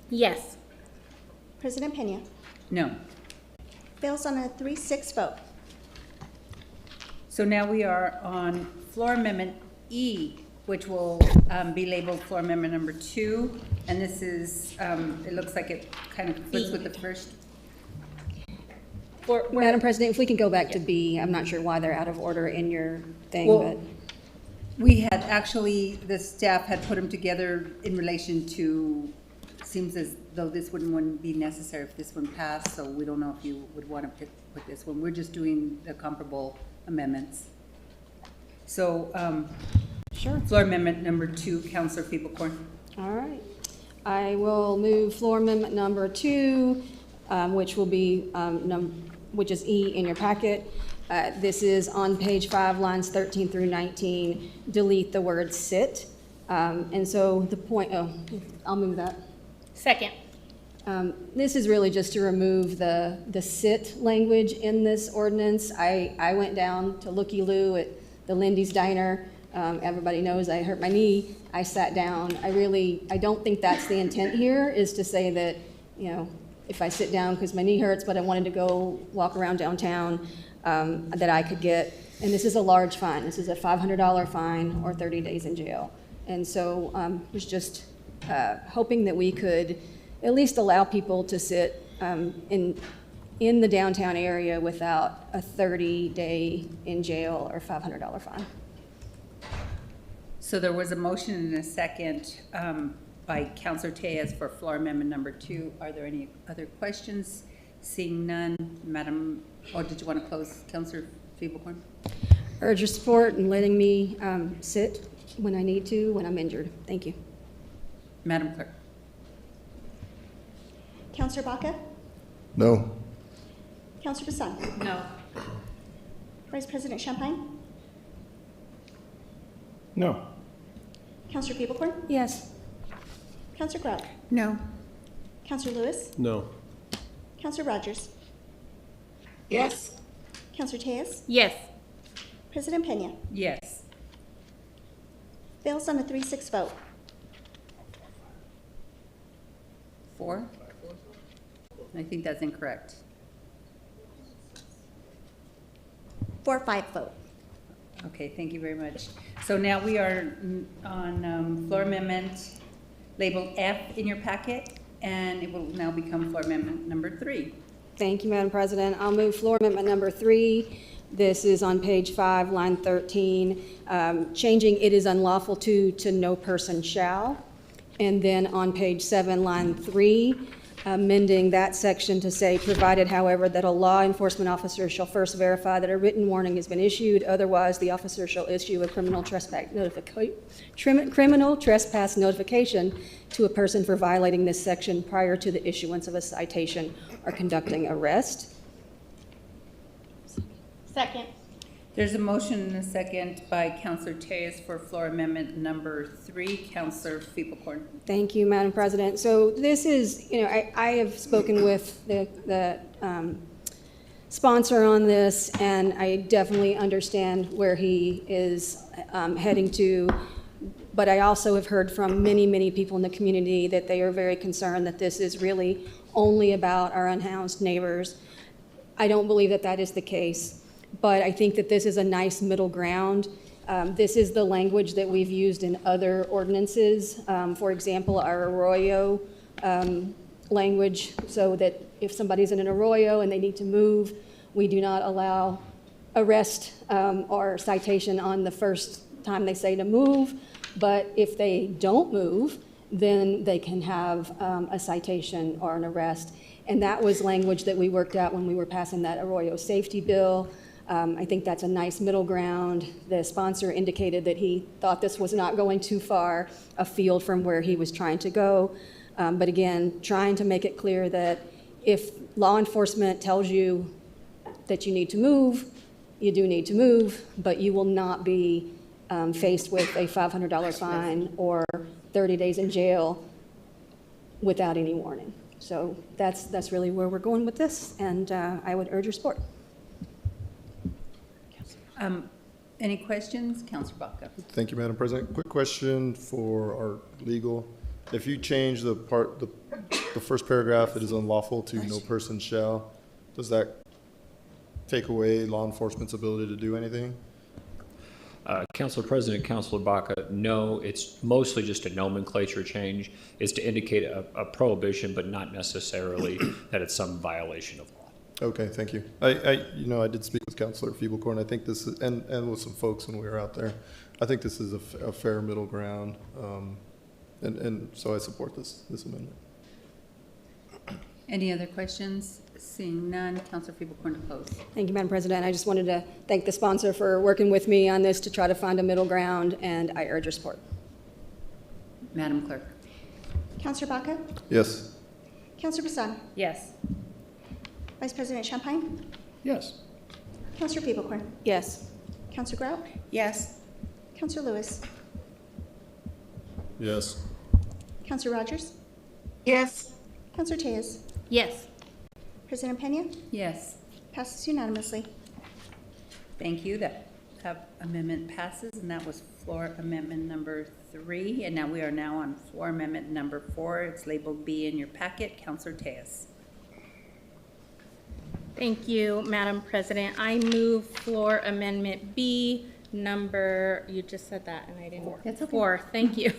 Yes. President Pena? No. Fails on a 3-6 vote. So now we are on floor amendment E, which will be labeled floor amendment number 2. And this is, it looks like it kind of fits with the first. Madam President, if we can go back to B, I'm not sure why they're out of order in your thing, Well, but. we had actually, the staff had put them together in relation to, seems as though this wouldn't be necessary if this one passed, so we don't know if you would want to put this one. We're just doing the comparable amendments. So, Sure. floor amendment number 2, Councilor Feeblecorn. All right. I will move floor amendment number 2, which will be, which is E in your packet. This is on page 5, lines 13 through 19. Delete the word sit. And so the point, I'll move that. Second. This is really just to remove the sit language in this ordinance. I went down to Looky Loo at the Lindy's Diner. Everybody knows I hurt my knee. I sat down. I don't think that's the intent here, is to say that, you know, if I sit down because my knee hurts, but I wanted to go walk around downtown, that I could get. And this is a large fine. This is a $500 fine or 30 days in jail. And so was just hoping that we could at least allow people to sit in the downtown area without a 30-day in jail or $500 fine. So there was a motion and a second by Councilor Tejas for floor amendment number 2. Are there any other questions? Seeing none, Madam, or did you want to close, Councilor Feeblecorn? Urge your support in letting me sit when I need to, when I'm injured. Thank you. Madam Clerk. Counselor Baca? No. Counselor Bassan? No. Vice President Champagne? No. Counselor Beeblehorn? Yes. Counselor Grout? No. Counselor Lewis? No. Counselor Rogers? Yes. Counselor Tejas? Yes. President Pena? Yes. Fails on a 3-6 vote. 4? I think that's incorrect. 4-5 vote. Okay, thank you very much. So now we are on floor amendment labeled F in your packet, and it will now become floor amendment number 3. Thank you, Madam President. I'll move floor amendment number 3. This is on page 5, line 13, changing "it is unlawful to" "no person shall." And then on page 7, line 3, amending that section to say, "provided, however, that a law enforcement officer shall first verify that a written warning has been issued. Otherwise, the officer shall issue a criminal trespass notification to a person for violating this section prior to the issuance of a citation or conducting arrest." Second. There's a motion and a second by Councilor Tejas for floor amendment number 3. Councilor Feeblecorn. Thank you, Madam President. So this is, you know, I have spoken with the sponsor on this, and I definitely understand where he is heading to. But I also have heard from many, many people in the community that they are very concerned that this is really only about our unhoused neighbors. I don't believe that that is the case. But I think that this is a nice middle ground. This is the language that we've used in other ordinances. For example, our arroyo language, so that if somebody's in an arroyo and they need to move, we do not allow arrest or citation on the first time they say to move. But if they don't move, then they can have a citation or an arrest. And that was language that we worked out when we were passing that arroyo safety bill. I think that's a nice middle ground. The sponsor indicated that he thought this was not going too far afield from where he was trying to go. But again, trying to make it clear that if law enforcement tells you that you need to move, you do need to move, but you will not be faced with a $500 fine or 30 days in jail without any warning. So that's really where we're going with this, and I would urge your support. Any questions? Councilor Baca. Thank you, Madam President. Quick question for our legal. If you change the first paragraph, it is unlawful to no person shall, does that take away law enforcement's ability to do anything? Council President, Councilor Baca, no, it's mostly just a nomenclature change. It's to indicate a prohibition, but not necessarily that it's some violation of law. Okay, thank you. I did speak with Councilor Feeblecorn. I think this is, and with some folks when we were out there, I think this is a fair middle ground. And so I support this amendment. Any other questions? Seeing none, Councilor Feeblecorn to close. Thank you, Madam President. I just wanted to thank the sponsor for working with me on this to try to find a middle ground, and I urge your support. Madam Clerk. Councilor Baca? Yes. Councilor Bassan? Yes. Vice President Champagne? Yes. Councilor Feeblecorn? Yes. Councilor Grout? Yes. Councilor Lewis? Yes. Councilor Rogers? Yes. Councilor Tejas? Yes. President Pena? Yes. Passes unanimously. Thank you. That amendment passes, and that was floor amendment number 3. And now we are on floor amendment number 4. It's labeled B in your packet. Councilor Tejas. Thank you, Madam President. I move floor amendment B number, you just said that and I didn't. That's okay. 4, thank you.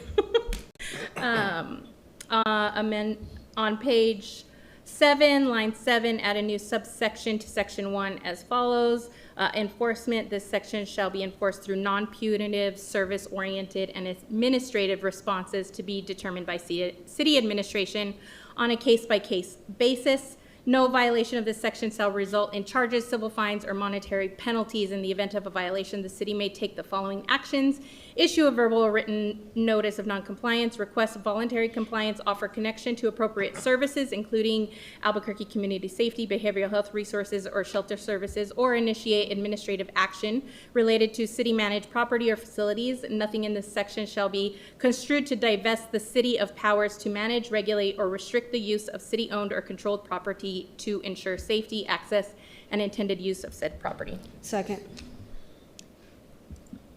Amend on page 7, line 7, add a new subsection to section 1 as follows. Enforcement, this section shall be enforced through non-punitive, service-oriented, and administrative responses to be determined by city administration on a case-by-case basis. No violation of this section shall result in charges, civil fines, or monetary penalties. In the event of a violation, the city may take the following actions: issue a verbal or written notice of noncompliance, request voluntary compliance, offer connection to appropriate services, including Albuquerque Community Safety, Behavioral Health Resources, or Shelter Services, or initiate administrative action related to city-managed property or facilities. Nothing in this section shall be construed to divest the city of powers to manage, regulate, or restrict the use of city-owned or controlled property to ensure safety, access, and intended use of said property. Second.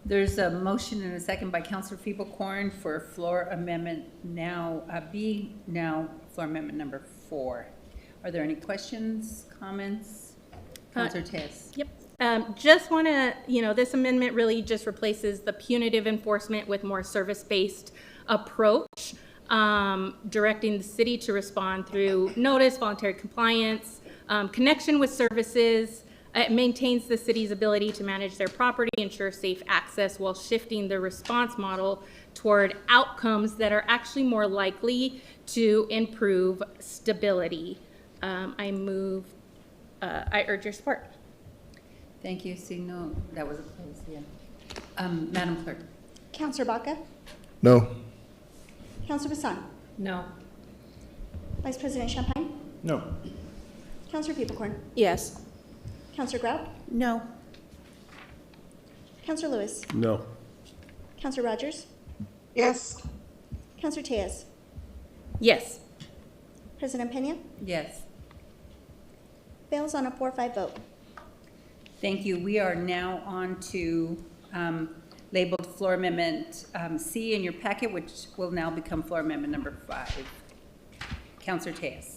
There's a motion and a second by Councilor Feeblecorn for floor amendment now B, now floor amendment number 4. Are there any questions, comments? Councilor Tejas. Yep. Just want to, this amendment really just replaces the punitive enforcement with more service-based approach. Directing the city to respond through notice, voluntary compliance, connection with services. It maintains the city's ability to manage their property, ensure safe access, while shifting the response model toward outcomes that are actually more likely to improve stability. I urge your support. Thank you. Seeing no, that was opposed, yeah. Madam Clerk. Councilor Baca? No. Councilor Bassan? No. Vice President Champagne? No. Councilor Feeblecorn? Yes. Councilor Grout? No. Councilor Lewis? No. Councilor Rogers? Yes. Councilor Tejas? Yes. President Pena? Yes. Fails on a 4-5 vote. Thank you. We are now on to labeled floor amendment C in your packet, which will now become floor amendment number 5. Councilor Tejas.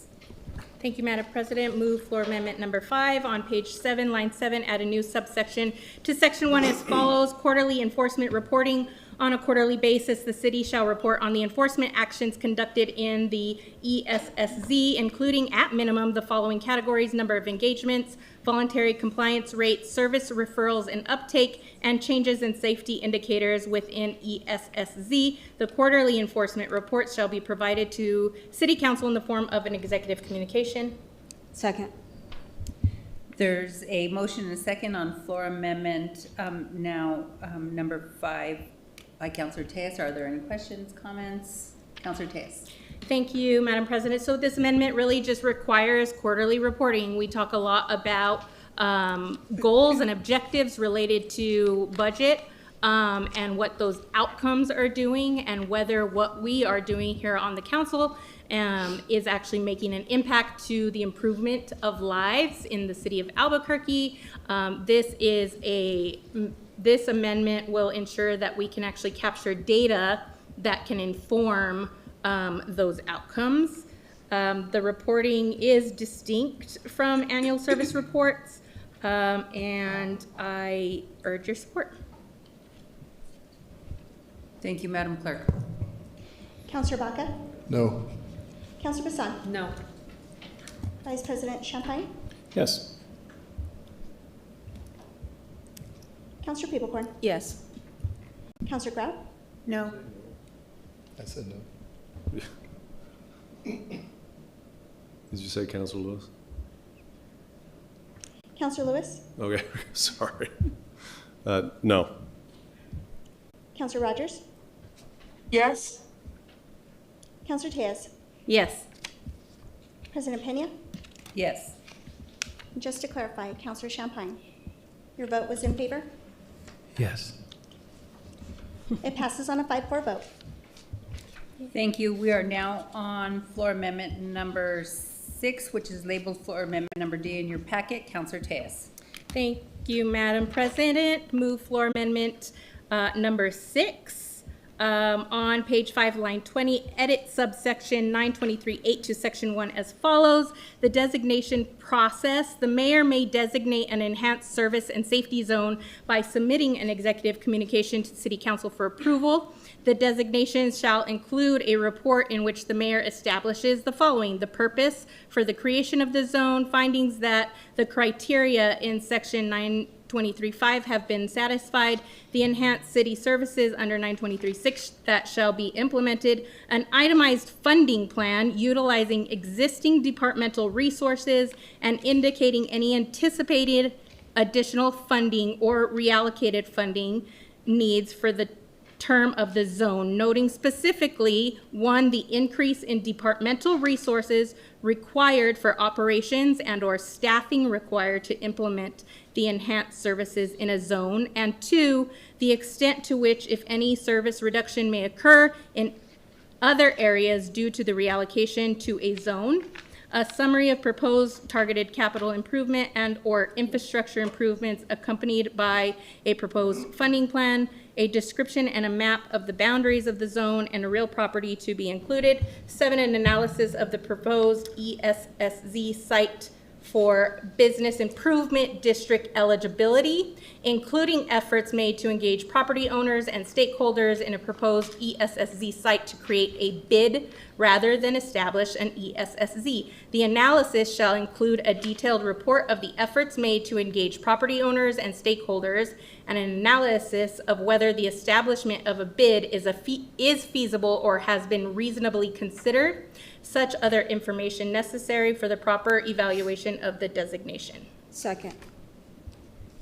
Thank you, Madam President. Move floor amendment number 5 on page 7, line 7, add a new subsection to section 1 as follows. Quarterly enforcement reporting. On a quarterly basis, the city shall report on the enforcement actions conducted in the ESSZ, including at minimum the following categories: number of engagements, voluntary compliance rates, service referrals and uptake, and changes in safety indicators within ESSZ. The quarterly enforcement reports shall be provided to City Council in the form of an executive communication. Second. There's a motion and a second on floor amendment number 5 by Councilor Tejas. Are there any questions, comments? Councillor Tejas. Thank you, Madam President. So this amendment really just requires quarterly reporting. We talk a lot about goals and objectives related to budget and what those outcomes are doing and whether what we are doing here on the council is actually making an impact to the improvement of lives in the city of Albuquerque. This amendment will ensure that we can actually capture data that can inform those outcomes. The reporting is distinct from annual service reports, and I urge your support. Thank you, Madam Clerk. Councillor Baca? No. Councillor Vincent? No. Vice President Champagne? Yes. Councillor Peoplecorn? Yes. Councillor Grout? No. I said no. Did you say Councilor Lewis? Councillor Lewis? Okay, sorry. No. Councillor Rogers? Yes? Councillor Tejas? Yes. President Pena? Yes. Just to clarify, Councillor Champagne, your vote was in favor? Yes. It passes on a 5-4 vote. Thank you. We are now on floor amendment number 6, which is labeled floor amendment number D in your packet. Councillor Tejas. Thank you, Madam President. Move floor amendment number 6. On page 5, line 20, edit subsection 923.8 to section 1 as follows. The designation process, the mayor may designate an enhanced service and safety zone by submitting an executive communication to City Council for approval. The designation shall include a report in which the mayor establishes the following: the purpose for the creation of the zone, findings that the criteria in section 923.5 have been satisfied, the enhanced city services under 923.6 that shall be implemented, an itemized funding plan utilizing existing departmental resources and indicating any anticipated additional funding or reallocated funding needs for the term of the zone, noting specifically, 1, the increase in departmental resources required for operations and/or staffing required to implement the enhanced services in a zone, and 2, the extent to which, if any, service reduction may occur in other areas due to the reallocation to a zone. A summary of proposed targeted capital improvement and/or infrastructure improvements accompanied by a proposed funding plan, a description and a map of the boundaries of the zone and a real property to be included. 7, an analysis of the proposed ESSZ site for business improvement district eligibility, including efforts made to engage property owners and stakeholders in a proposed ESSZ site to create a bid rather than establish an ESSZ. The analysis shall include a detailed report of the efforts made to engage property owners and stakeholders and an analysis of whether the establishment of a bid is feasible or has been reasonably considered. Such other information necessary for the proper evaluation of the designation. Second.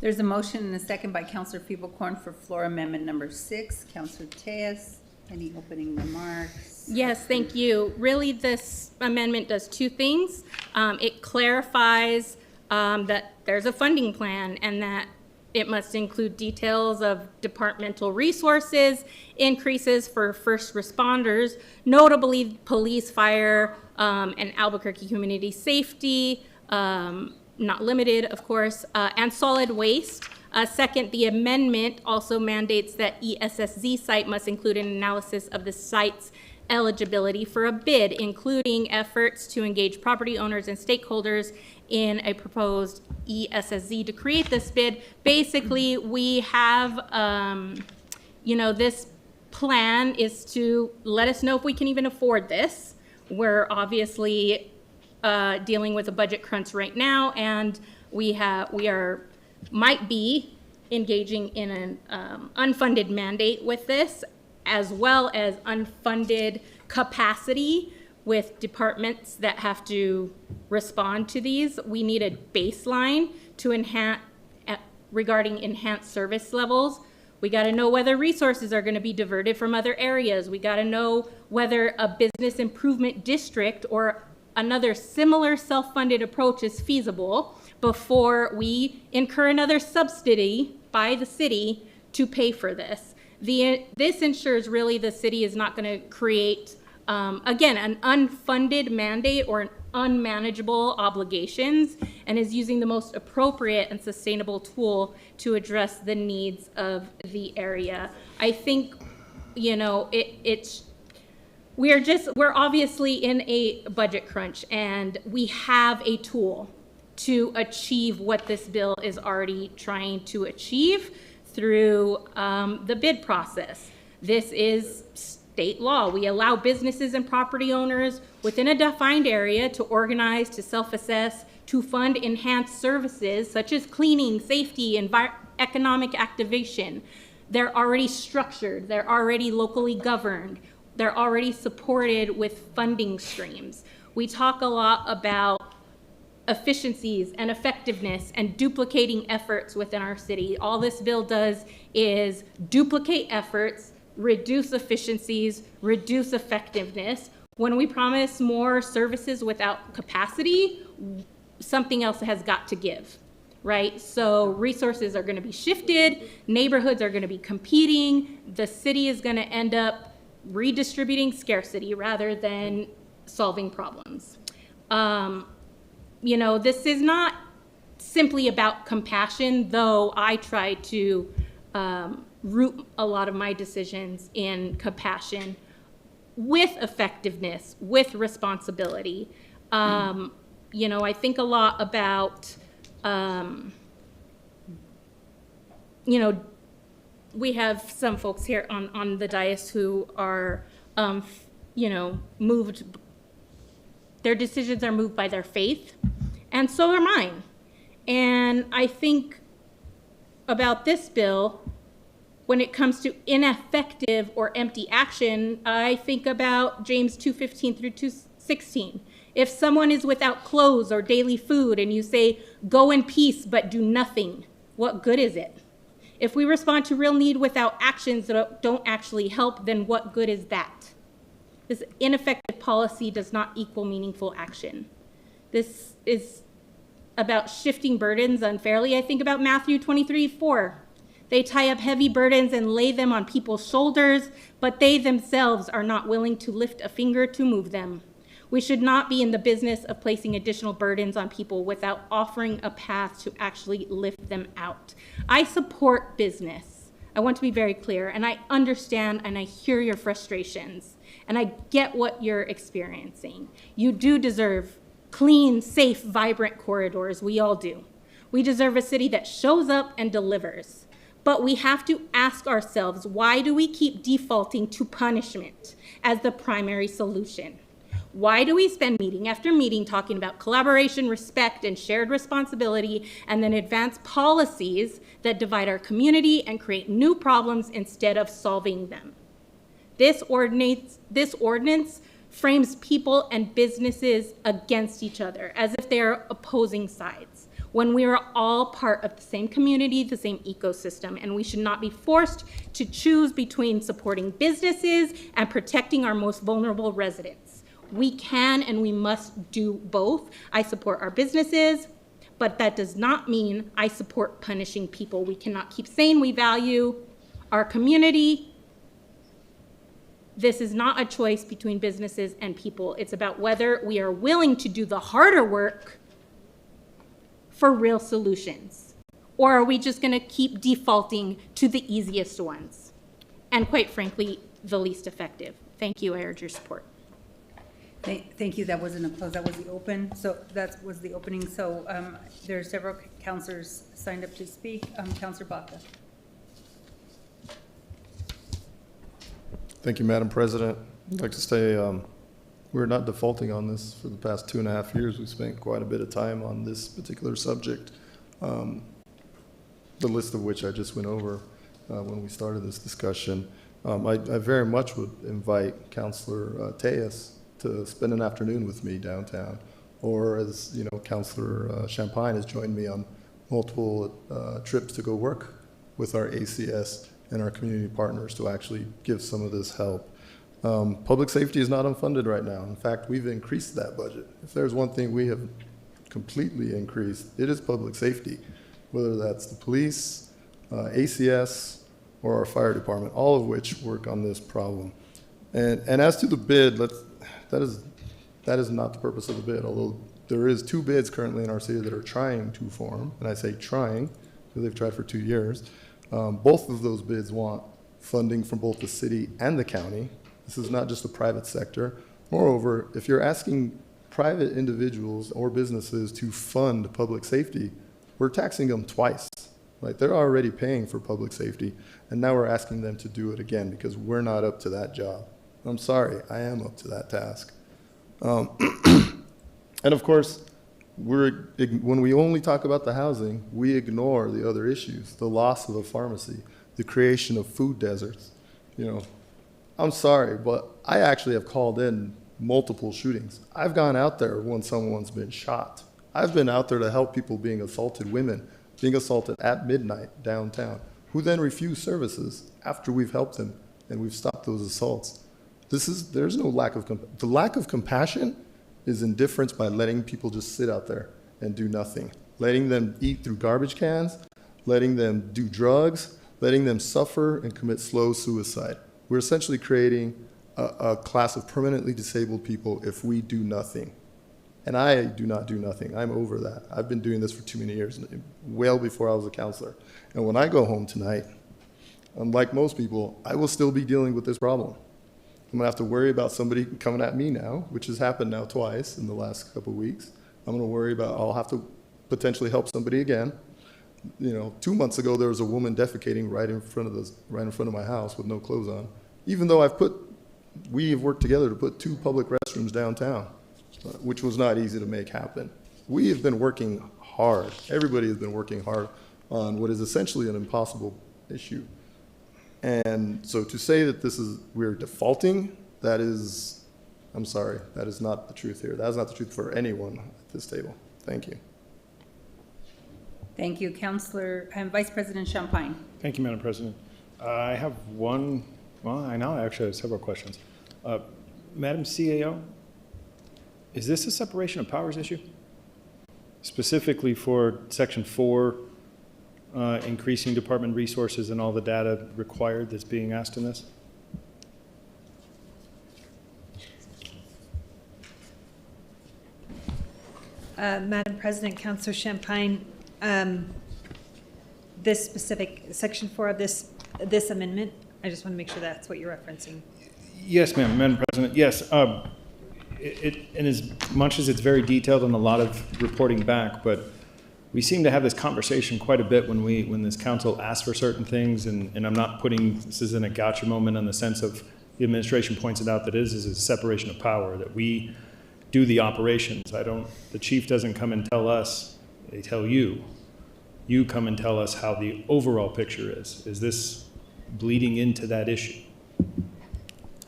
There's a motion and a second by Councillor Peoplecorn for floor amendment number 6. Councillor Tejas, any opening remarks? Yes, thank you. Really, this amendment does 2 things. It clarifies that there's a funding plan and that it must include details of departmental resources, increases for first responders, notably police, fire, and Albuquerque community safety, not limited, of course, and solid waste. Second, the amendment also mandates that ESSZ site must include an analysis of the site's eligibility for a bid, including efforts to engage property owners and stakeholders in a proposed ESSZ to create this bid. Basically, we have, this plan is to let us know if we can even afford this. We're obviously dealing with a budget crunch right now, and might be engaging in an unfunded mandate with this, as well as unfunded capacity with departments that have to respond to these. We need a baseline to regarding enhanced service levels. We got to know whether resources are going to be diverted from other areas. We got to know whether a business improvement district or another similar self-funded approach is feasible before we incur another subsidy by the city to pay for this. This ensures really the city is not going to create, again, an unfunded mandate or an unmanageable obligations, and is using the most appropriate and sustainable tool to address the needs of the area. I think, you know, we're obviously in a budget crunch, and we have a tool to achieve what this bill is already trying to achieve through the bid process. This is state law. We allow businesses and property owners within a defined area to organize, to self-assess, to fund enhanced services such as cleaning, safety, and economic activation. They're already structured. They're already locally governed. They're already supported with funding streams. We talk a lot about efficiencies and effectiveness and duplicating efforts within our city. All this bill does is duplicate efforts, reduce efficiencies, reduce effectiveness. When we promise more services without capacity, something else has got to give, right? So resources are going to be shifted, neighborhoods are going to be competing, the city is going to end up redistributing scarcity rather than solving problems. You know, this is not simply about compassion, though I try to root a lot of my decisions in compassion with effectiveness, with responsibility. You know, I think a lot about, you know, we have some folks here on the dais who are, you know, moved, their decisions are moved by their faith, and so are mine. And I think about this bill, when it comes to ineffective or empty action, I think about James 2:15 through 2:16. If someone is without clothes or daily food and you say, go in peace but do nothing, what good is it? If we respond to real need without actions that don't actually help, then what good is that? This ineffective policy does not equal meaningful action. This is about shifting burdens unfairly. I think about Matthew 23:4. They tie up heavy burdens and lay them on people's shoulders, but they themselves are not willing to lift a finger to move them. We should not be in the business of placing additional burdens on people without offering a path to actually lift them out. I support business. I want to be very clear, and I understand and I hear your frustrations, and I get what you're experiencing. You do deserve clean, safe, vibrant corridors. We all do. We deserve a city that shows up and delivers. But we have to ask ourselves, why do we keep defaulting to punishment as the primary solution? Why do we spend meeting after meeting talking about collaboration, respect, and shared responsibility, and then advance policies that divide our community and create new problems instead of solving them? This ordinance frames people and businesses against each other as if they are opposing sides, when we are all part of the same community, the same ecosystem, and we should not be forced to choose between supporting businesses and protecting our most vulnerable residents. We can and we must do both. I support our businesses, but that does not mean I support punishing people. We cannot keep saying we value our community. This is not a choice between businesses and people. It's about whether we are willing to do the harder work for real solutions, or are we just going to keep defaulting to the easiest ones and, quite frankly, the least effective? Thank you. I urge your support. Thank you. That wasn't a close. That was the open. So that was the opening. So there are several councilors signed up to speak. Councilor Baca. Thank you, Madam President. I'd like to say we're not defaulting on this. For the past 2.5 years, we spent quite a bit of time on this particular subject, the list of which I just went over when we started this discussion. I very much would invite Councilor Tejas to spend an afternoon with me downtown, or as you know, Councilor Champagne has joined me on multiple trips to go work with our ACS and our community partners to actually give some of this help. Public safety is not unfunded right now. In fact, we've increased that budget. If there's one thing we have completely increased, it is public safety, whether that's the police, ACS, or our fire department, all of which work on this problem. And as to the bid, that is not the purpose of the bid, although there is 2 bids currently in our city that are trying to form, and I say trying, because they've tried for 2 years. Both of those bids want funding from both the city and the county. This is not just the private sector. Moreover, if you're asking private individuals or businesses to fund public safety, we're taxing them twice. Right? They're already paying for public safety, and now we're asking them to do it again because we're not up to that job. I'm sorry, I am up to that task. And of course, when we only talk about the housing, we ignore the other issues, the loss of a pharmacy, the creation of food deserts. You know, I'm sorry, but I actually have called in multiple shootings. I've gone out there when someone's been shot. I've been out there to help people being assaulted, women being assaulted at midnight downtown, who then refuse services after we've helped them and we've stopped those assaults. There's no lack of, the lack of compassion is indifference by letting people just sit out there and do nothing, letting them eat through garbage cans, letting them do drugs, letting them suffer and commit slow suicide. We're essentially creating a class of permanently disabled people if we do nothing. And I do not do nothing. I'm over that. I've been doing this for too many years, well before I was a counselor. And when I go home tonight, unlike most people, I will still be dealing with this problem. I'm gonna have to worry about somebody coming at me now, which has happened now twice in the last couple of weeks. I'm gonna worry about, I'll have to potentially help somebody again. You know, 2 months ago, there was a woman defecating right in front of my house with no clothes on. Even though we have worked together to put 2 public restrooms downtown, which was not easy to make happen. We have been working hard. Everybody has been working hard on what is essentially an impossible issue. And so to say that we're defaulting, I'm sorry, that is not the truth here. That is not the truth for anyone at this table. Thank you. Thank you, Councillor, Vice President Champagne. Thank you, Madam President. I have I actually have several questions. Madam CAO, is this a separation of powers issue? Specifically for Section 4, increasing department resources and all the data required that's being asked in this? Madam President, Councillor Champagne, this specific Section 4 of this amendment, I just want to make sure that's what you're referencing. Yes, ma'am, Madam President, yes. And as much as it's very detailed and a lot of reporting back, but we seem to have this conversation quite a bit when this council asks for certain things, and I'm not putting this is in a gotcha moment in the sense of the administration points it out that is a separation of power, that we do the operations. The chief doesn't come and tell us, they tell you. You come and tell us how the overall picture is. Is this bleeding into that issue?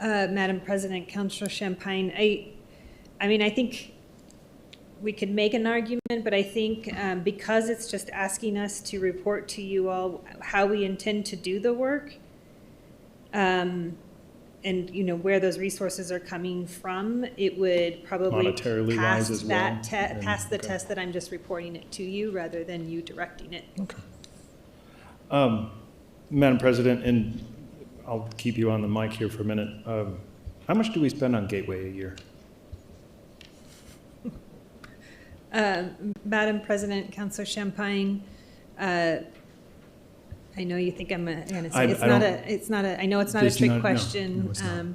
Madam President, Councillor Champagne, I think we could make an argument, but I think because it's just asking us to report to you all how we intend to do the work, and where those resources are coming from, it would probably monetarily wise as well, pass the test that I'm just reporting it to you rather than you directing it. Okay. Madam President, and I'll keep you on the mic here for a minute. How much do we spend on Gateway a year? Madam President, Councillor Champagne, I know you think I'm going to say I know it's not a trick question. No, it's not.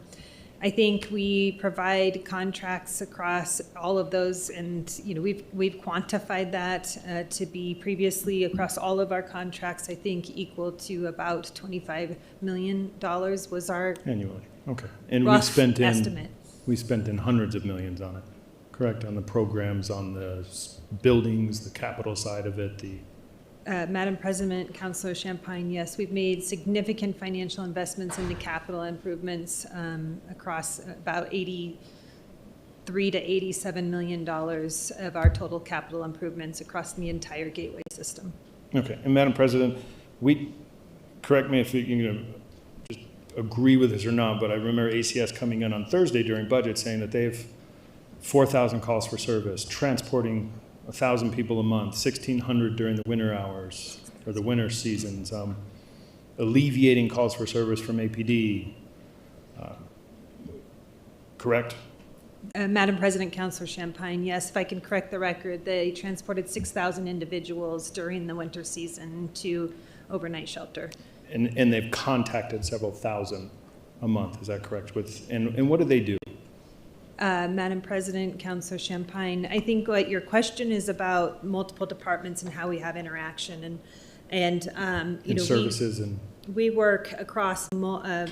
I think we provide contracts across all of those, and we've quantified that to be previously across all of our contracts. I think equal to about $25 million was our annually. Okay, and rough estimate. We spent in hundreds of millions on it. Correct, on the programs, on the buildings, the capital side of it, Madam President, Councillor Champagne, yes, we've made significant financial investments in the capital improvements across about $83 to $87 million of our total capital improvements across the entire Gateway system. Okay, and Madam President, correct me if you just agree with this or not, but I remember ACS coming in on Thursday during budget saying that they have 4,000 calls for service, transporting 1,000 people a month, 1,600 during the winter hours or the winter seasons, alleviating calls for service from APD. Correct? Madam President, Councilor Champagne, yes, if I can correct the record, they transported 6,000 individuals during the winter season to overnight shelter. And they've contacted several thousand a month, is that correct? And what do they do? Madam President, Councilor Champagne, I think what your question is about multiple departments and how we have interaction and services we work across a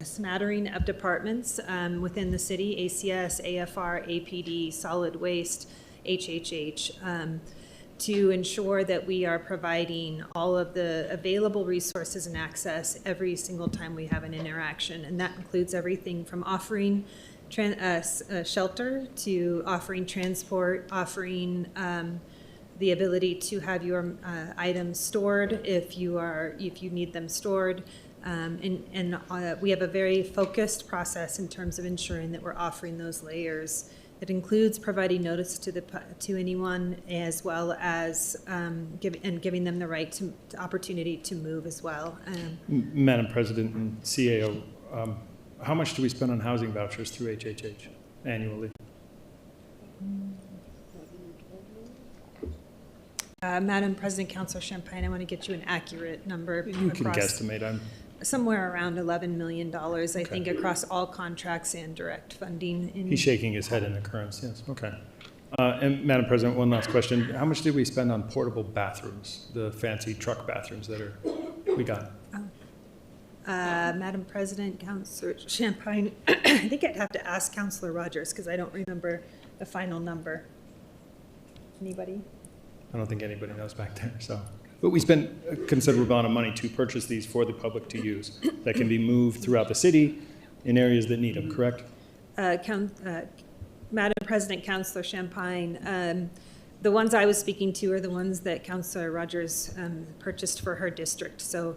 smattering of departments within the city, ACS, AFR, APD, solid waste, HHH, to ensure that we are providing all of the available resources and access every single time we have an interaction. And that includes everything from offering shelter to offering transport, offering the ability to have your items stored if you need them stored. We have a very focused process in terms of ensuring that we're offering those layers. It includes providing notice to anyone, as well as giving them the right to opportunity to move as well. Madam President and CAO, how much do we spend on housing vouchers through HHH annually? Madam President, Councilor Champagne, I want to get you an accurate number. You can guesstimate. Somewhere around $11 million, I think, across all contracts and direct funding. He's shaking his head in occurrence, yes, okay. And Madam President, one last question. How much did we spend on portable bathrooms, the fancy truck bathrooms that we got? Madam President, Councilor Champagne, I think I'd have to ask Councilor Rogers because I don't remember the final number. Anybody? I don't think anybody knows back there, so. But we spent a considerable amount of money to purchase these for the public to use that can be moved throughout the city in areas that need them, correct? Madam President, Councilor Champagne, the ones I was speaking to are the ones that Councilor Rogers purchased for her district. So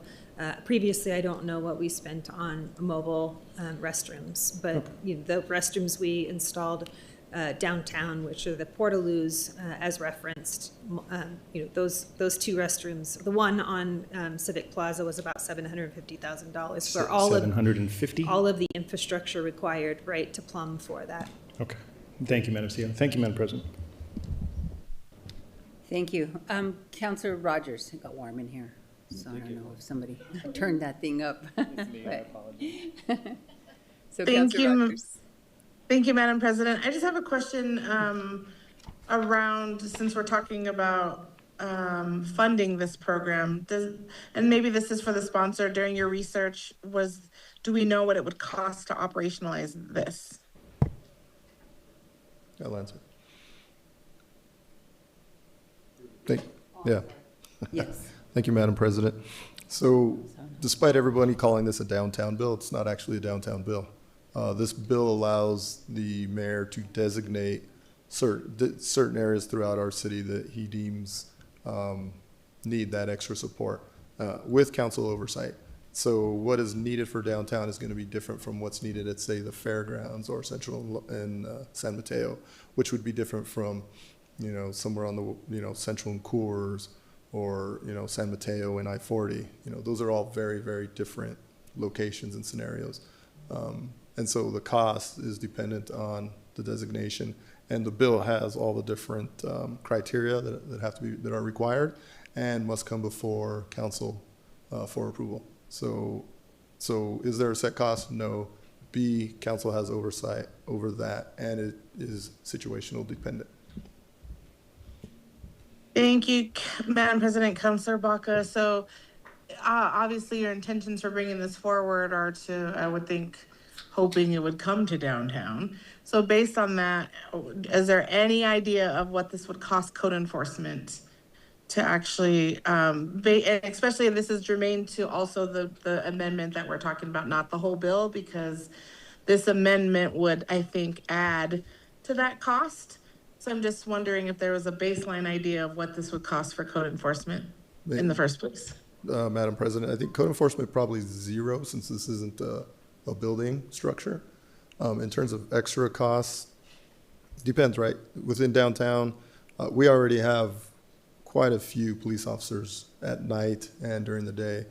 previously, I don't know what we spent on mobile restrooms, but the restrooms we installed downtown, which are the portaloos, as referenced, those two restrooms. The one on Civic Plaza was about $750,000 for all of the infrastructure required, right, to plumb for that. Okay. Thank you, Madam CEO. Thank you, Madam President. Thank you. Councilor Rogers, it got warm in here, so I don't know if somebody turned that thing up. It's me, I apologize. So Councilor Rogers. Thank you, Madam President. I just have a question around, since we're talking about funding this program, and maybe this is for the sponsor, during your research, do we know what it would cost to operationalize this? I'll answer. Yes. Thank you, Madam President. So despite everybody calling this a downtown bill, it's not actually a downtown bill. This bill allows the mayor to designate certain areas throughout our city that he deems need that extra support with council oversight. So what is needed for downtown is going to be different from what's needed at, say, the fairgrounds or Central and San Mateo, which would be different from, somewhere on the, Central and Coors or, San Mateo and I-40. Those are all very, very different locations and scenarios. And so the cost is dependent on the designation, and the bill has all the different criteria that are required and must come before council for approval. So is there a set cost? No. B, council has oversight over that, and it is situational dependent. Thank you, Madam President. Councilor Baca. So obviously your intentions for bringing this forward are to, I would think, hoping it would come to downtown. So based on that, is there any idea of what this would cost code enforcement to actually, especially if this is germane to also the amendment that we're talking about, not the whole bill, because this amendment would, I think, add to that cost. So I'm just wondering if there was a baseline idea of what this would cost for code enforcement in the first place. Madam President. I think code enforcement probably 0 since this isn't a building structure. In terms of extra costs, depends, right? Within downtown, we already have quite a few police officers at night and during the day.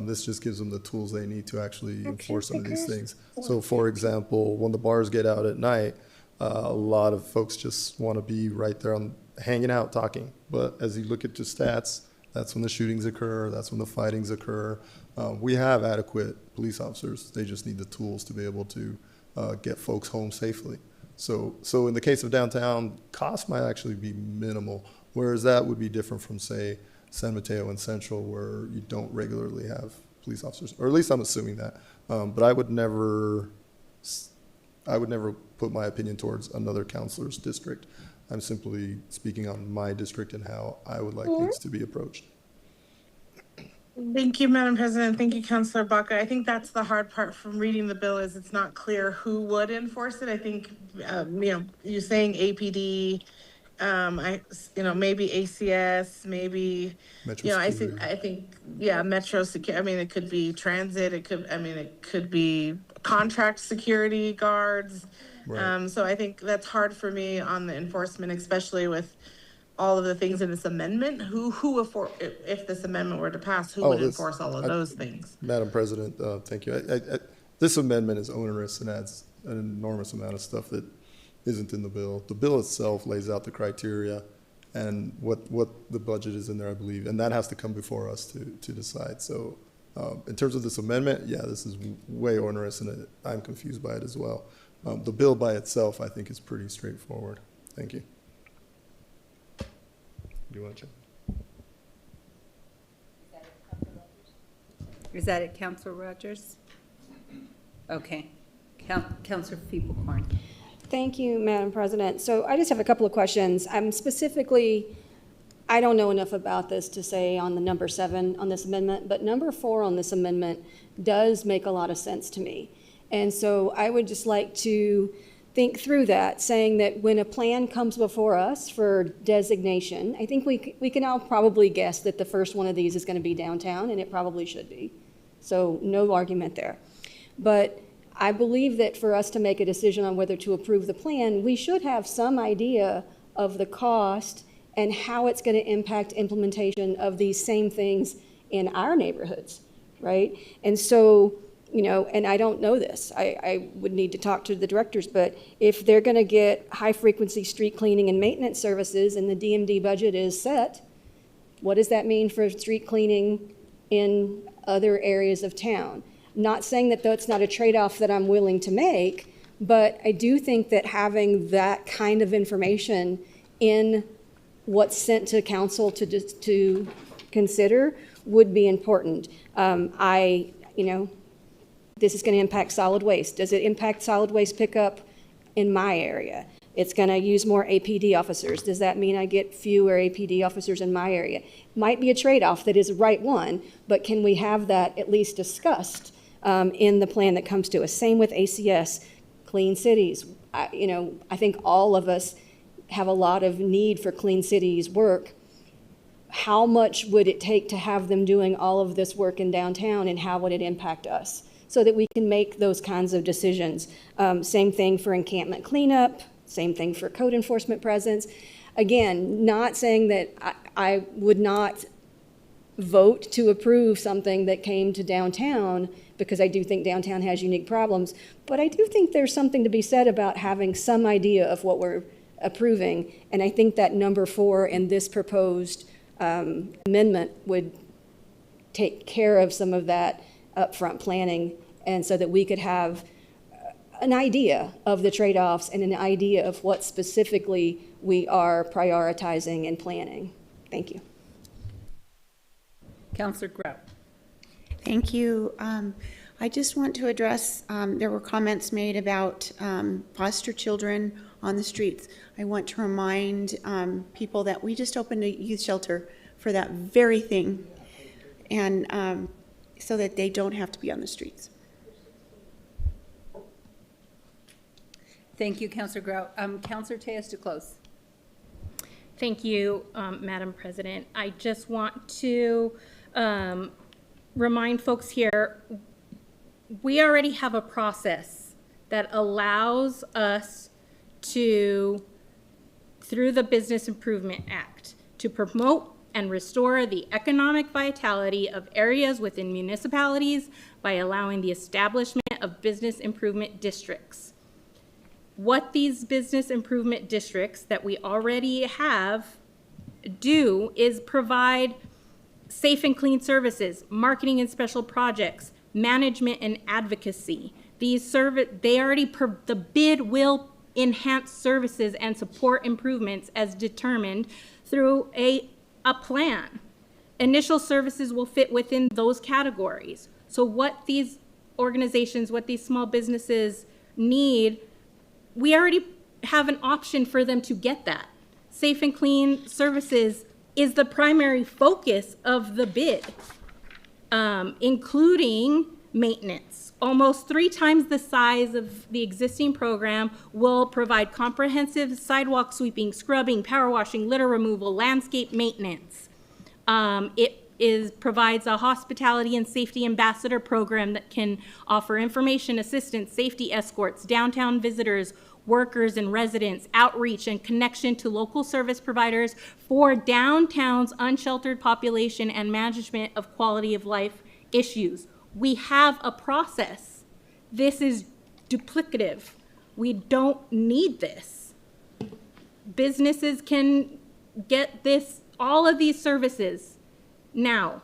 This just gives them the tools they need to actually enforce some of these things. So for example, when the bars get out at night, a lot of folks just want to be right there hanging out, talking. But as you look at the stats, that's when the shootings occur, that's when the fightings occur. We have adequate police officers. They just need the tools to be able to get folks home safely. So in the case of downtown, cost might actually be minimal, whereas that would be different from, say, San Mateo and Central, where you don't regularly have police officers, or at least I'm assuming that. But I would never put my opinion towards another counselor's district. I'm simply speaking on my district and how I would like things to be approached. Thank you, Madam President. Thank you, Councilor Baca. I think that's the hard part from reading the bill is it's not clear who would enforce it. I think, you're saying APD, maybe ACS, maybe, Metro security. I think, Metro security. It could be transit. It could be contract security guards. Right. So I think that's hard for me on the enforcement, especially with all of the things in this amendment. If this amendment were to pass, who would enforce all of those things? Madam President, thank you. This amendment is onerous and adds an enormous amount of stuff that isn't in the bill. The bill itself lays out the criteria and what the budget is in there, I believe, and that has to come before us to decide. So in terms of this amendment, this is way onerous, and I'm confused by it as well. The bill by itself, I think, is pretty straightforward. Thank you. Do you want to check? Is that it, Councilor Rogers? Okay. Councilor Feeble-Corn. Thank you, Madam President. So I just have a couple of questions. I don't know enough about this to say on the number 7 on this amendment, but number 4 on this amendment does make a lot of sense to me. And so I would just like to think through that, saying that when a plan comes before us for designation, I think we can all probably guess that the first one of these is going to be downtown, and it probably should be. So no argument there. But I believe that for us to make a decision on whether to approve the plan, we should have some idea of the cost and how it's going to impact implementation of these same things in our neighborhoods, right? And so, and I don't know this. I would need to talk to the directors, but if they're going to get high-frequency street cleaning and maintenance services and the DMD budget is set, what does that mean for street cleaning in other areas of town? Not saying that that's not a trade-off that I'm willing to make, but I do think that having that kind of information in what's sent to council to consider would be important. This is going to impact solid waste. Does it impact solid waste pickup in my area? It's going to use more APD officers. Does that mean I get fewer APD officers in my area? Might be a trade-off that is the right one, but can we have that at least discussed in the plan that comes to us? Same with ACS, clean cities. I think all of us have a lot of need for clean cities work. How much would it take to have them doing all of this work in downtown, and how would it impact us? So that we can make those kinds of decisions. Same thing for encampment cleanup, same thing for code enforcement presence. Again, not saying that I would not vote to approve something that came to downtown, because I do think downtown has unique problems, but I do think there's something to be said about having some idea of what we're approving, and I think that number 4 in this proposed amendment would take care of some of that upfront planning, and so that we could have an idea of the trade-offs and an idea of what specifically we are prioritizing and planning. Thank you. Councilor Grout. Thank you. I just want to address, there were comments made about foster children on the streets. I want to remind people that we just opened a youth shelter for that very thing, and so that they don't have to be on the streets. Thank you, Councilor Grout. Councilor Tejas to close. Thank you, Madam President. I just want to remind folks here, we already have a process that allows us to, through the Business Improvement Act, to promote and restore the economic vitality of areas within municipalities by allowing the establishment of business improvement districts. What these business improvement districts that we already have do is provide safe and clean services, marketing and special projects, management and advocacy. The bid will enhance services and support improvements as determined through a plan. Initial services will fit within those categories. So what these organizations, what these small businesses need, we already have an option for them to get that. Safe and clean services is the primary focus of the bid, including maintenance. Almost 3 times the size of the existing program will provide comprehensive sidewalk sweeping, scrubbing, power washing, litter removal, landscape maintenance. It provides a hospitality and safety ambassador program that can offer information, assistance, safety escorts, downtown visitors, workers and residents, outreach and connection to local service providers for downtown's unsheltered population and management of quality of life issues. We have a process. This is duplicative. We don't need this. Businesses can get all of these services. Now,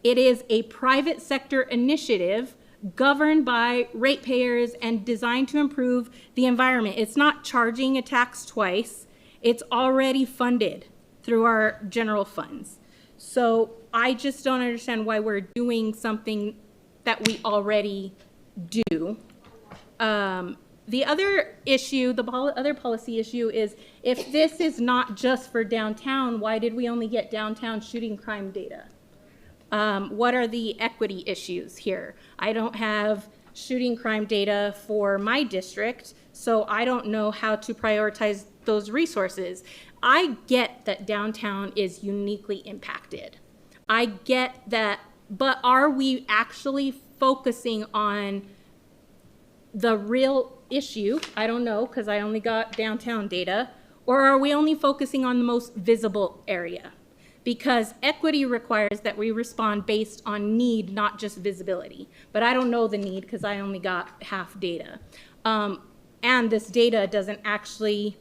it is a private sector initiative governed by ratepayers and designed to improve the environment. It's not charging a tax twice. It's already funded through our general funds. So I just don't understand why we're doing something that we already do. The other issue, other policy issue is, if this is not just for downtown, why did we only get downtown shooting crime data? What are the equity issues here? I don't have shooting crime data for my district, so I don't know how to prioritize those resources. I get that downtown is uniquely impacted. I get that, but are we actually focusing on the real issue? I don't know, because I only got downtown data. Or are we only focusing on the most visible area? Because equity requires that we respond based on need, not just visibility. But I don't know the need because I only got half data. And this data doesn't actually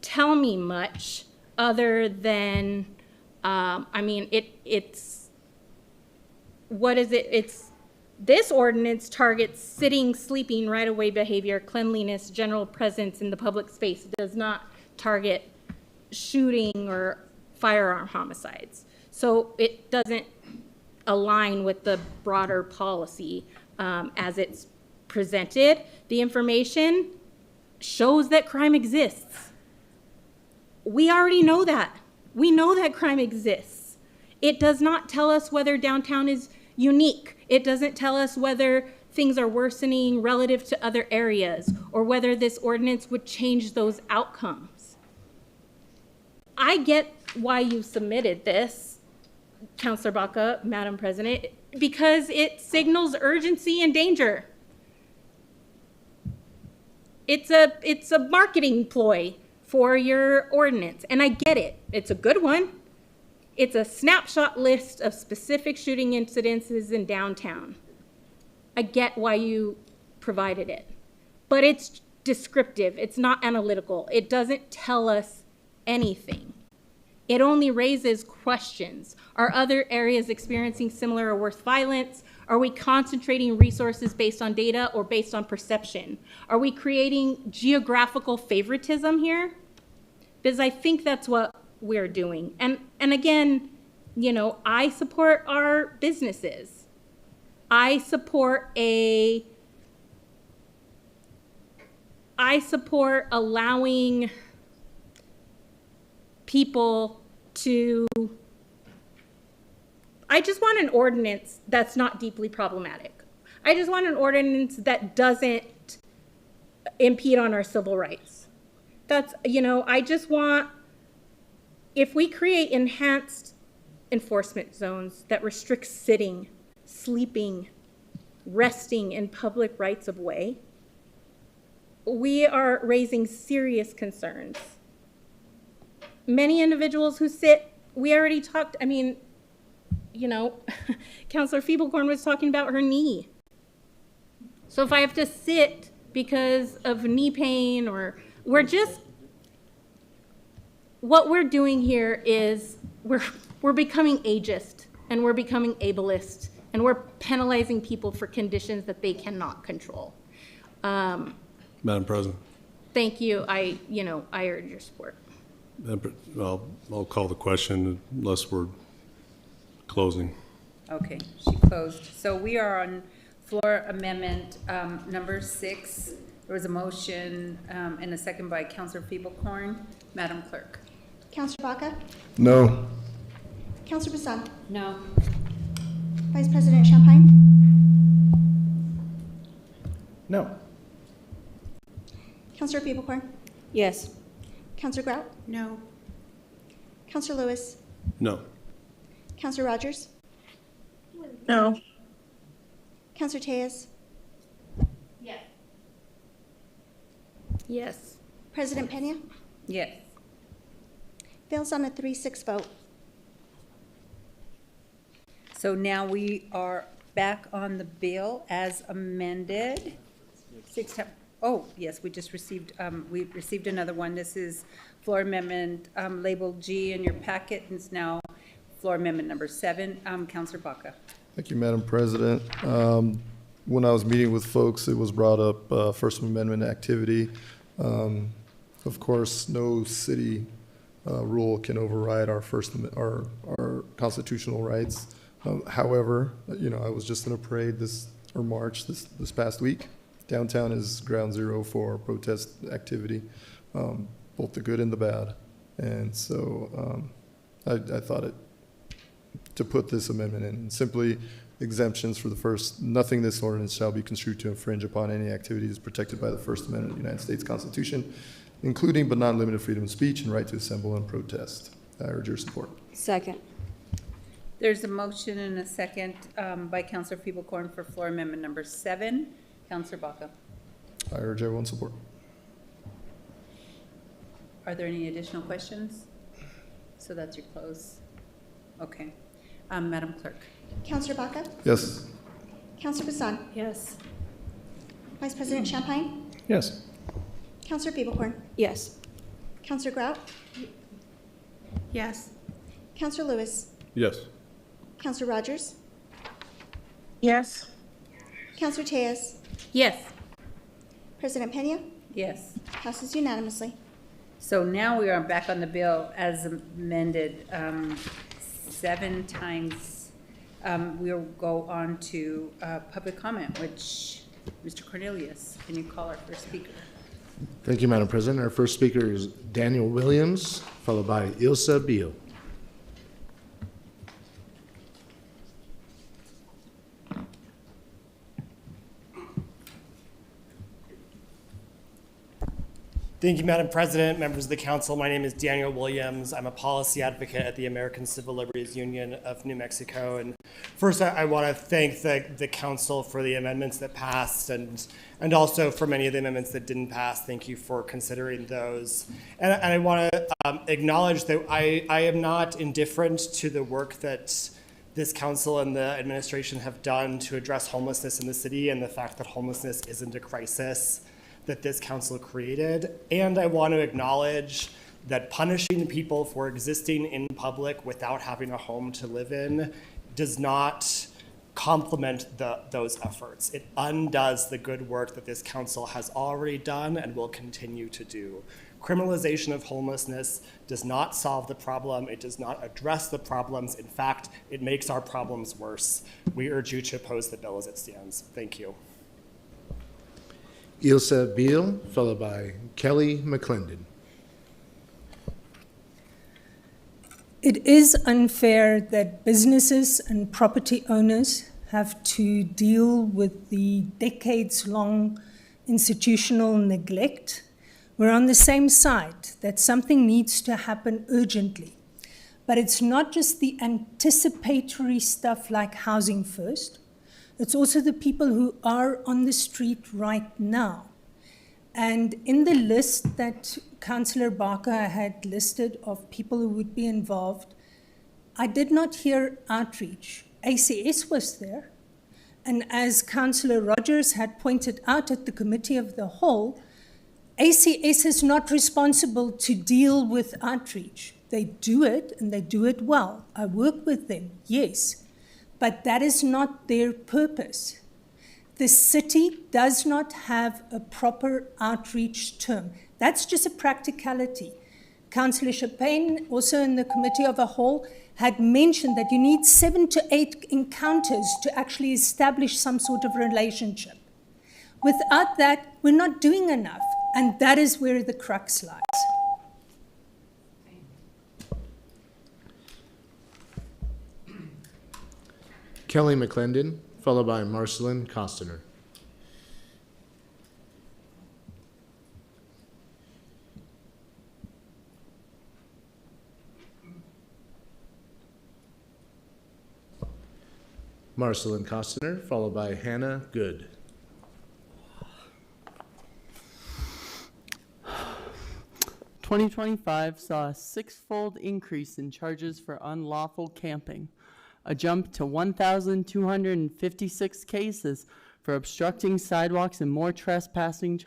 tell me much other than, this ordinance targets sitting, sleeping, right-of-way behavior, cleanliness, general presence in the public space. It does not target shooting or firearm homicides. So it doesn't align with the broader policy as it's presented. The information shows that crime exists. We already know that. We know that crime exists. It does not tell us whether downtown is unique. It doesn't tell us whether things are worsening relative to other areas or whether this ordinance would change those outcomes. I get why you submitted this, Councilor Baca, Madam President, because it signals urgency and danger. It's a marketing ploy for your ordinance, and I get it. It's a good one. It's a snapshot list of specific shooting incidences in downtown. I get why you provided it, but it's descriptive. It's not analytical. It doesn't tell us anything. It only raises questions. Are other areas experiencing similar or worse violence? Are we concentrating resources based on data or based on perception? Are we creating geographical favoritism here? Because I think that's what we're doing. And again, you know, I support our businesses. I support allowing people to, I just want an ordinance that's not deeply problematic. I just want an ordinance that doesn't impede on our civil rights. That's, you know, I just want, if we create enhanced enforcement zones that restrict sitting, sleeping, resting in public rights of way, we are raising serious concerns. Many individuals who sit, we already talked, I mean, you know, Councilor Feeblecorn was talking about her knee. So if I have to sit because of knee pain, or what we're doing here is we're becoming ageist, and we're becoming ableist, and we're penalizing people for conditions that they cannot control. Madam President. Thank you. I urge your support. I'll call the question unless we're closing. Okay, she closed. So we are on floor amendment number 6. There was a motion and a second by Councilor Feeblecorn. Madam Clerk. Councilor Baca? No. Councilor Vincent? No. Vice President Champagne? No. Councilor Feeblecorn? Yes. Councilor Grout? No. Councilor Lewis? No. Councilor Rogers? No. Councilor Tejas? Yes. Yes. President Pena? Yes. Fails on a 3-6 vote. So now we are back on the bill as amended. Oh, yes, we just received, another one. This is floor amendment labeled G in your packet. It's now floor amendment number 7. Councilor Baca. Thank you, Madam President. When I was meeting with folks, it was brought up First Amendment activity. Of course, no city rule can override our our constitutional rights. However, I was just in a parade this past week. Downtown is ground zero for protest activity, both the good and the bad. And so I thought to put this amendment in, simply exemptions for the first, nothing this ordinance shall be construed to infringe upon any activities protected by the First Amendment of the United States Constitution, including but not limited to freedom of speech and right to assemble and protest. I urge your support. Second. There's a motion and a second by Councilor Feeblecorn for floor amendment number 7. Councilor Baca. I urge everyone's support. Are there any additional questions? So that's your close. Okay. Madam Clerk. Councilor Baca? Yes. Councilor Bassan? Yes. Vice President Champagne? Yes. Councilor Feeblecorn? Yes. Councilor Grout? Yes. Councilor Lewis? Yes. Councilor Rogers? Yes. Councilor Tejas? Yes. President Pena? Yes. Passes unanimously. So now we are back on the bill as amended 7 times. We'll go on to public comment, which, Mr. Cornelius, can you call our first speaker? Thank you, Madam President. Our first speaker is Daniel Williams, followed by Ilsa Beal. Thank you, Madam President, members of the council. My name is Daniel Williams. I'm a policy advocate at the American Civil Liberties Union of New Mexico. And first, I want to thank the council for the amendments that passed and also for many of the amendments that didn't pass. Thank you for considering those. And I want to acknowledge that I am not indifferent to the work that this council and the administration have done to address homelessness in the city and the fact that homelessness isn't a crisis that this council created. And I want to acknowledge that punishing people for existing in public without having a home to live in does not complement those efforts. It undoes the good work that this council has already done and will continue to do. Criminalization of homelessness does not solve the problem. It does not address the problems. In fact, it makes our problems worse. We urge you to oppose the bill as it stands. Thank you. Ilsa Beal, followed by Kelly McClendon. It is unfair that businesses and property owners have to deal with the decades-long institutional neglect. We're on the same side that something needs to happen urgently. But it's not just the anticipatory stuff like housing first. It's also the people who are on the street right now. And in the list that Councillor Barker had listed of people who would be involved, I did not hear outreach. ACS was there. And as Councillor Rogers had pointed out at the Committee of the Whole, ACS is not responsible to deal with outreach. They do it, and they do it well. I work with them, yes, but that is not their purpose. The city does not have a proper outreach term. That's just a practicality. Councillor Chapin, also in the Committee of the Whole, had mentioned that you need 7 to 8 encounters to actually establish some sort of relationship. Without that, we're not doing enough, and that is where the crux lies. Kelly McClendon, followed by Marcelin Costner. Marcelin Costner, followed by Hannah Good. "2025 saw a 6-fold increase in charges for unlawful camping, a jump to 1,256 cases for obstructing sidewalks, and more trespassing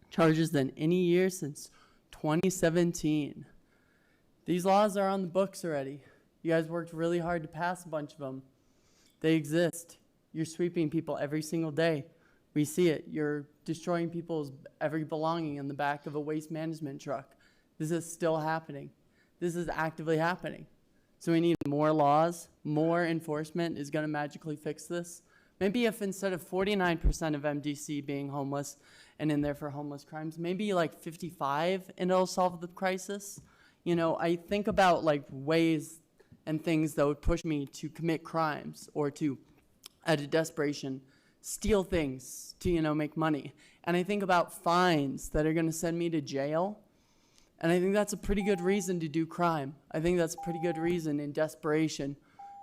charges than any year since 2017. These laws are on the books already. You guys worked really hard to pass a bunch of them. They exist. You're sweeping people every single day. We see it. You're destroying people's every belonging in the back of a waste management truck. This is still happening. This is actively happening. So we need more laws, more enforcement is going to magically fix this. Maybe if instead of 49% of MDC being homeless and in there for homeless crimes, maybe like 55 and it'll solve the crisis. You know, I think about like ways and things that would push me to commit crimes or to, out of desperation, steal things to, you know, make money. And I think about fines that are going to send me to jail. And I think that's a pretty good reason to do crime. I think that's a pretty good reason in desperation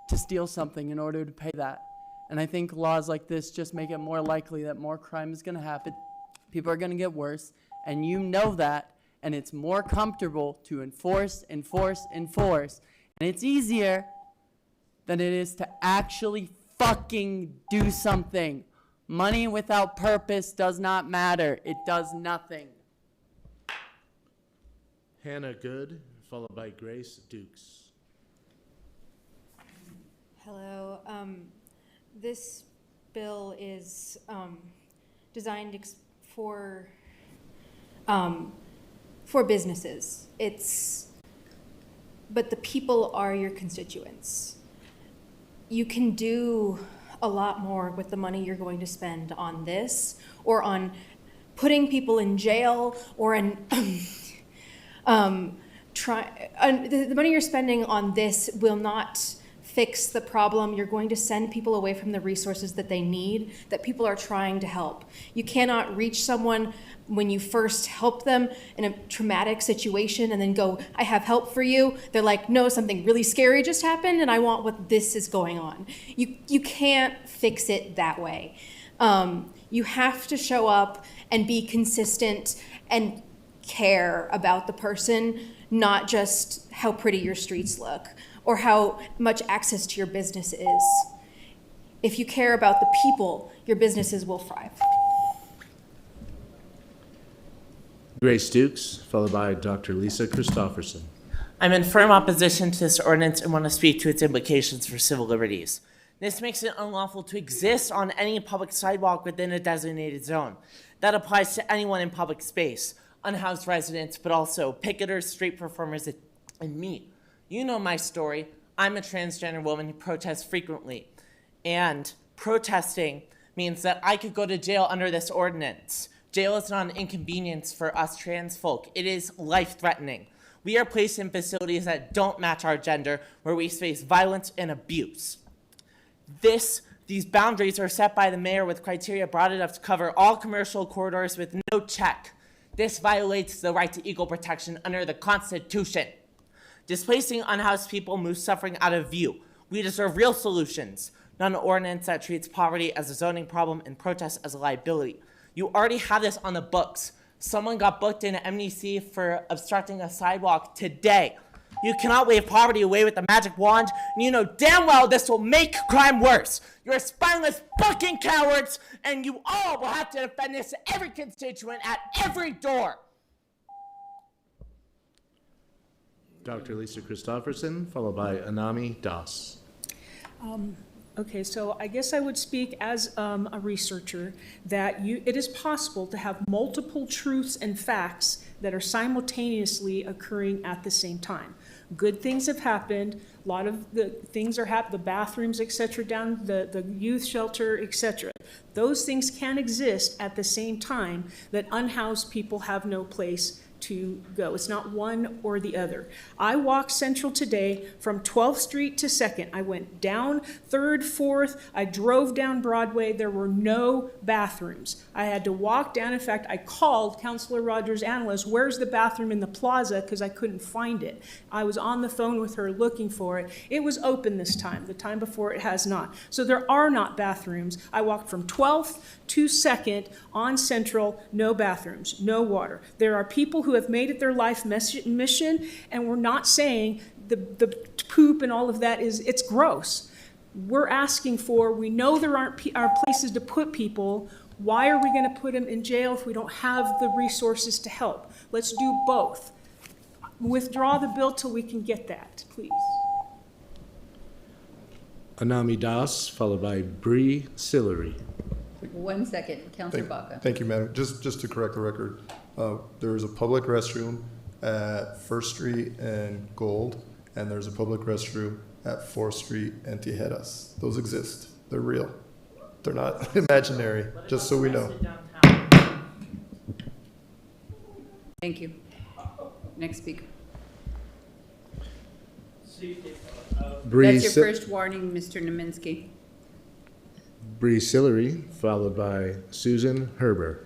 to steal something in order to pay that. And I think laws like this just make it more likely that more crime is going to happen. People are going to get worse. And you know that. And it's more comfortable to enforce. And it's easier than it is to actually fucking do something. Money without purpose does not matter. It does nothing. Hannah Good, followed by Grace Dukes. Hello. This bill is designed for businesses. But the people are your constituents. You can do a lot more with the money you're going to spend on this, or on putting people in jail, or on the money you're spending on this will not fix the problem. You're going to send people away from the resources that they need, that people are trying to help. You cannot reach someone when you first help them in a traumatic situation and then go, I have help for you. They're like, no, something really scary just happened and I want what this is going on. You can't fix it that way. You have to show up and be consistent and care about the person, not just how pretty your streets look or how much access to your business is. If you care about the people, your businesses will thrive. Grace Dukes, followed by Dr. Lisa Christofferson. I'm in firm opposition to this ordinance and want to speak to its implications for civil liberties. This makes it unlawful to exist on any public sidewalk within a designated zone. That applies to anyone in public space, unhoused residents, but also picketers, street performers, and me. You know my story. I'm a transgender woman who protests frequently. And protesting means that I could go to jail under this ordinance. Jail is not an inconvenience for us trans folk. It is life-threatening. We are placed in facilities that don't match our gender, where we face violence and abuse. These boundaries are set by the mayor with criteria broad enough to cover all commercial corridors with no check. This violates the right to equal protection under the Constitution. Displacing unhoused people moves suffering out of view. We deserve real solutions, not an ordinance that treats poverty as a zoning problem and protests as a liability. You already have this on the books. Someone got booked in MDC for obstructing a sidewalk today. You cannot wave poverty away with a magic wand, and you know damn well this will make crime worse. You're spineless fucking cowards, and you all will have to defend this to every constituent at every door. Dr. Lisa Christofferson, followed by Anami Das. Okay, so I guess I would speak as a researcher that it is possible to have multiple truths and facts that are simultaneously occurring at the same time. Good things have happened. A lot of the things are happening, the bathrooms, et cetera, down the youth shelter, et cetera. Those things can exist at the same time that unhoused people have no place to go. It's not one or the other. I walked Central today from 12th Street to 2nd. I went down 3rd, 4th. I drove down Broadway. There were no bathrooms. I had to walk down. In fact, I called Councilor Rogers' analyst, where's the bathroom in the plaza? Because I couldn't find it. I was on the phone with her looking for it. It was open this time. The time before it has not. So there are not bathrooms. I walked from 12th to 2nd on Central, no bathrooms, no water. There are people who have made it their life mission, and we're not saying the poop and all of that it's gross. We're asking for, we know there aren't places to put people. Why are we going to put them in jail if we don't have the resources to help? Let's do both. Withdraw the bill till we can get that, please. Anami Das, followed by Bree Sillery. 1 second, Councilor Baca. Thank you, Madam. Just to correct the record, there is a public restroom at First Street and Gold, and there's a public restroom at 4th Street and Tijeras. Those exist. They're real. They're not imaginary, just so we know. Thank you. Next speaker. That's your first warning, Mr. Naminsky. Bree Sillery, followed by Susan Herber.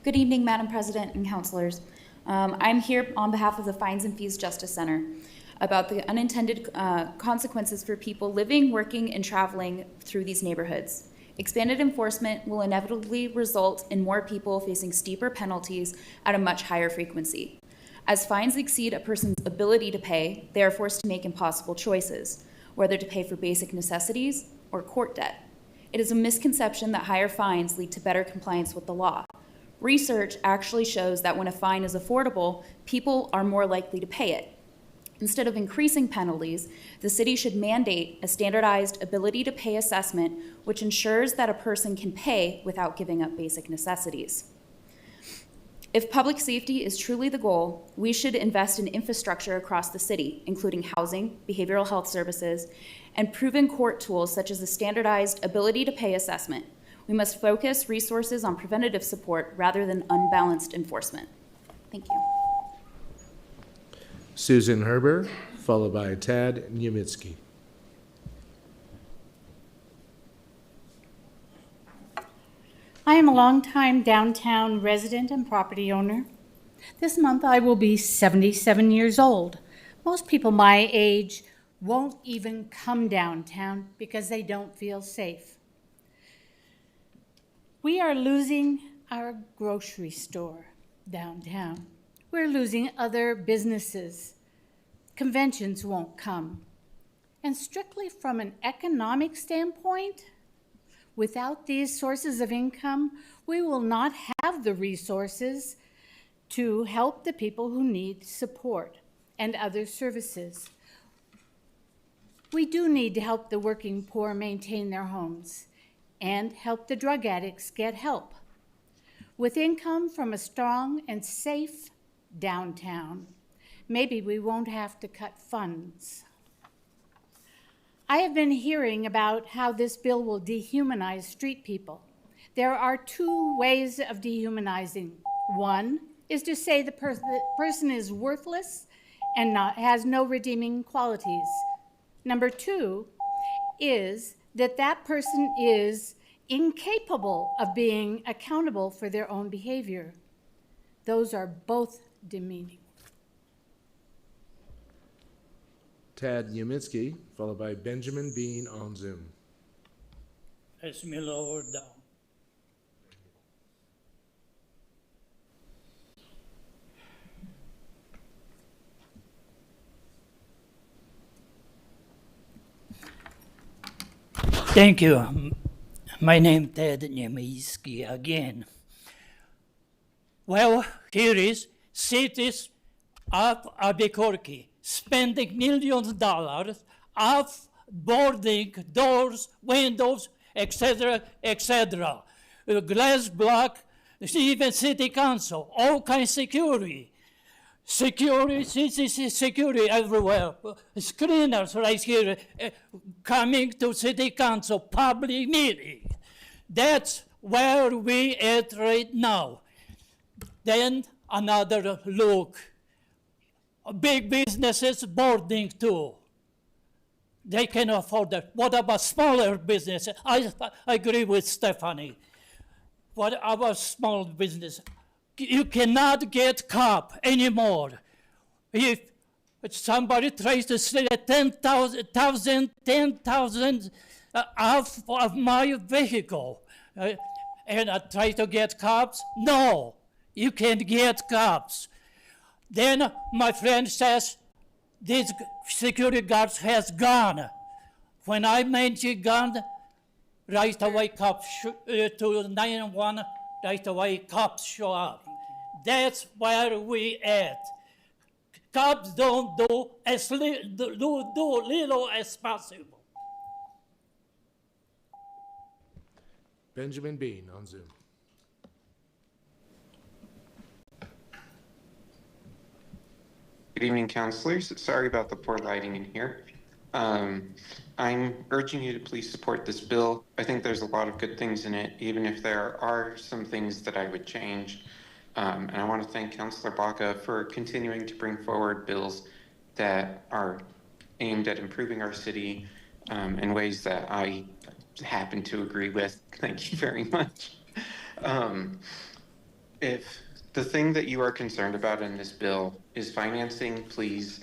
Good evening, Madam President and councilors. I'm here on behalf of the Fines and Fees Justice Center about the unintended consequences for people living, working, and traveling through these neighborhoods. Expanded enforcement will inevitably result in more people facing steeper penalties at a much higher frequency. As fines exceed a person's ability to pay, they are forced to make impossible choices, whether to pay for basic necessities or court debt. It is a misconception that higher fines lead to better compliance with the law. Research actually shows that when a fine is affordable, people are more likely to pay it. Instead of increasing penalties, the city should mandate a standardized ability to pay assessment, which ensures that a person can pay without giving up basic necessities. If public safety is truly the goal, we should invest in infrastructure across the city, including housing, behavioral health services, and proven court tools such as a standardized ability to pay assessment. We must focus resources on preventative support rather than unbalanced enforcement. Thank you. Susan Herber, followed by Tad Niemitzki. I am a longtime downtown resident and property owner. This month I will be 77 years old. Most people my age won't even come downtown because they don't feel safe. We are losing our grocery store downtown. We're losing other businesses. Conventions won't come. And strictly from an economic standpoint, without these sources of income, we will not have the resources to help the people who need support and other services. We do need to help the working poor maintain their homes and help the drug addicts get help. With income from a strong and safe downtown, maybe we won't have to cut funds. I have been hearing about how this bill will dehumanize street people. There are two ways of dehumanizing. One is to say the person is worthless and has no redeeming qualities. Number two is that that person is incapable of being accountable for their own behavior. Those are both demeaning. Ted Yumitsky, followed by Benjamin Bean on Zoom. Let me lower down. Thank you. My name is Ted Niemiecki again. Well, here is cities of Albuquerque spending millions of dollars of boarding, doors, windows, etc., etc. Glass block, even city council, all kinds of security. Security everywhere. Screeners right here coming to city council public meeting. That's where we at right now. Then another look. Big businesses boarding too. They can afford that. What about smaller businesses? I agree with Stephanie. What about small business? You cannot get cop anymore. If somebody tries to steal 10,000 of my vehicle, and I try to get cops, no, you can't get cops. Then my friend says, this security guard has gone. When I mention gun, right away cops to 911, right away cops show up. That's where we at. Cops don't do as little as possible. Benjamin Bean on Zoom. Good evening, councilors. Sorry about the poor lighting in here. I'm urging you to please support this bill. I think there's a lot of good things in it, even if there are some things that I would change. And I want to thank Councilor Baca for continuing to bring forward bills that are aimed at improving our city in ways that I happen to agree with. Thank you very much. If the thing that you are concerned about in this bill is financing, please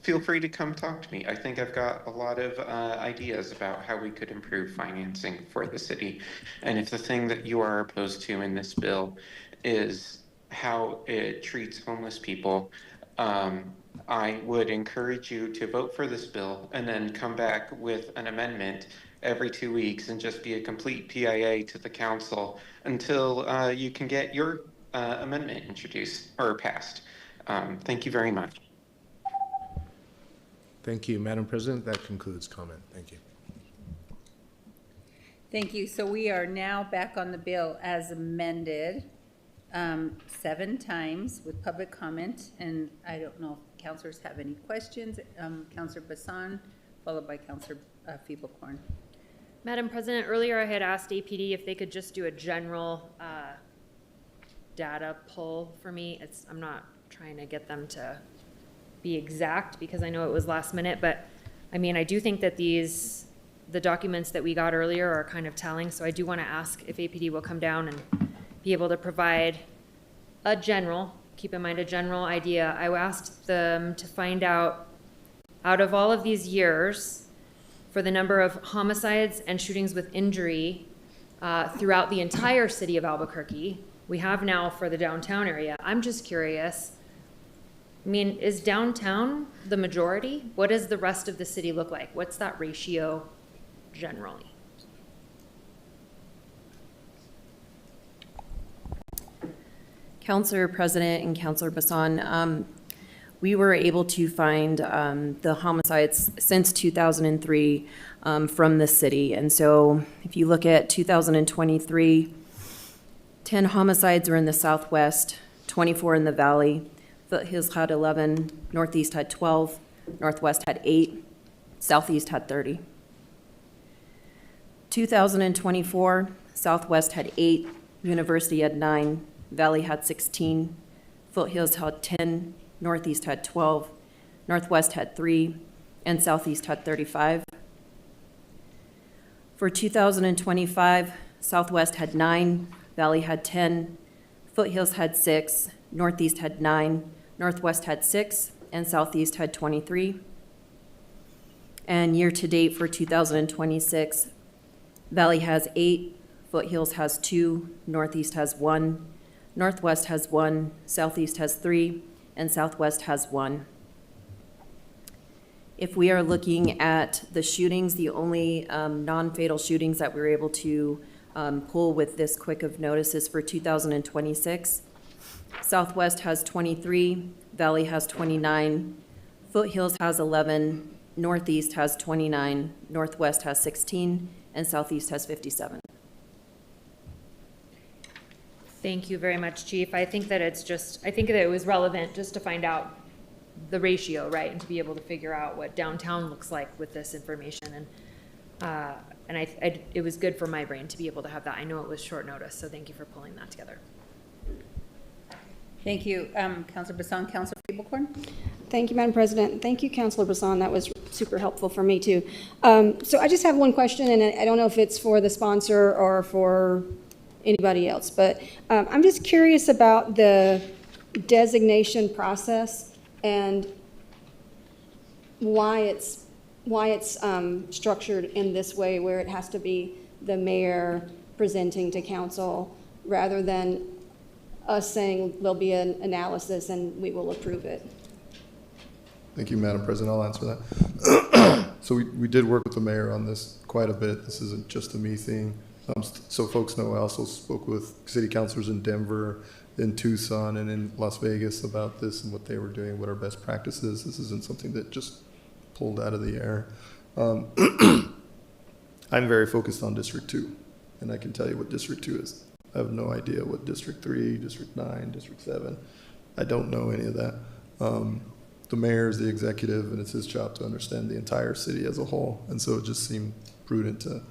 feel free to come talk to me. I think I've got a lot of ideas about how we could improve financing for the city. And if the thing that you are opposed to in this bill is how it treats homeless people, I would encourage you to vote for this bill and then come back with an amendment every 2 weeks and just be a complete PIA to the council until you can get your amendment introduced or passed. Thank you very much. Thank you, Madam President. That concludes comment. Thank you. Thank you. So we are now back on the bill as amended 7 times with public comment. And I don't know if councilors have any questions. Councilor Bassan, followed by Councilor Feeblecorn. Madam President, earlier I had asked APD if they could just do a general data pull for me. I'm not trying to get them to be exact because I know it was last minute, but I mean, I do think that the documents that we got earlier are kind of telling, so I do want to ask if APD will come down and be able to provide a general, keep in mind a general idea. I asked them to find out of all of these years for the number of homicides and shootings with injury throughout the entire city of Albuquerque. We have now for the downtown area. I'm just curious, I mean, is downtown the majority? What does the rest of the city look like? What's that ratio generally? Councilor President and Councilor Bassan, we were able to find the homicides since 2003 from the city. And so if you look at 2023, 10 homicides were in the southwest, 24 in the valley. Foothills had 11, Northeast had 12, Northwest had 8, Southeast had 30. 2024, Southwest had 8, University had 9, Valley had 16, Foothills had 10, Northeast had 12, Northwest had 3, and Southeast had 35. For 2025, Southwest had 9, Valley had 10, Foothills had 6, Northeast had 9, Northwest had 6, and Southeast had 23. And year-to-date for 2026, Valley has 8, Foothills has 2, Northeast has 1, Northwest has 1, Southeast has 3, and Southwest has 1. If we are looking at the shootings, the only non-fatal shootings that we were able to pull with this quick of notices for 2026, Southwest has 23, Valley has 29, Foothills has 11, Northeast has 29, Northwest has 16, and Southeast has 57. Thank you very much, Chief. I think that it was relevant just to find out the ratio, right? And to be able to figure out what downtown looks like with this information. And it was good for my brain to be able to have that. I know it was short notice, so thank you for pulling that together. Thank you. Councilor Bassan, Councilor Feeblecorn. Thank you, Madam President. Thank you, Councilor Bassan. That was super helpful for me too. So I just have one question, and I don't know if it's for the sponsor or for anybody else, but I'm just curious about the designation process and why it's structured in this way, where it has to be the mayor presenting to council rather than us saying there'll be an analysis and we will approve it. Thank you, Madam President. I'll answer that. So we did work with the mayor on this quite a bit. This isn't just a me thing. So folks know, I also spoke with city councilors in Denver, in Tucson, and in Las Vegas about this and what they were doing, what our best practices. This isn't something that just pulled out of the air. I'm very focused on District 2, and I can tell you what District 2 is. I have no idea what District 3, District 9, District 7, I don't know any of that. The mayor is the executive, and it's his job to understand the entire city as a whole, and so it just seemed prudent to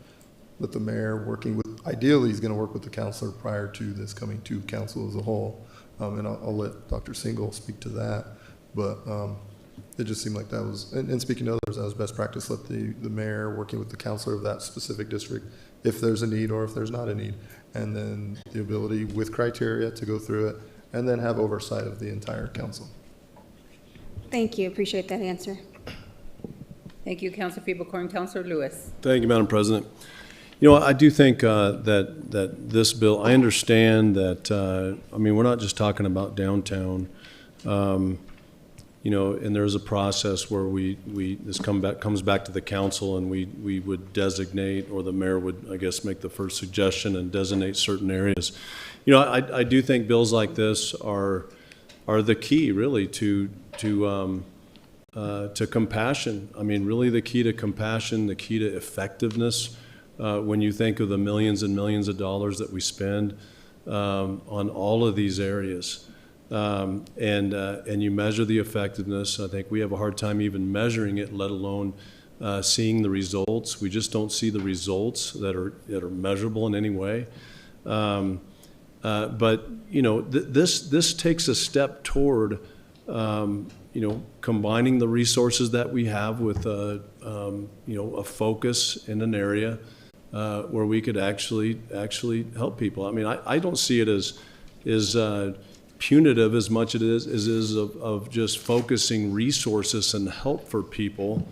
let the mayor working with, ideally he's going to work with the councilor prior to this coming to council as a whole, and I'll let Dr. Single speak to that, but it just seemed like that was, and speaking to others, that was best practice. Let the mayor working with the councilor of that specific district, if there's a need or if there's not a need, and then the ability with criteria to go through it, and then have oversight of the entire council. Thank you. Appreciate that answer. Thank you, Councilor Feeblecorn. Councilor Lewis. Thank you, Madam President. You know, I do think that this bill, I understand that, I mean, we're not just talking about downtown, you know, and there's a process where this comes back to the council, and we would designate, or the mayor would, I guess, make the first suggestion and designate certain areas. You know, I do think bills like this are the key, really, to compassion. I mean, really the key to compassion, the key to effectiveness. When you think of the millions and millions of dollars that we spend on all of these areas, and you measure the effectiveness, I think we have a hard time even measuring it, let alone seeing the results. We just don't see the results that are measurable in any way. But you know, this takes a step toward you know, combining the resources that we have with you know, a focus in an area where we could actually help people. I mean, I don't see it as punitive as much as it is of just focusing resources and help for people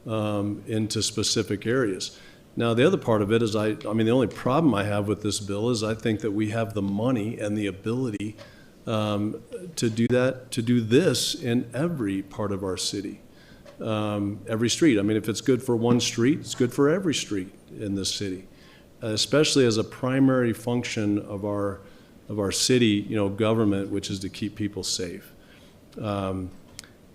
into specific areas. Now, the other part of it is, I mean, the only problem I have with this bill is I think that we have the money and the ability to do that, to do this in every part of our city, every street. I mean, if it's good for one street, it's good for every street in this city, especially as a primary function of our city, you know, government, which is to keep people safe. So,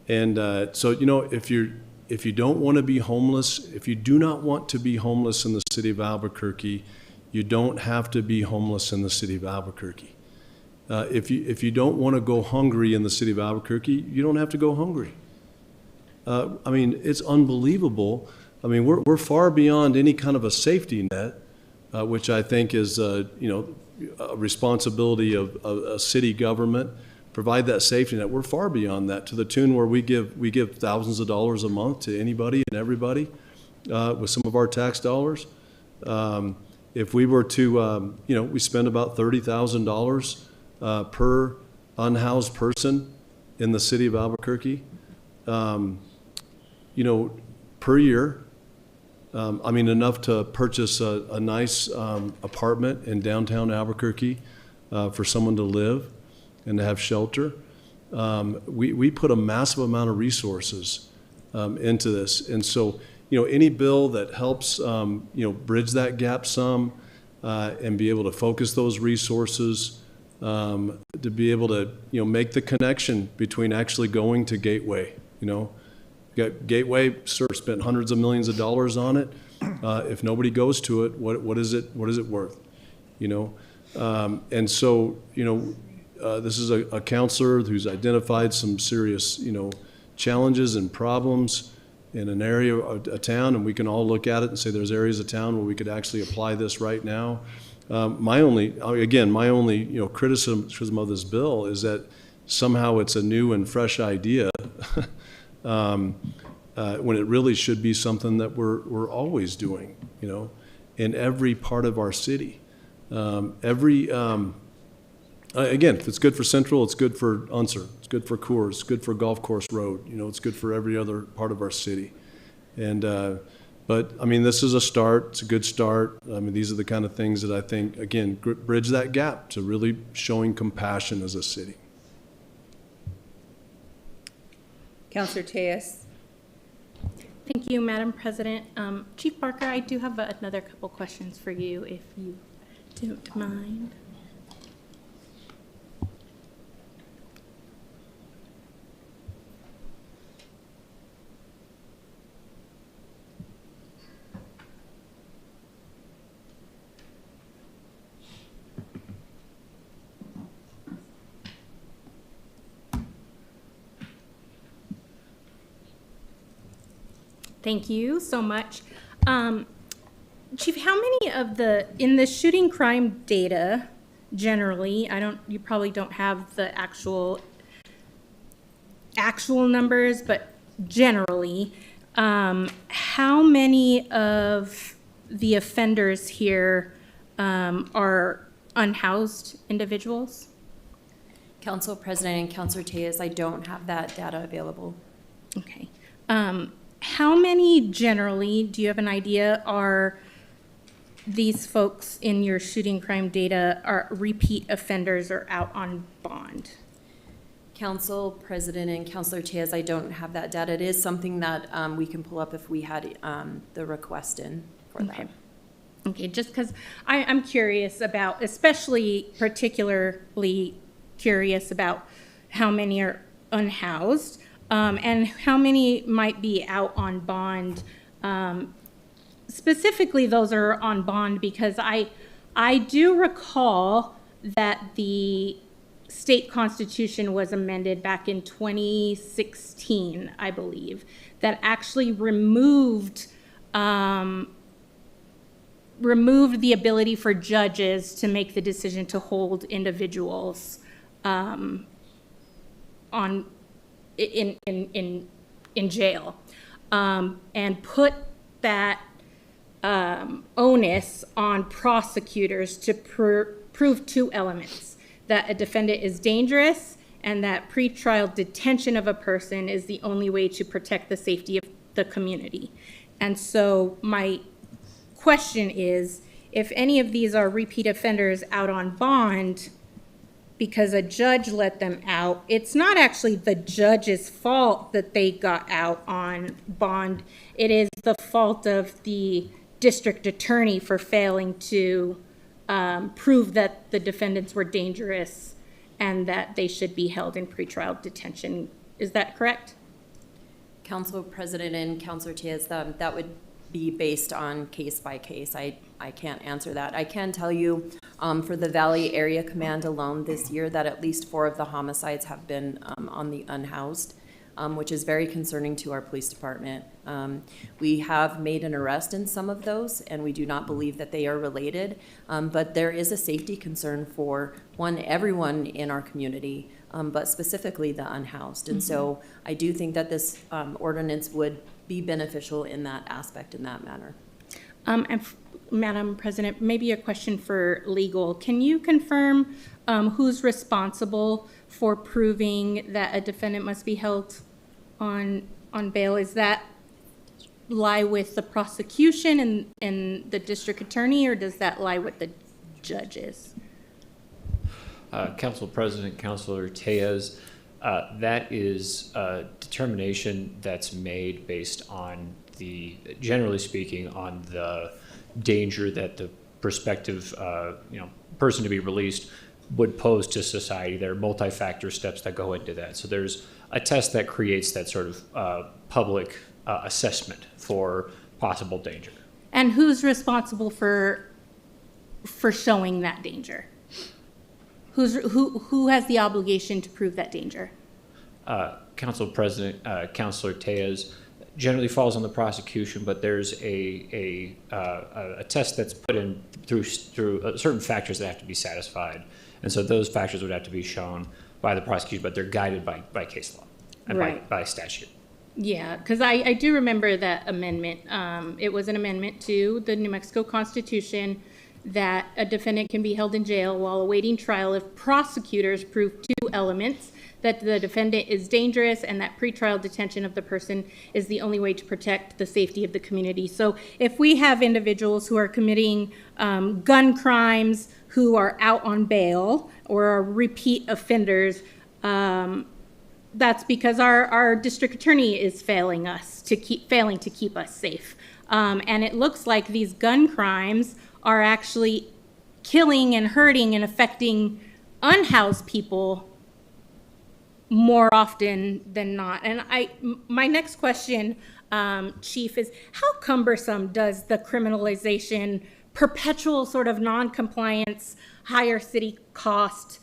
you know, if you don't want to be homeless, if you do not want to be homeless in the city of Albuquerque, you don't have to be homeless in the city of Albuquerque. If you don't want to go hungry in the city of Albuquerque, you don't have to go hungry. I mean, it's unbelievable. I mean, we're far beyond any kind of a safety net, which I think is, you know, a responsibility of a city government. Provide that safety net. We're far beyond that, to the tune where we give thousands of dollars a month to anybody and everybody with some of our tax dollars. If we were to, you know, we spend about $30,000 per unhoused person in the city of Albuquerque. You know, per year. Enough to purchase a nice apartment in downtown Albuquerque for someone to live and to have shelter. We put a massive amount of resources into this. And so, any bill that helps, bridge that gap some and be able to focus those resources to be able to, make the connection between actually going to Gateway, Got Gateway, sir, spent hundreds of millions of dollars on it. If nobody goes to it, what is it worth? And so, this is a counselor who's identified some serious, challenges and problems in an area of a town, and we can all look at it and say there's areas of town where we could actually apply this right now. My only criticism of this bill is that somehow it's a new and fresh idea. When it really should be something that we're always doing, in every part of our city. Again, if it's good for Central, it's good for Unser, it's good for Coors, it's good for Golf Course Road, it's good for every other part of our city. And, but this is a start, it's a good start. These are the kind of things that I think, again, bridge that gap to really showing compassion as a city. Councillor Tejas. Thank you, Madam President. Chief Barker, I do have another couple questions for you, if you don't mind. Thank you so much. Chief, how many of in the shooting crime data, generally, you probably don't have the actual numbers, but generally, how many of the offenders here are unhoused individuals? Council President and Councilor Tejas, I don't have that data available. Okay. How many generally, do you have an idea, are these folks in your shooting crime data are repeat offenders or out on bond? Council President and Councilor Tejas, I don't have that data. It is something that we can pull up if we had the request in for that. Okay, just because I'm curious about, especially particularly curious about how many are unhoused. And how many might be out on bond? Specifically, those are on bond because I do recall that the state constitution was amended back in 2016, I believe, that actually removed the ability for judges to make the decision to hold individuals in jail, and put that onus on prosecutors to prove two elements: that a defendant is dangerous and that pretrial detention of a person is the only way to protect the safety of the community. And so my question is, if any of these are repeat offenders out on bond because a judge let them out, it's not actually the judge's fault that they got out on bond. It is the fault of the district attorney for failing to prove that the defendants were dangerous and that they should be held in pretrial detention. Is that correct? Council President and Councilor Tejas, that would be based on case by case. I can't answer that. I can tell you for the Valley Area Command alone this year that at least 4 of the homicides have been on the unhoused, which is very concerning to our police department. We have made an arrest in some of those, and we do not believe that they are related, but there is a safety concern for, everyone in our community, but specifically the unhoused. And so I do think that this ordinance would be beneficial in that aspect, in that manner. Madam President, maybe a question for legal. Can you confirm who's responsible for proving that a defendant must be held on bail? Is that lie with the prosecution and the district attorney, or does that lie with the judges? Council President, Councilor Tejas, that is a determination that's made based on generally speaking, on the danger that the prospective, person to be released would pose to society. There are multi-factor steps that go into that. So there's a test that creates that sort of public assessment for possible danger. And who's responsible for showing that danger? Who has the obligation to prove that danger? Council President, Councilor Tejas, generally falls on the prosecution, but there's a test that's put in through certain factors that have to be satisfied. And so those factors would have to be shown by the prosecution, but they're guided by case law and Right. by statute. Yeah, because I do remember that amendment. It was an amendment to the New Mexico Constitution that a defendant can be held in jail while awaiting trial if prosecutors prove two elements: that the defendant is dangerous and that pretrial detention of the person is the only way to protect the safety of the community. So if we have individuals who are committing gun crimes, who are out on bail or are repeat offenders, that's because our district attorney is failing to keep us safe. And it looks like these gun crimes are actually killing and hurting and affecting unhoused people more often than not. And my next question, Chief, is how cumbersome does the criminalization, perpetual sort of non-compliance, higher city cost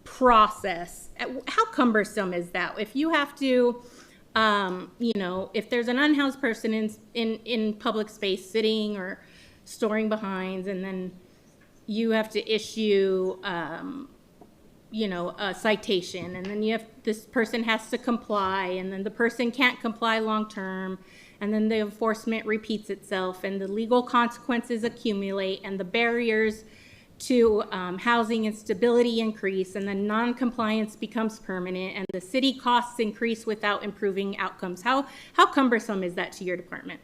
process, how cumbersome is that? If you have to, if there's an unhoused person in public space sitting or storing behinds, and then you have to issue a citation, and then this person has to comply, and then the person can't comply long term, and then the enforcement repeats itself, and the legal consequences accumulate, and the barriers to housing and stability increase, and then non-compliance becomes permanent, and the city costs increase without improving outcomes. How cumbersome is that to your department?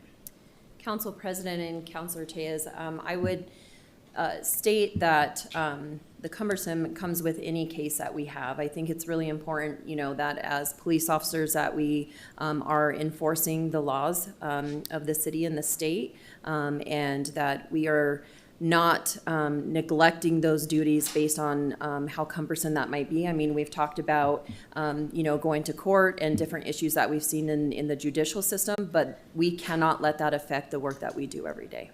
Council President and Councilor Tejas, I would state that the cumbersome comes with any case that we have. I think it's really important, that as police officers that we are enforcing the laws of the city and the state, and that we are not neglecting those duties based on how cumbersome that might be. I mean, we've talked about, going to court and different issues that we've seen in the judicial system, but we cannot let that affect the work that we do every day.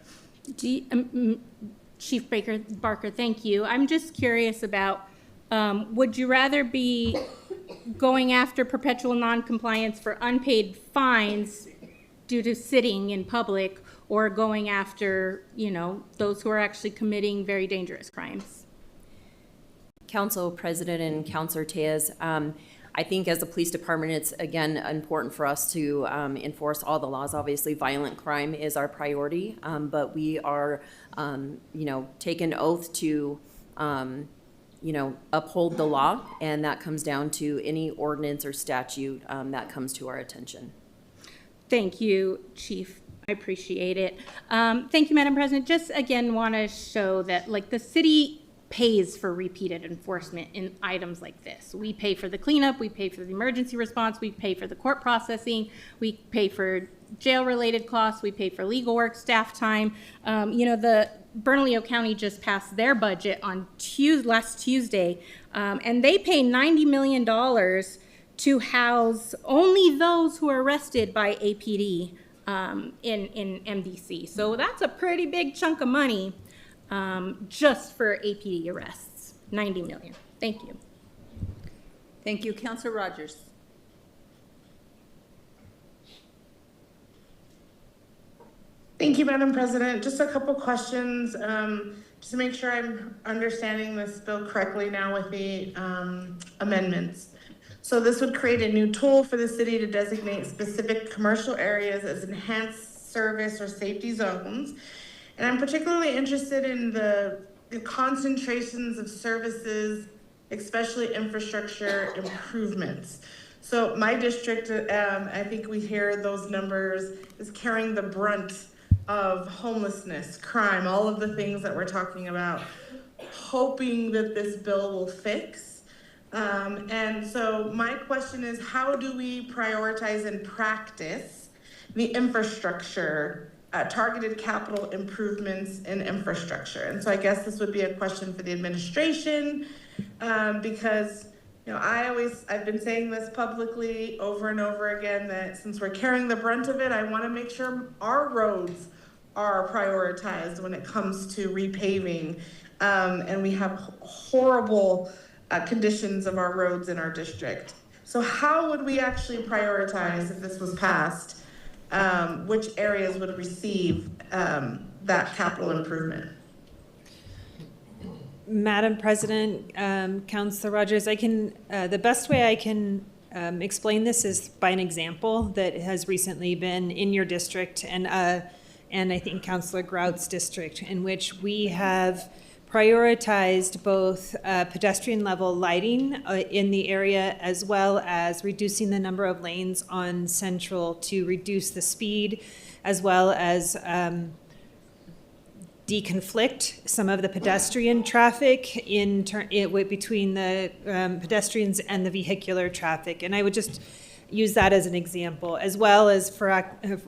Chief Barker, thank you. I'm just curious about, would you rather be going after perpetual noncompliance for unpaid fines due to sitting in public, or going after, those who are actually committing very dangerous crimes? Council President and Councilor Tejas, I think as a police department, it's again important for us to enforce all the laws. Obviously, violent crime is our priority, but we are, take an oath to, uphold the law, and that comes down to any ordinance or statute that comes to our attention. Thank you, Chief. I appreciate it. Thank you, Madam President. Just again, want to show that the city pays for repeated enforcement in items like this. We pay for the cleanup, we pay for the emergency response, we pay for the court processing, we pay for jail-related costs, we pay for legal work, staff time. The Bernalillo County just passed their budget on last Tuesday, and they pay $90 million to house only those who are arrested by APD in MDC. So that's a pretty big chunk of money just for APD arrests, $90 million. Thank you. Thank you. Councilor Rogers. Thank you, Madam President. Just a couple questions, just to make sure I'm understanding this bill correctly now with the amendments. So this would create a new tool for the city to designate specific commercial areas as enhanced service or safety zones. And I'm particularly interested in the concentrations of services, especially infrastructure improvements. So my district, I think we hear those numbers, is carrying the brunt of homelessness, crime, all of the things that we're talking about, hoping that this bill will fix. And so my question is, how do we prioritize and practice the infrastructure, targeted capital improvements in infrastructure? And so I guess this would be a question for the administration, because I've been saying this publicly over and over again, that since we're carrying the brunt of it, I want to make sure our roads are prioritized when it comes to repaving. And we have horrible conditions of our roads in our district. So how would we actually prioritize if this was passed? Which areas would receive that capital improvement? Madam President, Councilor Rogers, the best way I can explain this is by an example that has recently been in your district and I think Councilor Grout's district, in which we have prioritized both pedestrian level lighting in the area, as well as reducing the number of lanes on Central to reduce the speed, as well as deconflict some of the pedestrian traffic between the pedestrians and the vehicular traffic. And I would just use that as an example, as well as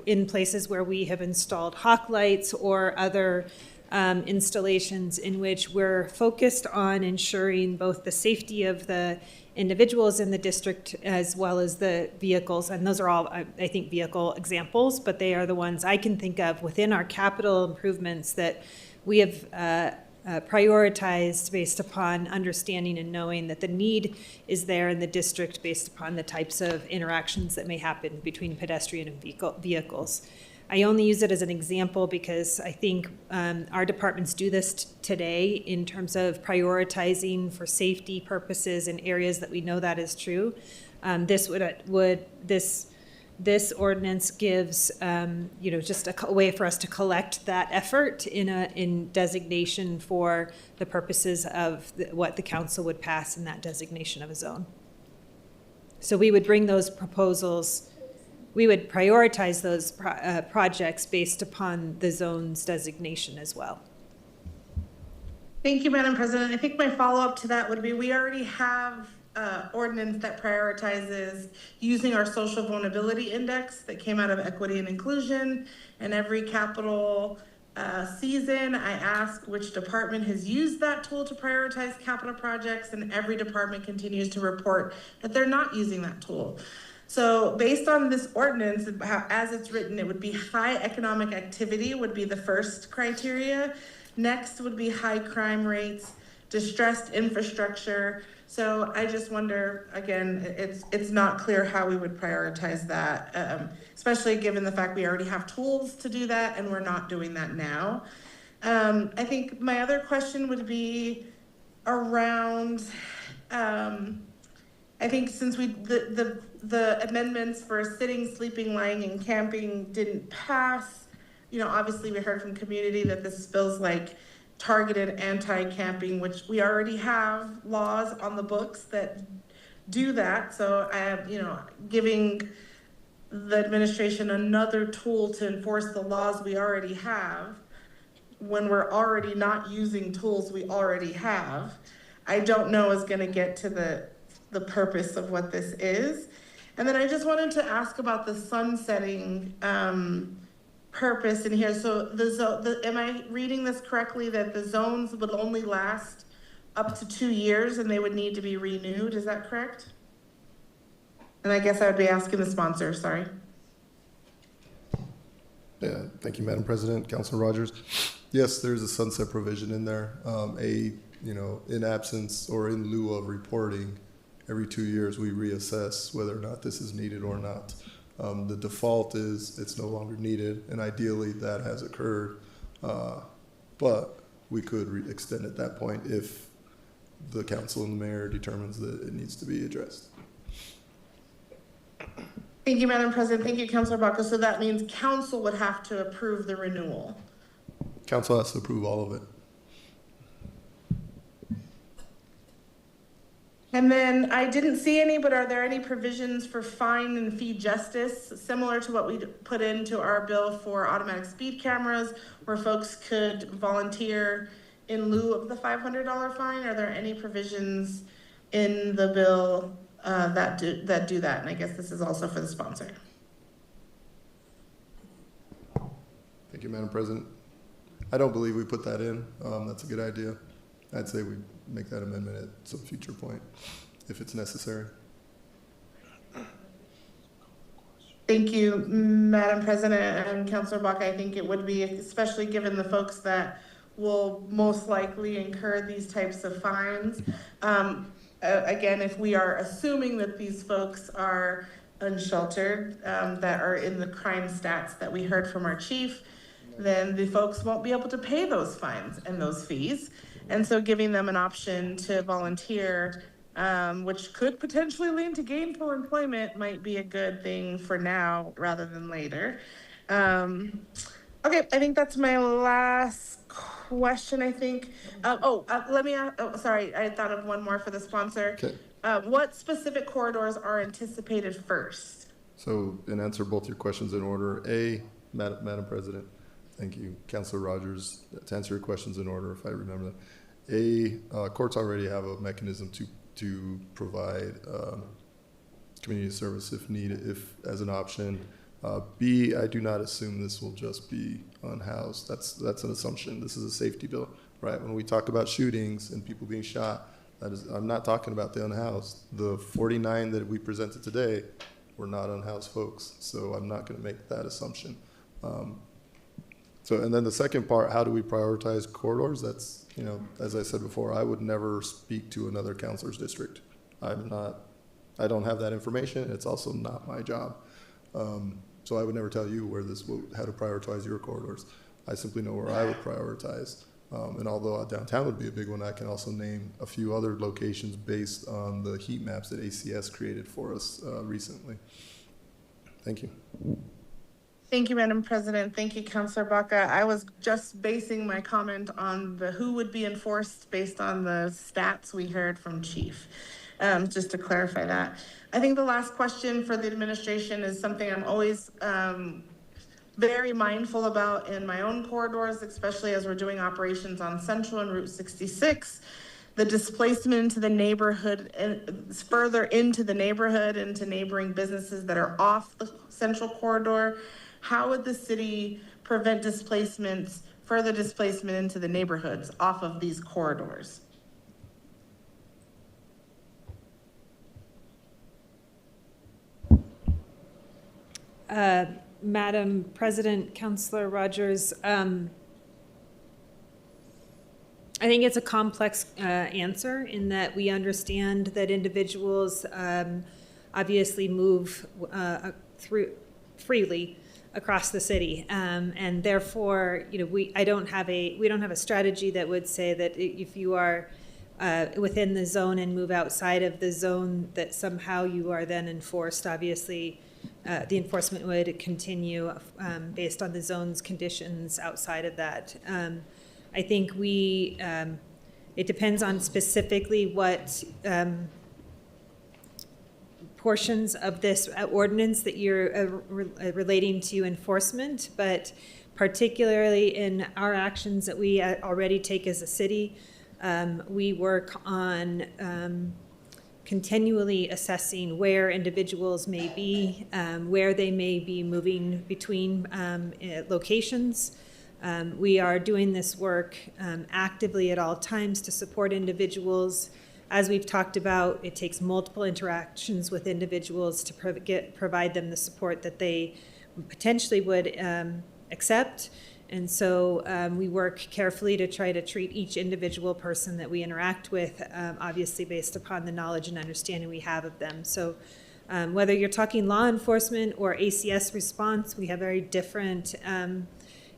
in places where we have installed hawk lights or other installations in which we're focused on ensuring both the safety of the individuals in the district as well as the vehicles. And those are all, I think, vehicle examples, but they are the ones I can think of within our capital improvements that we have prioritized based upon understanding and knowing that the need is there in the district based upon the types of interactions that may happen between pedestrian and vehicles. I only use it as an example because I think our departments do this today in terms of prioritizing for safety purposes in areas that we know that is true. This ordinance gives just a way for us to collect that effort in designation for the purposes of what the council would pass in that designation of a zone. So we would bring those proposals. We would prioritize those projects based upon the zone's designation as well. Thank you, Madam President. I think my follow-up to that would be, we already have ordinance that prioritizes using our social vulnerability index that came out of equity and inclusion. And every capital season, I ask which department has used that tool to prioritize capital projects, and every department continues to report that they're not using that tool. So based on this ordinance, as it's written, it would be high economic activity would be the first criteria. Next would be high crime rates, distressed infrastructure. So I just wonder, again, it's not clear how we would prioritize that, especially given the fact we already have tools to do that and we're not doing that now. I think my other question would be around, I think since the amendments for sitting, sleeping, lying, and camping didn't pass, obviously we heard from community that this feels like targeted anti-camping, which we already have laws on the books that do that. So I have, giving the administration another tool to enforce the laws we already have when we're already not using tools we already have, I don't know is going to get to the purpose of what this is. And then I just wanted to ask about the sunsetting purpose in here. So am I reading this correctly, that the zones would only last up to 2 years and they would need to be renewed? Is that correct? And I guess I would be asking the sponsor, sorry. Yeah, thank you, Madam President. Councilor Rogers. Yes, there's a sunset provision in there. In absence or in lieu of reporting, every 2 years we reassess whether or not this is needed or not. The default is it's no longer needed, and ideally that has occurred, but we could extend at that point if the council and the mayor determines that it needs to be addressed. Thank you, Madam President. Thank you, Councilor Baca. So that means council would have to approve the renewal. Council has to approve all of it. And then I didn't see any, but are there any provisions for fine and fee justice, similar to what we put into our bill for automatic speed cameras, where folks could volunteer in lieu of the $500 fine? Are there any provisions in the bill that do that? And I guess this is also for the sponsor. Thank you, Madam President. I don't believe we put that in. That's a good idea. I'd say we make that amendment at some future point if it's necessary. Thank you, Madam President and Councilor Baca. I think it would be, especially given the folks that will most likely incur these types of fines. Again, if we are assuming that these folks are unsheltered, that are in the crime stats that we heard from our chief, then the folks won't be able to pay those fines and those fees. And so giving them an option to volunteer, which could potentially lead to gainful employment, might be a good thing for now rather than later. Okay, I think that's my last question, I think. Let me ask, sorry, I thought of one more for the sponsor. Okay. What specific corridors are anticipated first? So, and answer both your questions in order. A, Madam President, thank you, Councilor Rogers, to answer your questions in order, if I remember them. Courts already have a mechanism to provide community service if needed, if as an option. B, I do not assume this will just be unhoused. That's an assumption. This is a safety bill, right? When we talk about shootings and people being shot, I'm not talking about the unhoused. The 49 that we presented today were not unhoused folks, so I'm not going to make that assumption. And then the second part, how do we prioritize corridors? That's, as I said before, I would never speak to another councilor's district. I don't have that information. It's also not my job. So I would never tell you how to prioritize your corridors. I simply know where I would prioritize. And although downtown would be a big one, I can also name a few other locations based on the heat maps that ACS created for us recently. Thank you. Thank you, Madam President. Thank you, Councilor Baca. I was just basing my comment on the who would be enforced based on the stats we heard from Chief, just to clarify that. I think the last question for the administration is something I'm always very mindful about in my own corridors, especially as we're doing operations on Central and Route 66. The displacement into the neighborhood and further into the neighborhood, into neighboring businesses that are off the Central Corridor. How would the city prevent further displacement into the neighborhoods off of these corridors? Madam President, Councilor Rogers, I think it's a complex answer in that we understand that individuals obviously move through freely across the city, and therefore, we don't have a strategy that would say that if you are within the zone and move outside of the zone, that somehow you are then enforced. Obviously, the enforcement would continue based on the zone's conditions outside of that. I think it depends on specifically what portions of this ordinance that you're relating to enforcement, but particularly in our actions that we already take as a city, we work on continually assessing where individuals may be, where they may be moving between locations. We are doing this work actively at all times to support individuals. As we've talked about, it takes multiple interactions with individuals to provide them the support that they potentially would accept. And so we work carefully to try to treat each individual person that we interact with, obviously based upon the knowledge and understanding we have of them. So whether you're talking law enforcement or ACS response, we have very different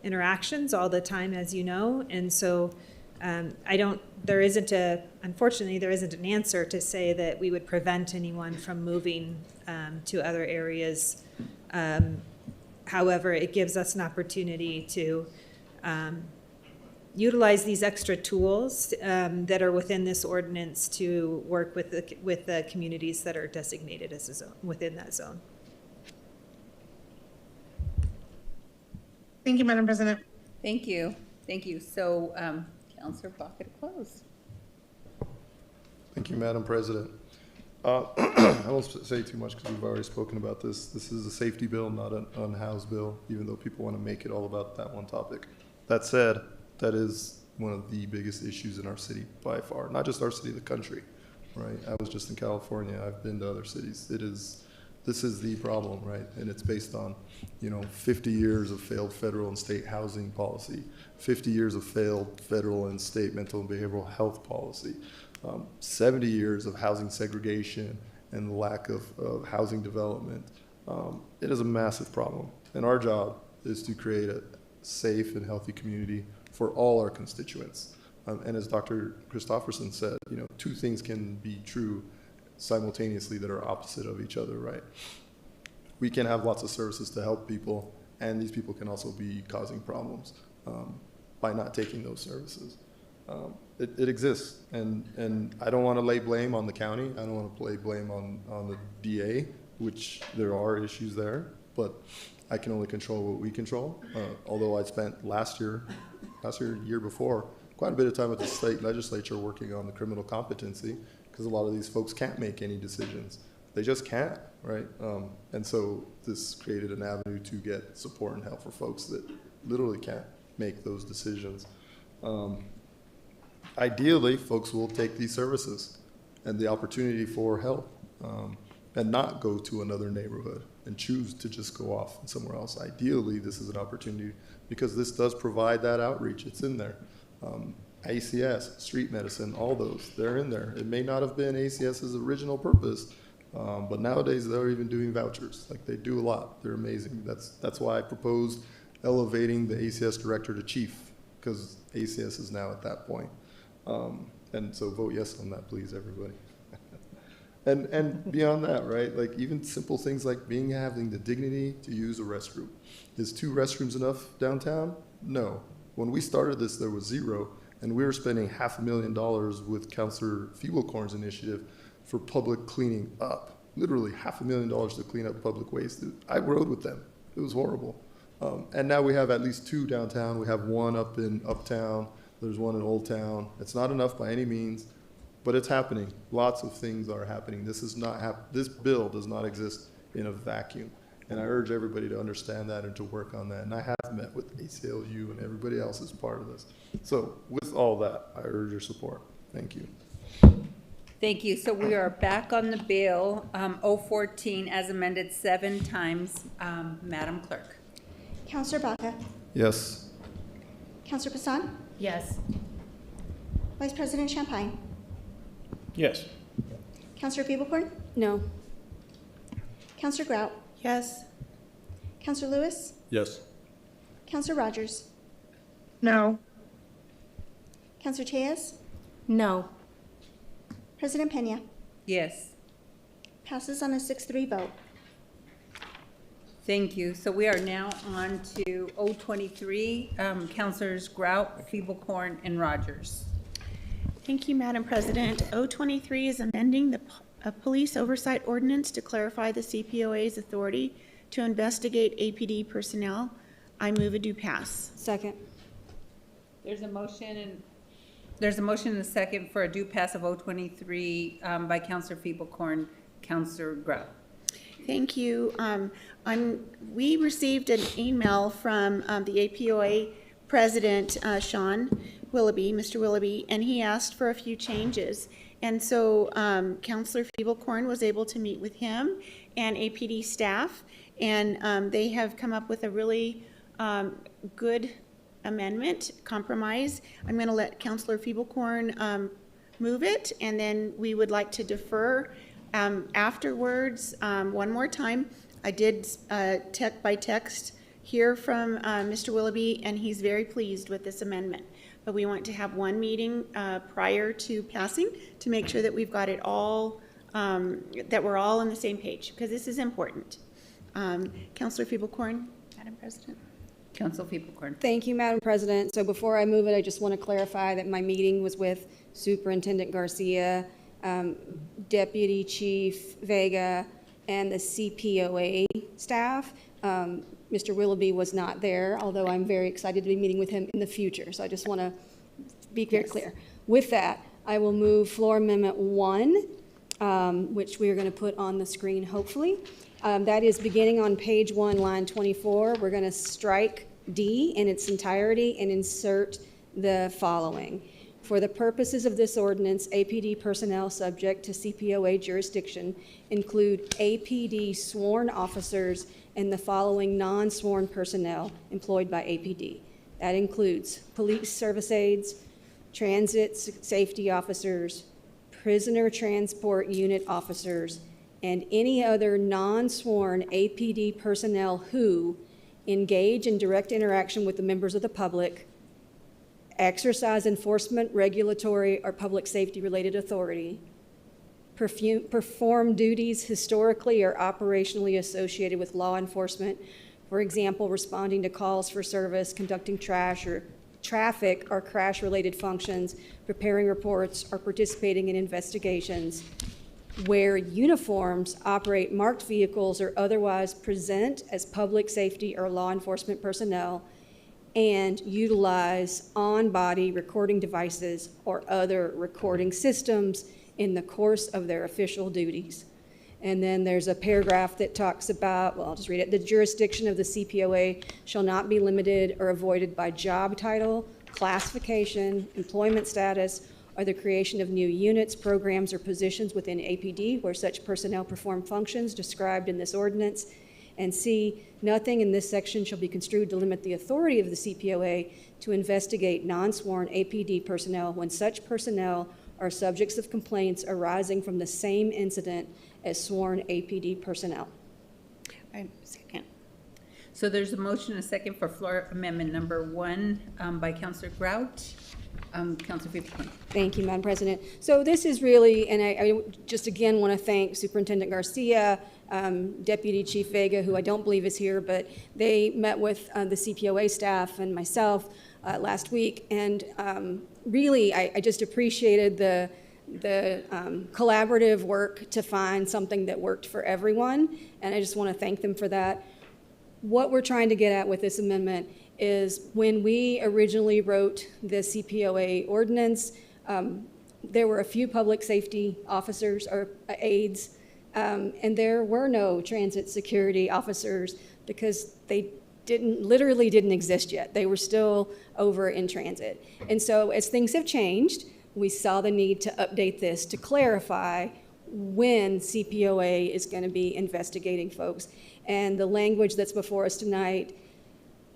interactions all the time, as you know. And so unfortunately, there isn't an answer to say that we would prevent anyone from moving to other areas. However, it gives us an opportunity to utilize these extra tools that are within this ordinance to work with the communities that are designated as a zone, within that zone. Thank you, Madam President. Thank you. Thank you. So, Councilor Baca to close. Thank you, Madam President. I won't say too much because we've already spoken about this. This is a safety bill, not an unhoused bill, even though people want to make it all about that one topic. That said, that is one of the biggest issues in our city by far. Not just our city, the country, right? I was just in California. I've been to other cities. This is the problem, right? And it's based on, 50 years of failed federal and state housing policy, 50 years of failed federal and state mental and behavioral health policy, 70 years of housing segregation and the lack of housing development. It is a massive problem. And our job is to create a safe and healthy community for all our constituents. And as Dr. Christofferson said, two things can be true simultaneously that are opposite of each other, right? We can have lots of services to help people, and these people can also be causing problems by not taking those services. It exists, and I don't want to lay blame on the county. I don't want to lay blame on the DA, which there are issues there, but I can only control what we control. Although I spent last year, year before, quite a bit of time at the state legislature working on the criminal competency, because a lot of these folks can't make any decisions. They just can't, right? And so this created an avenue to get support and help for folks that literally can't make those decisions. Ideally, folks will take these services and the opportunity for help and not go to another neighborhood and choose to just go off somewhere else. Ideally, this is an opportunity because this does provide that outreach. It's in there. ACS, street medicine, all those, they're in there. It may not have been ACS's original purpose, but nowadays they're even doing vouchers. Like, they do a lot. They're amazing. That's why I proposed elevating the ACS director to chief, because ACS is now at that point. And so vote yes on that, please, everybody. And beyond that, right? Like, even simple things like having the dignity to use a restroom. Is 2 restrooms enough downtown? No. When we started this, there was 0, and we were spending $500,000 with Councilor Feeblecorn's initiative for public cleaning up. Literally $500,000 to clean up public waste. I rode with them. It was horrible. And now we have at least 2 downtown. We have 1 up in Uptown. There's 1 in Old Town. It's not enough by any means, but it's happening. Lots of things are happening. This bill does not exist in a vacuum. And I urge everybody to understand that and to work on that. And I have met with ACLU and everybody else as part of this. So with all that, I urge your support. Thank you. Thank you. So we are back on the bill, 014 as amended 7 times. Madam Clerk. Councilor Baca? Yes. Councilor Passan? Yes. Vice President Champagne? Yes. Councilor Feeblecorn? No. Councilor Grout? Yes. Councilor Lewis? Yes. Councilor Rogers? No. Councilor Tejas? No. President Pena? Yes. Passes on a 6-3 vote. Thank you. So we are now on to 023, Councilors Grout, Feeblecorn, and Rogers. Thank you, Madam President. 023 is amending the Police Oversight Ordinance to clarify the CPOA's authority to investigate APD personnel. I move a do pass. Second. There's a motion and a second for a do pass of 023 by Councilor Feeblecorn, Councilor Grout. Thank you. We received an email from the APOA President, Sean Willoughby, Mr. Willoughby, and he asked for a few changes. And so Councilor Feeblecorn was able to meet with him and APD staff, and they have come up with a really good amendment, compromise. I'm going to let Councilor Feeblecorn move it, and then we would like to defer afterwards. One more time, I did by text hear from Mr. Willoughby, and he's very pleased with this amendment. But we want to have one meeting prior to passing to make sure that we've got it all, that we're all on the same page, because this is important. Councilor Feeblecorn, Madam President. Council People-Corn. Thank you, Madam President. So before I move it, I just want to clarify that my meeting was with Superintendent Garcia, Deputy Chief Vega, and the CPOA staff. Mr. Willoughby was not there, although I'm very excited to be meeting with him in the future. So I just want to be very clear. With that, I will move Floor Amendment 1, which we are going to put on the screen, hopefully. That is beginning on page 1, line 24. We're going to strike D in its entirety and insert the following. For the purposes of this ordinance, APD personnel subject to CPOA jurisdiction include APD sworn officers and the following non-sworn personnel employed by APD. That includes police service aides, transit safety officers, prisoner transport unit officers, and any other non-sworn APD personnel who engage in direct interaction with the members of the public, exercise enforcement, regulatory, or public safety-related authority, perform duties historically or operationally associated with law enforcement, for example, responding to calls for service, conducting traffic or crash-related functions, preparing reports, or participating in investigations, wear uniforms, operate marked vehicles, or otherwise present as public safety or law enforcement personnel, and utilize on-body recording devices or other recording systems in the course of their official duties. And then there's a paragraph that talks about, well, I'll just read it. The jurisdiction of the CPOA shall not be limited or avoided by job title, classification, employment status, or the creation of new units, programs, or positions within APD where such personnel perform functions described in this ordinance. And C, nothing in this section shall be construed to limit the authority of the CPOA to investigate non-sworn APD personnel when such personnel are subjects of complaints arising from the same incident as sworn APD personnel. Second. So there's a motion, a second for floor amendment number 1 by Councilor Grout. Councilor People-Corn. Thank you, Madam President. So this is really, and I just again want to thank Superintendent Garcia, Deputy Chief Vega, who I don't believe is here, but they met with the CPOA staff and myself last week, and really I just appreciated the collaborative work to find something that worked for everyone, and I just want to thank them for that. What we're trying to get at with this amendment is when we originally wrote the CPOA ordinance, there were a few public safety officers or aides, and there were no transit security officers because they literally didn't exist yet. They were still over in transit. And so as things have changed, we saw the need to update this to clarify when CPOA is going to be investigating folks. And the language that's before us tonight,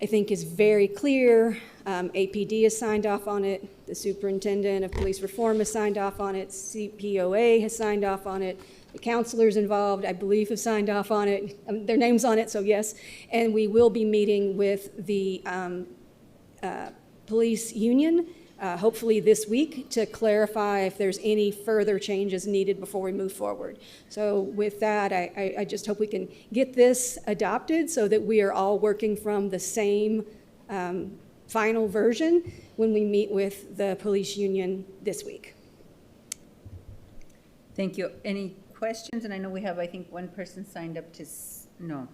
I think, is very clear. APD has signed off on it. The Superintendent of Police Reform has signed off on it. CPOA has signed off on it. The counselors involved, I believe, have signed off on it. Their name's on it, so yes. And we will be meeting with the police union, hopefully this week, to clarify if there's any further changes needed before we move forward. So with that, I just hope we can get this adopted so that we are all working from the same final version when we meet with the police union this week. Thank you. Any questions? And I know we have, I think, one person signed up to, no,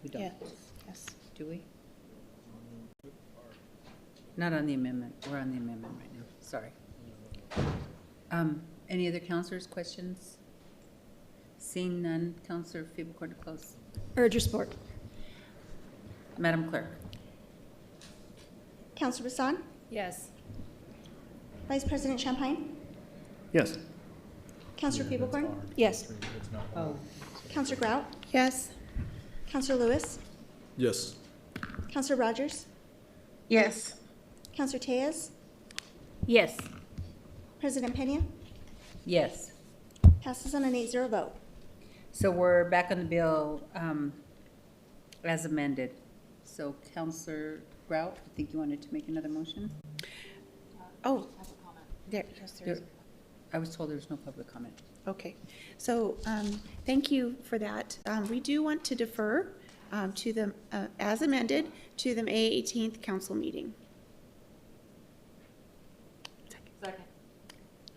we don't. Yes. Do we? Not on the amendment. We're on the amendment right now. Sorry. Any other counselors' questions? Seeing none, Councilor People-Corn to close. Urge your support. Madam Clerk. Councilor Bassan? Yes. Vice President Champagne? Yes. Councilor People-Corn? Yes. Councilor Grout? Yes. Councilor Lewis? Yes. Councilor Rogers? Yes. Councilor Tejas? Yes. President Pena? Yes. Passes on an 8-0 vote. So we're back on the bill as amended. So Councilor Grout, I think you wanted to make another motion? Oh, there, yes, there is. I was told there was no public comment. Okay, so thank you for that. We do want to defer as amended, to the May 18th council meeting.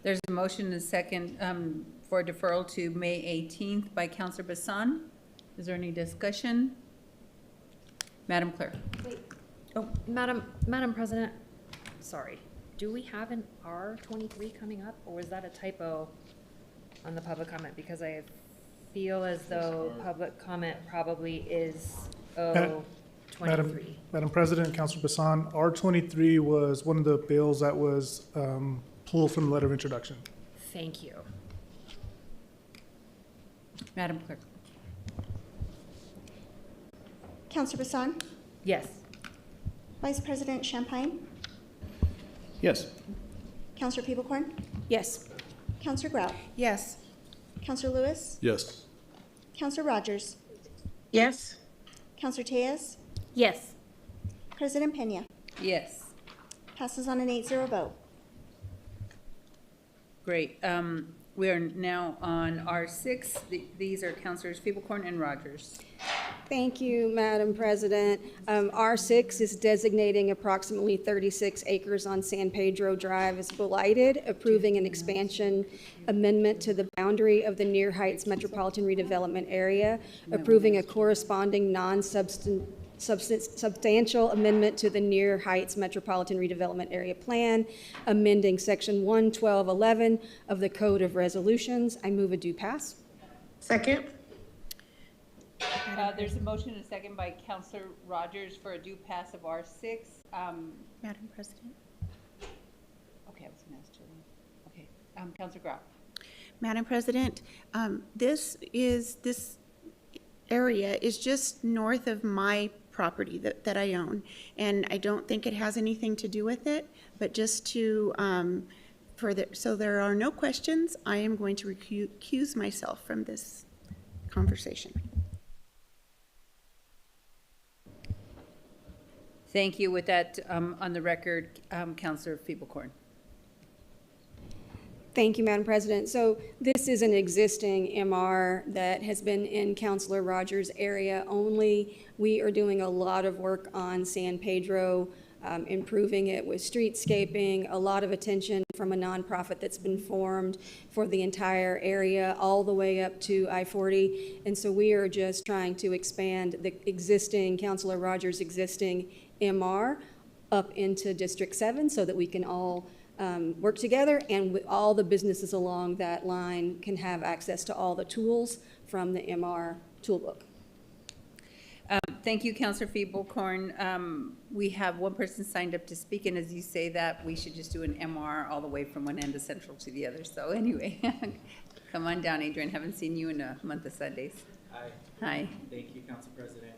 There's a motion and a second for deferral to May 18th by Councillor Bassan. Is there any discussion? Madam Clerk. Wait. Oh, Madam President, sorry. Do we have an R23 coming up, or was that a typo on the public comment? Because I feel as though public comment probably is O23. Madam President, Councilor Bassan, R23 was one of the bills that was pulled from the letter of introduction. Thank you. Madam Clerk. Councilor Bassan? Yes. Vice President Champagne? Yes. Councilor Peebles-Corn? Yes. Councilor Grout? Yes. Councilor Lewis? Yes. Councilor Rogers? Yes. Councilor Tejas? Yes. President Pena? Yes. Passes on an 8-0 vote. Great. We are now on R6. These are Councilors Peebles-Corn and Rogers. Thank you, Madam President. R6 is designating approximately 36 acres on San Pedro Drive as blighted, approving an expansion amendment to the boundary of the Near Heights Metropolitan Redevelopment Area, approving a corresponding substantial amendment to the Near Heights Metropolitan Redevelopment Area Plan, amending Section 11211 of the Code of Resolutions. I move a do pass. Second. There's a motion and a second by Councilor Rogers for a due pass of R6. Madam President? Okay, I was going to ask Julie. Okay, Councilor Grau. Madam President, this area is just north of my property that I own, and I don't think it has anything to do with it, but just to, so there are no questions, I am going to recuse myself from this conversation. Thank you. With that on the record, Councilor Peebles-Corn. Thank you, Madam President. So this is an existing MR that has been in Councilor Rogers' area only. We are doing a lot of work on San Pedro, improving it with streetscaping, a lot of attention from a nonprofit that's been formed for the entire area, all the way up to I-40. And so we are just trying to expand the existing, Councilor Rogers' existing MR up into District 7 so that we can all work together, and all the businesses along that line can have access to all the tools from the MR toolbook. Thank you, Councilor Peebles-Corn. We have one person signed up to speak, and as you say that, we should just do an MR all the way from one end of Central to the other. So anyway, come on down, Adrian. Haven't seen you in a month of Sundays. Hi. Hi. Thank you, Council President.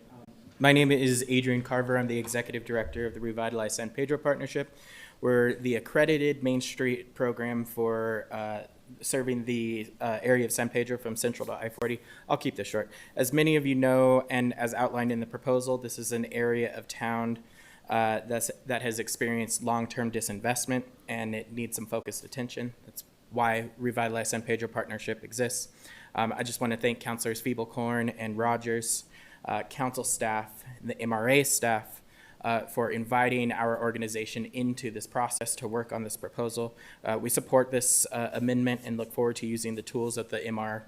My name is Adrian Carver. I'm the Executive Director of the Revitalize San Pedro Partnership. We're the accredited Main Street program for serving the area of San Pedro from Central to I-40. I'll keep this short. As many of you know, and as outlined in the proposal, this is an area of town that has experienced long-term disinvestment, and it needs some focused attention. That's why Revitalize San Pedro Partnership exists. I just want to thank Councilors Peebles-Corn and Rogers, council staff, the MRA staff, for inviting our organization into this process to work on this proposal. We support this amendment and look forward to using the tools of the MR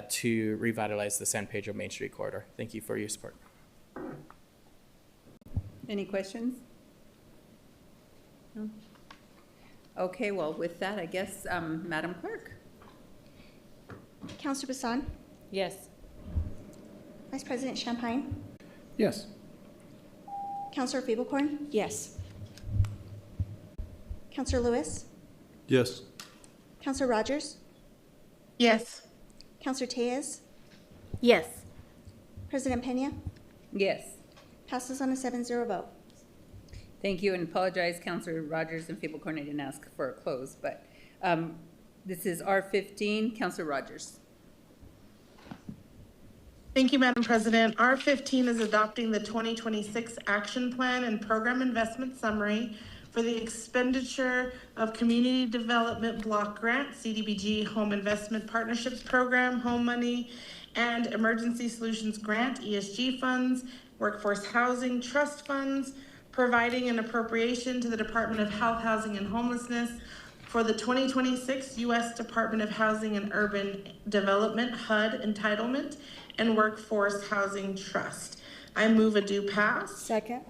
to revitalize the San Pedro Main Street corridor. Thank you for your support. Any questions? No? Okay, well, with that, I guess, Madam Clerk. Councilor Bassan? Yes. Vice President Champagne? Yes. Councilor Peebles-Corn? Yes. Councilor Lewis? Yes. Councilor Rogers? Yes. Councilor Tejas? Yes. President Pena? Yes. Passes on a 7-0 vote. Thank you, and apologize, Councilor Rogers and Peebles-Corn. I didn't ask for a close, but this is R15. Councilor Rogers. Thank you, Madam President. R15 is adopting the 2026 Action Plan and Program Investment Summary for the expenditure of Community Development Block Grant, CDBG Home Investment Partnerships Program, Home Money, and Emergency Solutions Grant, ESG funds, Workforce Housing Trust funds, providing an appropriation to the Department of Health, Housing, and Homelessness for the 2026 U.S. Department of Housing and Urban Development HUD entitlement and Workforce Housing Trust. I move a due pass. Second.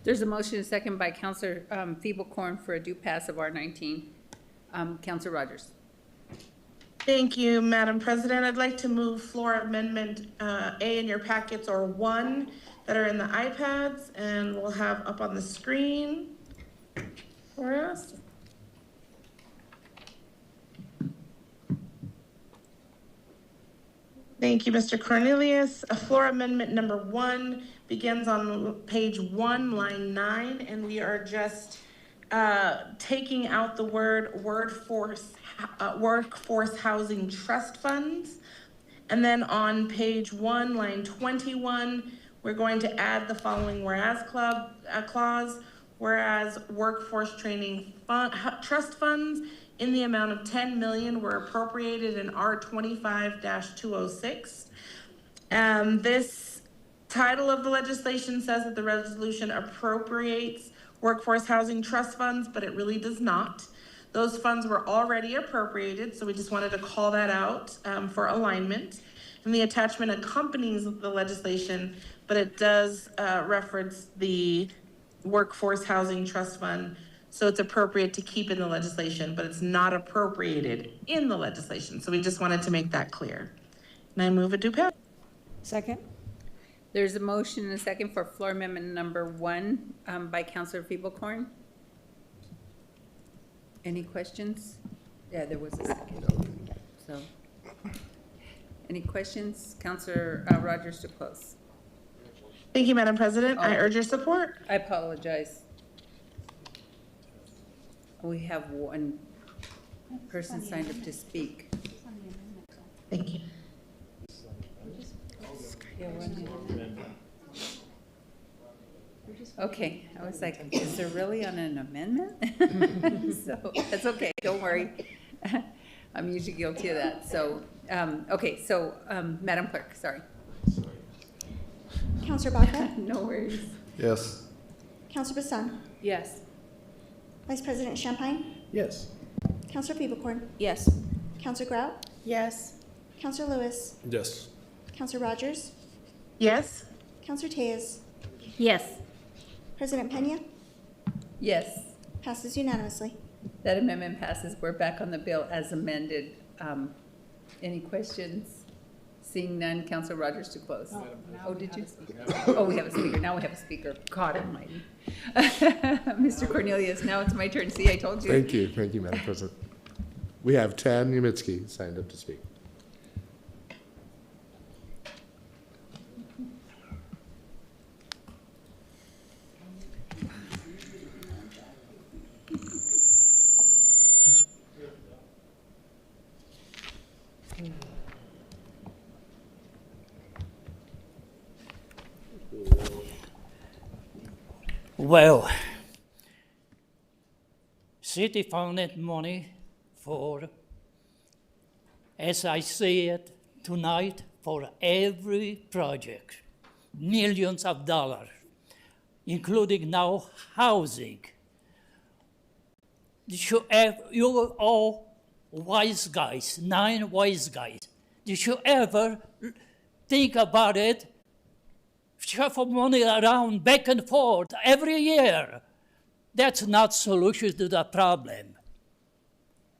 There's a motion and a second by Councilor Feeblecorn for a due pass of R19. Councilor Rogers. Thank you, Madam President. I'd like to move floor amendment A in your packets, or 1 that are in the iPads, and we'll have up on the screen for us. Thank you, Mr. Cornelius. Floor amendment number 1 begins on page 1, line 9, and we are just taking out the word workforce housing trust funds. And then on page 1, line 21, we're going to add the following whereas clause, whereas workforce training trust funds in the amount of 10 million were appropriated in R25-206. This title of the legislation says that the resolution appropriates workforce housing trust funds, but it really does not. Those funds were already appropriated, so we just wanted to call that out for alignment. And the attachment accompanies the legislation, but it does reference the workforce housing trust fund. So it's appropriate to keep in the legislation, but it's not appropriated in the legislation. So we just wanted to make that clear. And I move a due pass. Second. There's a motion and a second for floor amendment number 1 by Councilor Feeblecorn. Any questions? Yeah, there was a second. So, any questions? Councilor Rogers to close. Thank you, Madam President. I urge your support. I apologize. We have one person signed up to speak. Thank you. Okay, I was like, is there really on an amendment? So that's okay, don't worry. I'm usually guilty of that. So, okay, so Madam Clerk, sorry. Councilor Baca? No worries. Yes. Councilor Bassan? Yes. Vice President Champagne? Yes. Councilor Feeblecorn? Yes. Councilor Grout? Yes. Councilor Lewis? Yes. Councilor Rogers? Yes. Councilor Tejas? Yes. President Pena? Yes. Passes unanimously. That amendment passes. We're back on the bill as amended. Any questions? Seeing none, Councilor Rogers to close. Oh, did you? Oh, we have a speaker. Now we have a speaker. God almighty. Mr. Cornelius, now it's my turn. See, I told you. Thank you, Madam President. We have Tad Nemitsky signed up to speak. Well, city funded money for, as I see it tonight, for every project, millions of dollars, including now housing. You all wise guys, 9 wise guys, did you ever think about it? Shuffle money around back and forth every year. That's not solution to the problem.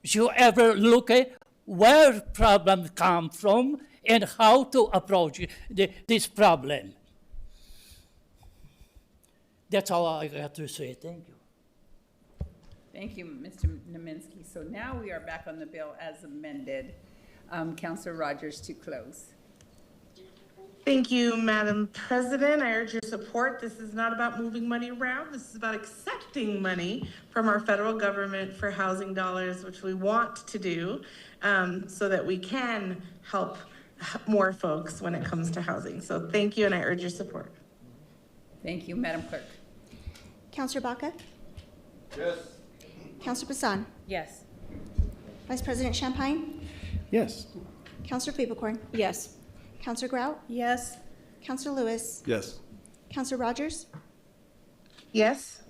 Did you ever look at where problems come from and how to approach this problem? That's all I got to say. Thank you. Thank you, Mr. Naminsky. So now we are back on the bill as amended. Councilor Rogers to close. Thank you, Madam President. I urge your support. This is not about moving money around. This is about accepting money from our federal government for housing dollars, which we want to do so that we can help more folks when it comes to housing. So thank you, and I urge your support. Thank you, Madam Clerk. Councilor Baca? Yes. Counselor Bassan? Yes. Vice President Champagne? Yes. Counselor Feeblehorn? Yes. Counselor Grout? Yes. Counselor Lewis? Yes. Counselor Rogers? Yes?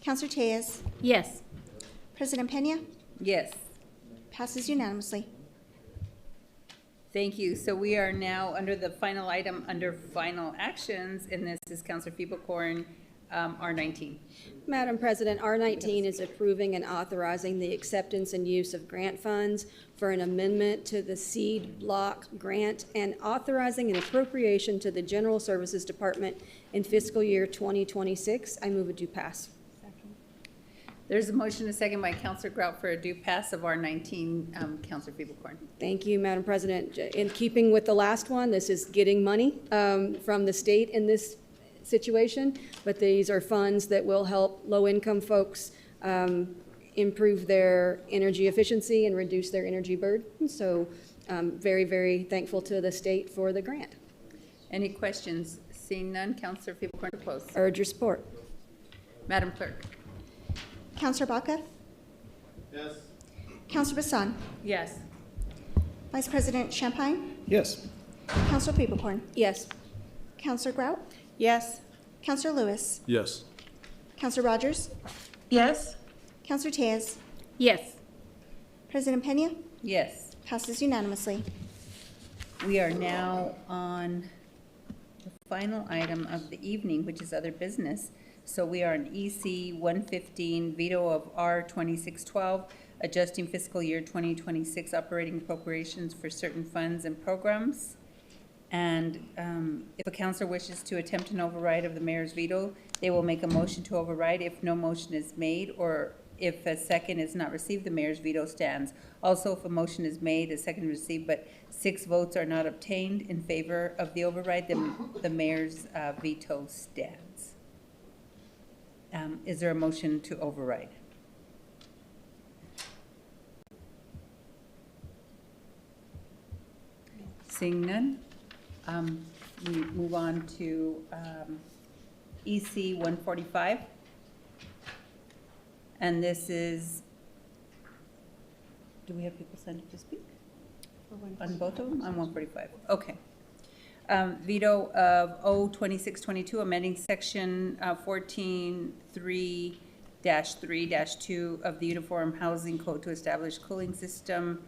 Counselor Tejas? Yes. President Pena? Yes. Passes unanimously. Thank you. So we are now under the final item under final actions, and this is Councillor Feeblehorn, R19. Madam President, R19 is approving and authorizing the acceptance and use of grant funds for an amendment to the seed block grant and authorizing an appropriation to the General Services Department in fiscal year 2026. I move a due pass. There's a motion and a second by Councillor Grout for a due pass of R19. Councillor Feeblehorn. Thank you, Madam President. In keeping with the last one, this is getting money from the state in this situation, but these are funds that will help low-income folks improve their energy efficiency and reduce their energy burden. So very, very thankful to the state for the grant. Any questions? Seeing none, Councillor Feeblehorn to close. Urge your support. Madam Clerk. Counselor Baca? Yes. Counselor Bassan? Yes. Vice President Champagne? Yes. Counselor Feeblehorn? Yes. Counselor Grout? Yes. Counselor Lewis? Yes. Counselor Rogers? Yes? Counselor Tejas? Yes. President Pena? Yes. Passes unanimously. We are now on the final item of the evening, which is other business. So we are on EC 115, veto of R 2612, adjusting fiscal year 2026 operating appropriations for certain funds and programs. And if a councillor wishes to attempt an override of the mayor's veto, they will make a motion to override. If no motion is made, or if a second is not received, the mayor's veto stands. Also, if a motion is made, a second is received, but 6 votes are not obtained in favor of the override, then the mayor's veto stands. Is there a motion to override? Seeing none, we move on to EC 145. And this is, do we have people signed up to speak? On both of them? On 145, okay. Veto of O 2622, amending section 14.3-3-2 of the Uniform Housing Code to establish cooling system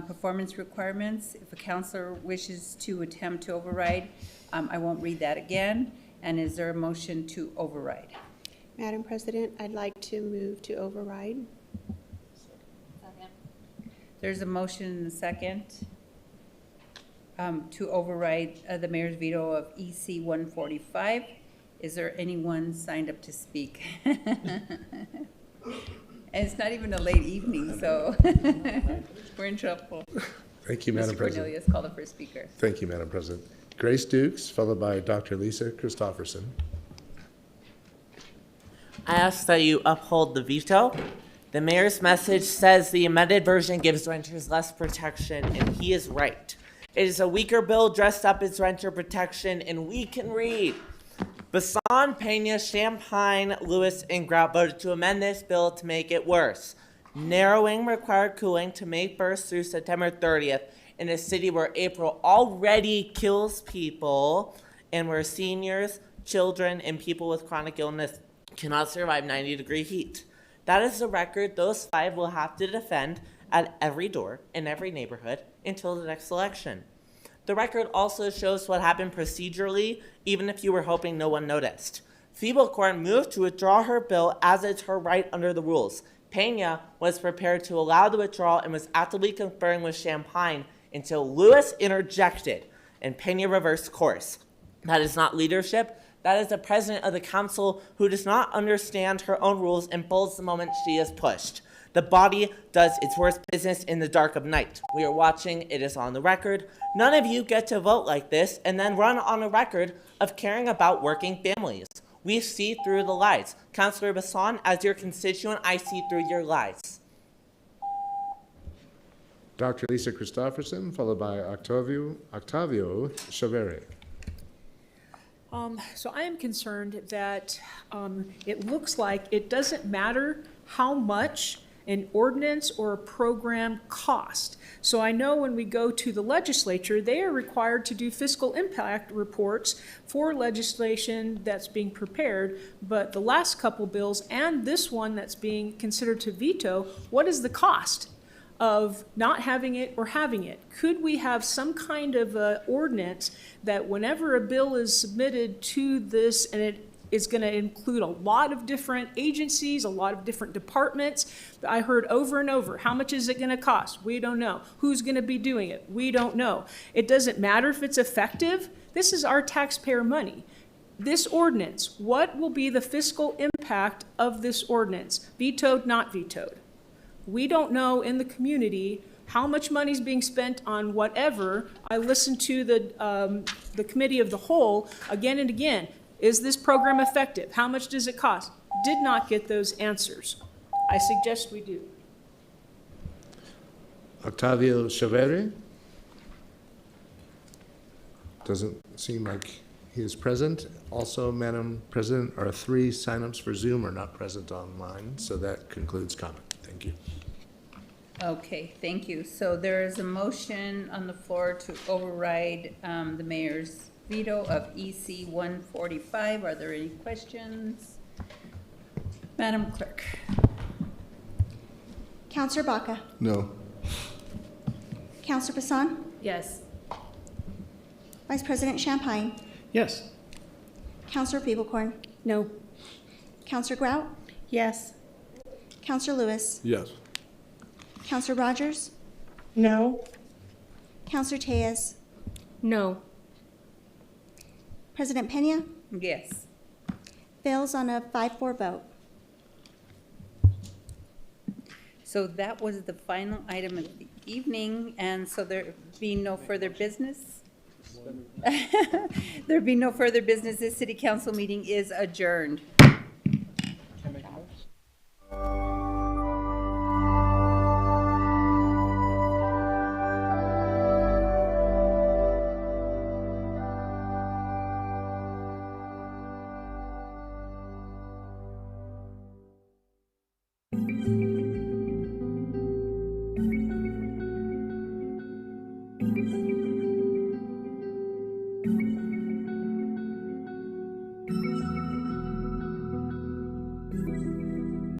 performance requirements. If a councillor wishes to attempt to override, I won't read that again. And is there a motion to override? Madam President, I'd like to move to override. There's a motion and a second to override the mayor's veto of EC 145. Is there anyone signed up to speak? And it's not even a late evening, so we're in trouble. Thank you, Madam Mr. President. Cornelius, call the first speaker. Thank you, Madam President. Grace Dukes, followed by Dr. Lisa Christofferson. I ask that you uphold the veto. The mayor's message says the amended version gives renters less protection, and he is right. It is a weaker bill dressed up as renter protection, and we can read. Bassan, Pena, Champagne, Lewis, and Grout voted to amend this bill to make it worse, narrowing required cooling to May 1st through September 30th in a city where April already kills people and where seniors, children, and people with chronic illness cannot survive 90-degree heat. That is the record those 5 will have to defend at every door in every neighborhood until the next election. The record also shows what happened procedurally, even if you were hoping no one noticed. Feeblehorn moved to withdraw her bill as it's her right under the rules. Pena was prepared to allow the withdrawal and was actively conferring with Champagne until Lewis interjected and Pena reversed course. That is not leadership. That is the president of the council who does not understand her own rules and folds the moment she is pushed. The body does its worst business in the dark of night. We are watching. It is on the record. None of you get to vote like this and then run on a record of caring about working families. We see through the lies. Councillor Bassan, as your constituent, I see through your lies. Dr. Lisa Christofferson, followed by Octavio Chavere. So I am concerned that it looks like it doesn't matter how much an ordinance or a program cost. So I know when we go to the legislature, they are required to do fiscal impact reports for legislation that's being prepared, but the last couple bills and this one that's being considered to veto, what is the cost of not having it or having it? Could we have some kind of ordinance that whenever a bill is submitted to this, and it is going to include a lot of different agencies, a lot of different departments. I heard over and over, how much is it going to cost? We don't know. Who's going to be doing it? We don't know. It doesn't matter if it's effective. This is our taxpayer money. This ordinance, what will be the fiscal impact of this ordinance? Vetoed, not vetoed. We don't know in the community how much money is being spent on whatever. I listened to the committee of the whole again and again. Is this program effective? How much does it cost? Did not get those answers. I suggest we do. Octavio Chavere? Doesn't seem like he is present. Also, Madam President, our 3 signups for Zoom are not present online, so that concludes comment. Thank you. Okay, thank you. So there is a motion on the floor to override the mayor's veto of EC 145. Are there any questions? Madam Clerk. Counselor Baca? No. Counselor Bassan? Yes. Vice President Champagne? Yes. Counselor Peebles-Corn? No. Counselor Grout? Yes. Counselor Lewis? Yes. Counselor Rogers? No. Counselor Tejas? No. President Pena? Yes. Fails on a 5-4 vote. So that was the final item of the evening, and so there being no further business? There being no further business, this city council meeting is adjourned.